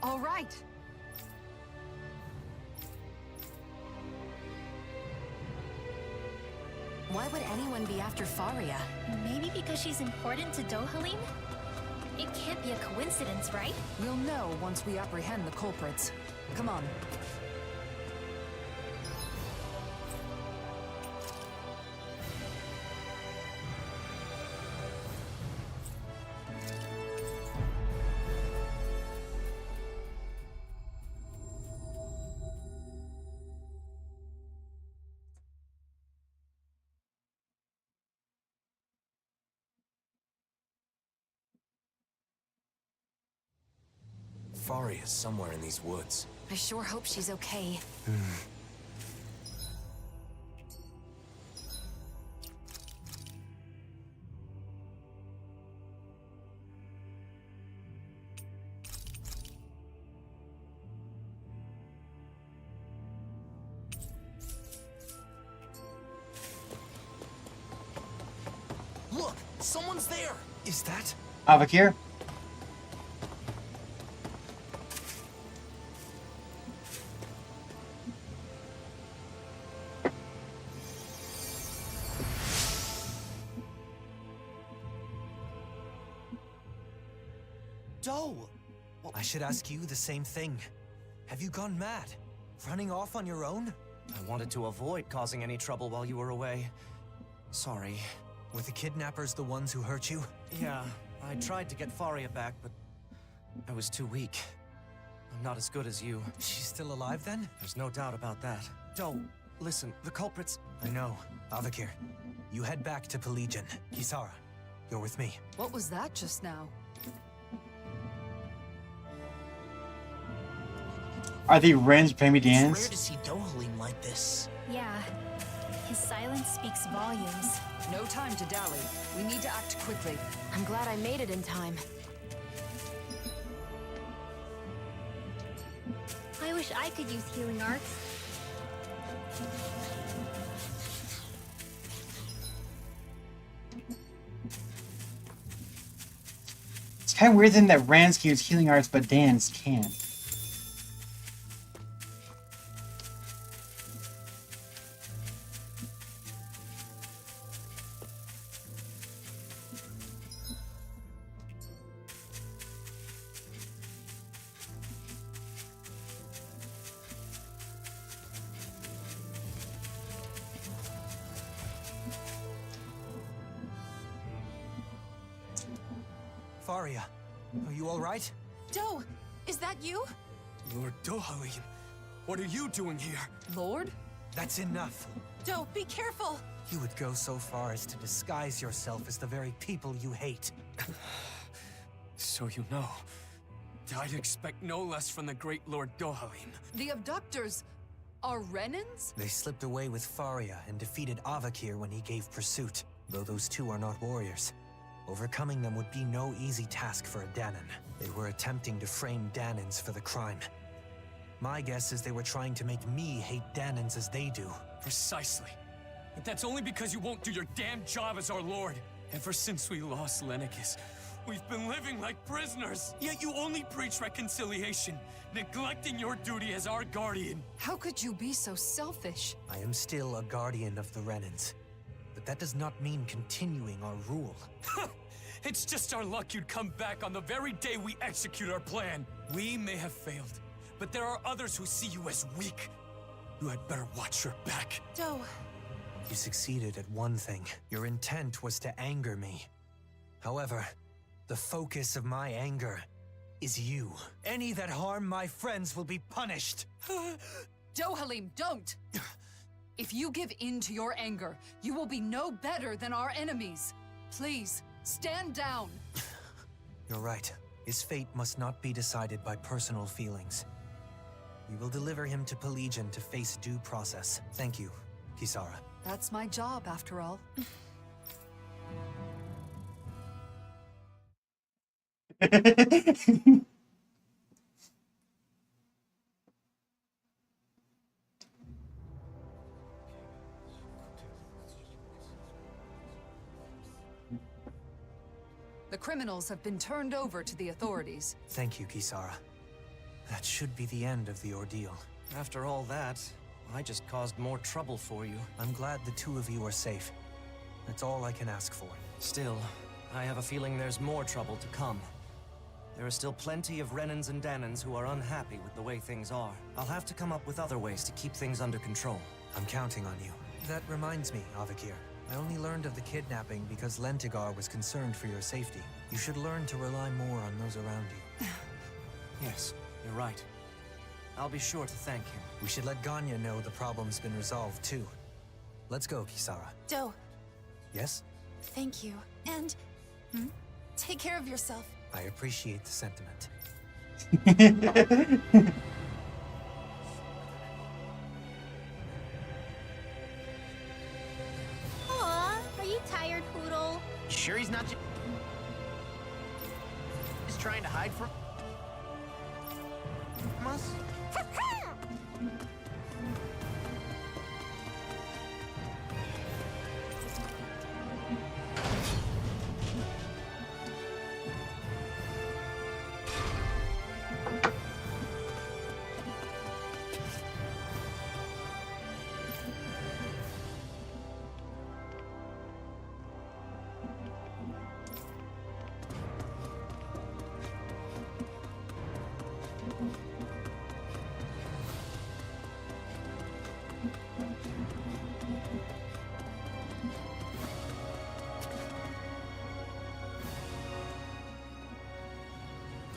All right. Why would anyone be after Faria? Maybe because she's important to Dohalim? It can't be a coincidence, right? We'll know once we apprehend the culprits. Come on. Fari is somewhere in these woods. I sure hope she's okay. Look, someone's there. Is that? Avakir? Doe! I should ask you the same thing. Have you gone mad? Running off on your own? I wanted to avoid causing any trouble while you were away. Sorry. Were the kidnappers the ones who hurt you? Yeah, I tried to get Faria back, but I was too weak. I'm not as good as you. She's still alive then? There's no doubt about that. Doe, listen, the culprits... I know. Avakir, you head back to Pelegion. Kisara, you're with me. What was that just now? Are they Ren's playing me It's rare dance? to see Dohalim like this. Yeah. His silence speaks volumes. No time to dally. We need to act quickly. I'm glad I made it in time. I wish I could use healing arts. It's kind of weird then that Rans can use healing arts, but Dan's can't. Faria, are you all right? Doe, is that you? Lord Dohalim, what are you doing here? Lord? That's enough. Doe, be careful! You would go so far as to disguise yourself as the very people you hate. So you know. I'd expect no less from the great Lord Dohalim. The abductors are Renans? They slipped away with Faria and defeated Avakir when he gave pursuit, though those two are not warriors. Overcoming them would be no easy task for a Danon. They were attempting to frame Danons for the crime. My guess is they were trying to make me hate Danons as they do. Precisely. But that's only because you won't do your damn job as our lord. Ever since we lost Lennicus, we've been living like prisoners. Yet you only preach reconciliation, neglecting your duty as our guardian. How could you be so selfish? I am still a guardian of the Renans. But that does not mean continuing our rule. It's just our luck you'd come back on the very day we execute our plan. We may have failed, but there are others who see you as weak. You had better watch your back. Doe. You succeeded at one thing. Your intent was to anger me. However, the focus of my anger is you. Any that harm my friends will be punished. Dohalim, don't! If you give in to your anger, you will be no better than our enemies. Please, stand down. You're right. His fate must not be decided by personal feelings. We will deliver him to Pelegion to face due process. Thank you, Kisara. That's my job, after all. The criminals have been turned over to the authorities. Thank you, Kisara. That should be the end of the ordeal. After all that, I just caused more trouble for you. I'm glad the two of you are safe. That's all I can ask for. Still, I have a feeling there's more trouble to come. There are still plenty of Renans and Danons who are unhappy with the way things are. I'll have to come up with other ways to keep things under control. I'm counting on you. That reminds me, Avakir. I only learned of the kidnapping because Lentigar was concerned for your safety. You should learn to rely more on those around you. Yes, you're right. I'll be sure to thank him. We should let Ganya know the problem's been resolved, too. Let's go, Kisara. Doe, Yes? thank you. And take care of yourself. I appreciate the sentiment. Aw, are you tired, Poodle? You sure he's not just trying to hide from us?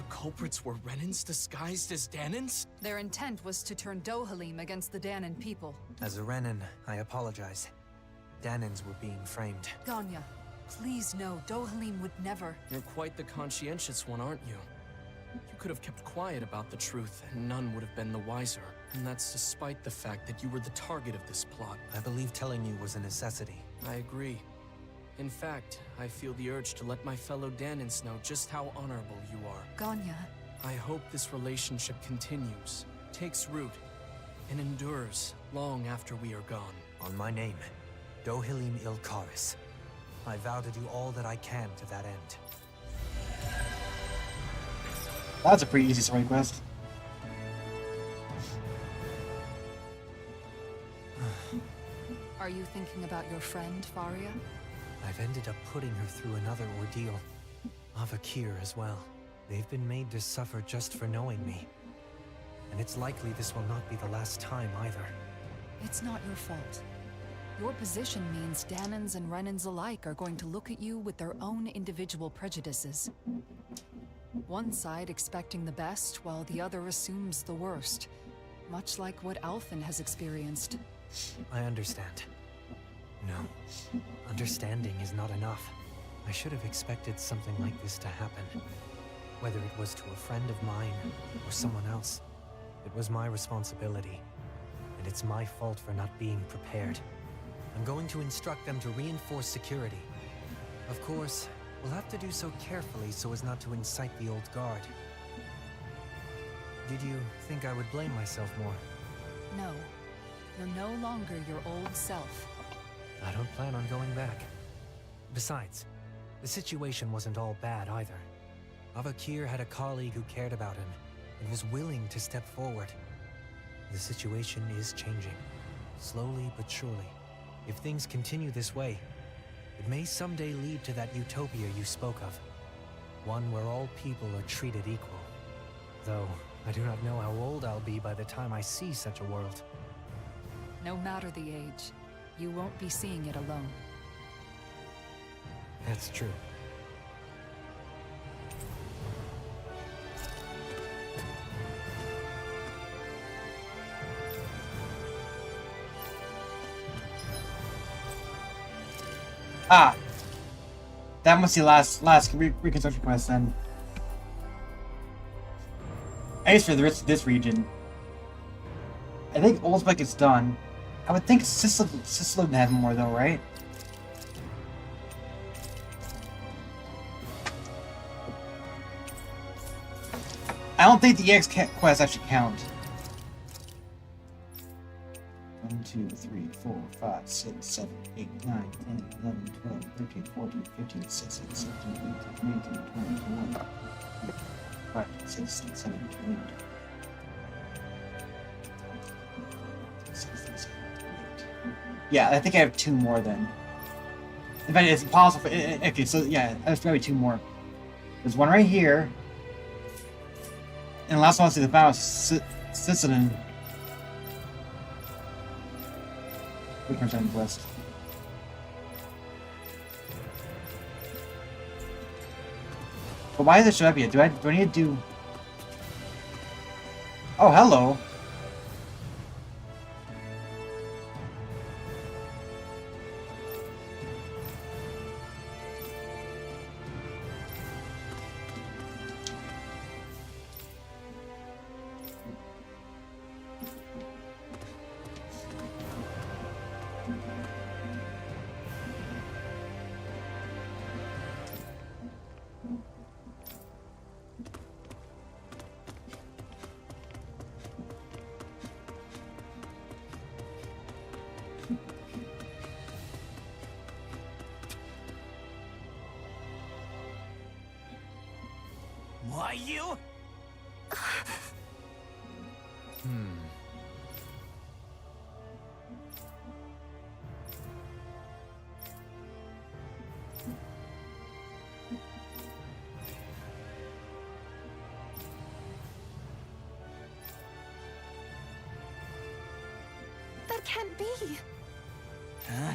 Culprits were Renans disguised as Danons? Their intent was to turn Dohalim against the Danon people. As a Renan, I apologize. Danons were being framed. Ganya, please know Dohalim would never. You're quite the conscientious one, aren't you? You could have kept quiet about the truth, and none would have been the wiser. And that's despite the fact that you were the target of this plot. I believe telling you was a necessity. I agree. In fact, I feel the urge to let my fellow Danans know just how honorable you are. Ganya. I hope this relationship continues, takes root, and endures long after we are gone. On my name, Dohilim Ilkaris. I vow to do all that I can to that end. That's a pretty easy story quest. Are you thinking about your friend, Faria? I've ended up putting her through another ordeal. Avakir as well. They've been made to suffer just for knowing me. And it's likely this will not be the last time either. It's not your fault. Your position means Danans and Renans alike are going to look at you with their own individual prejudices. One side expecting the best, while the other assumes the worst. Much like what Alphen has experienced. I understand. No. Understanding is not enough. I should have expected something like this to happen. Whether it was to a friend of mine, or someone else. It was my responsibility. And it's my fault for not being prepared. I'm going to instruct them to reinforce security. Of course, we'll have to do so carefully so as not to incite the old guard. Did you think I would blame myself more? No. You're no longer your old self. I don't plan on going back. Besides, the situation wasn't all bad either. Avakir had a colleague who cared about him and was willing to step forward. The situation is changing, slowly but surely. If things continue this way, it may someday lead to that utopia you spoke of. One where all people are treated equal. Though, I do not know how old I'll be by the time I see such a world. No matter the age, you won't be seeing it alone. That's true. Ah! That must be the last reconstruction quest then. At least for the rest of this region. I think Olsbeck is done. I would think Sislin has more though, right? I don't think the EX quests actually count. 1, 2, 3, 4, 5, 6, 7, 8, 9, 10, 11, 12, 13, 14, 15, 16, 17, 18, 19, 20, 21, 5, 6, 7, 8. 16, 17, 8. Yeah, I think I have 2 more then. In fact, it's impossible. Okay, so yeah, there's probably 2 more. There's one right here. And the last one is the final Sicilian. Return quest. But why does it show up yet? Do I need to do... Oh, hello. Why you? That can't be. Huh?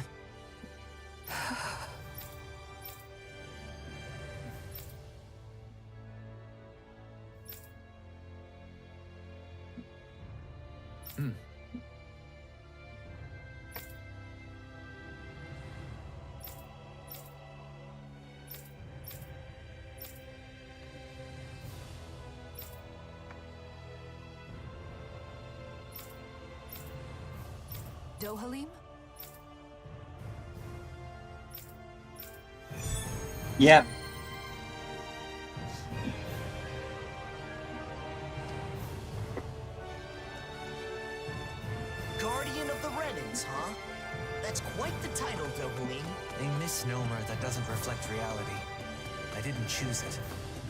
Dohalim? Yep. Guardian of the Renans, huh? That's quite the title, Dohalim. A misnomer that doesn't reflect reality. I didn't choose it,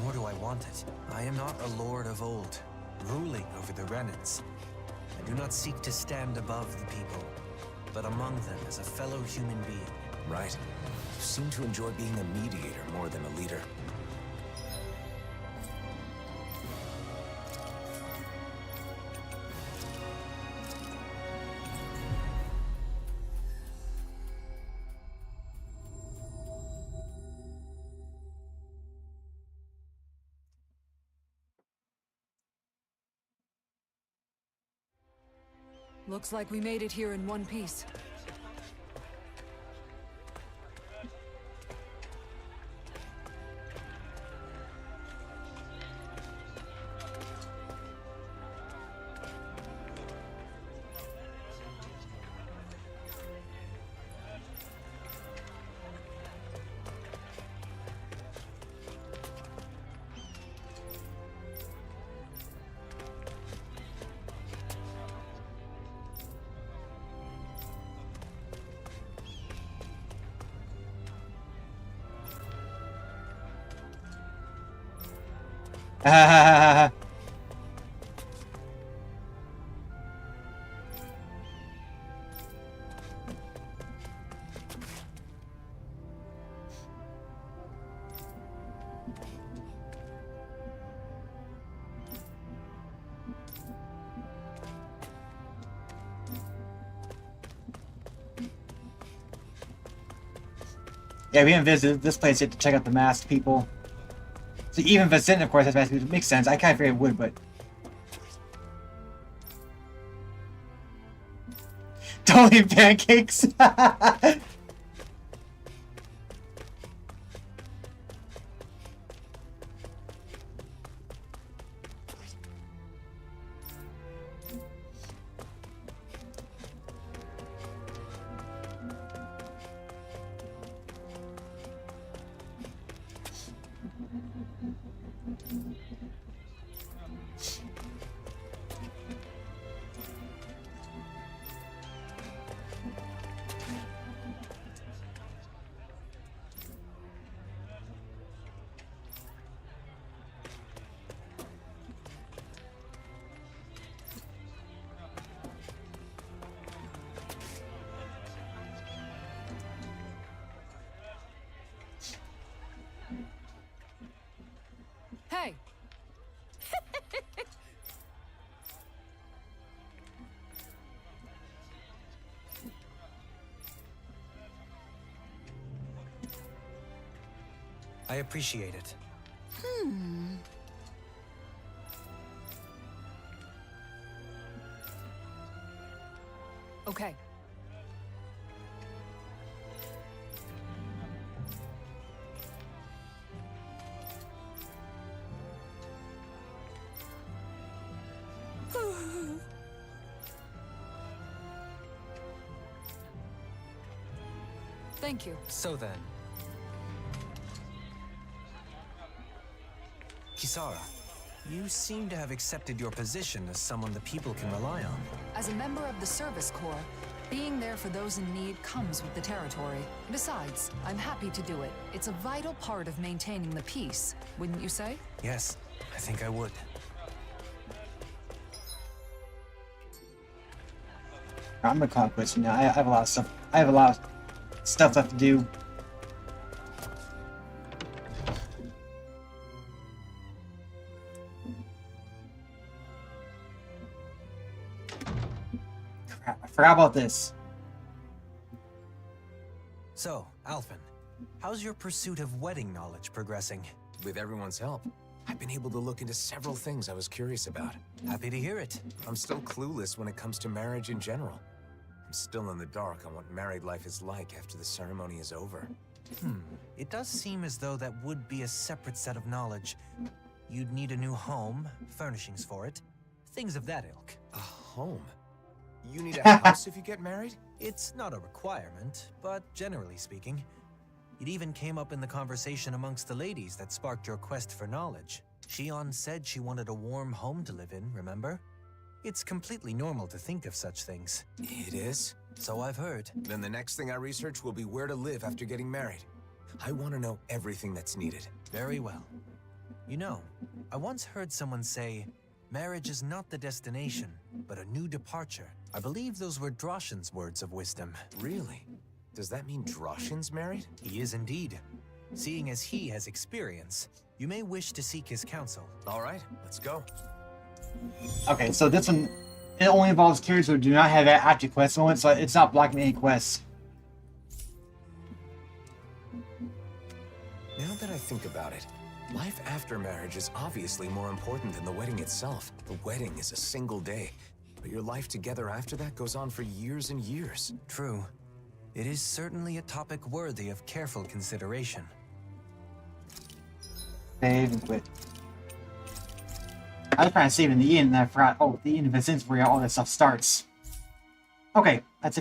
nor do I want it. I am not a lord of old, ruling over the Renans. I do not seek to stand above the people, but among them as a fellow human being. Right. You seem to enjoy being a mediator more than a leader. Looks like we made it here in one piece. Yeah, we haven't visited this place yet to check out the masked people. So even Vincent, of course, has masked people. It makes sense. I kind of figured it would, but... Don't eat pancakes! Hey! I appreciate it. Okay. Thank you. So then... Kisara, you seem to have accepted your position as someone the people can rely on. As a member of the Service Corps, being there for those in need comes with the territory. Besides, I'm happy to do it. It's a vital part of maintaining the peace, wouldn't you say? Yes, I think I would. I'm gonna call it quits now. I have a lot of stuff. I have a lot of stuff left to do. Crap, I forgot about this. So, Alphen, how's your pursuit of wedding knowledge progressing? With everyone's help, I've been able to look into several things I was curious about. Happy to hear it. I'm still clueless when it comes to marriage in general. I'm still in the dark on what married life is like after the ceremony is over. It does seem as though that would be a separate set of knowledge. You'd need a new home, furnishings for it, things of that ilk. A home? You need a house if you get married? It's not a requirement, but generally speaking. It even came up in the conversation amongst the ladies that sparked your quest for knowledge. Shion said she wanted a warm home to live in, remember? It's completely normal to think of such things. It is? So I've heard. Then the next thing I research will be where to live after getting married. I want to know everything that's needed. Very well. You know, I once heard someone say, marriage is not the destination, but a new departure. I believe those were Droshin's words of wisdom. Really? Does that mean Droshin's married? He is indeed. Seeing as he has experience, you may wish to seek his counsel. All right, let's go. Okay, so this one, it only involves characters who do not have active quest moments, so it's not blocking any quests. Now that I think about it, life after marriage is obviously more important than the wedding itself. The wedding is a single day, but your life together after that goes on for years and years. True. It is certainly a topic worthy of careful consideration. Save and quit. I was trying to save in the end, and I forgot, oh, the end of this is where all this stuff starts. Okay, that's it for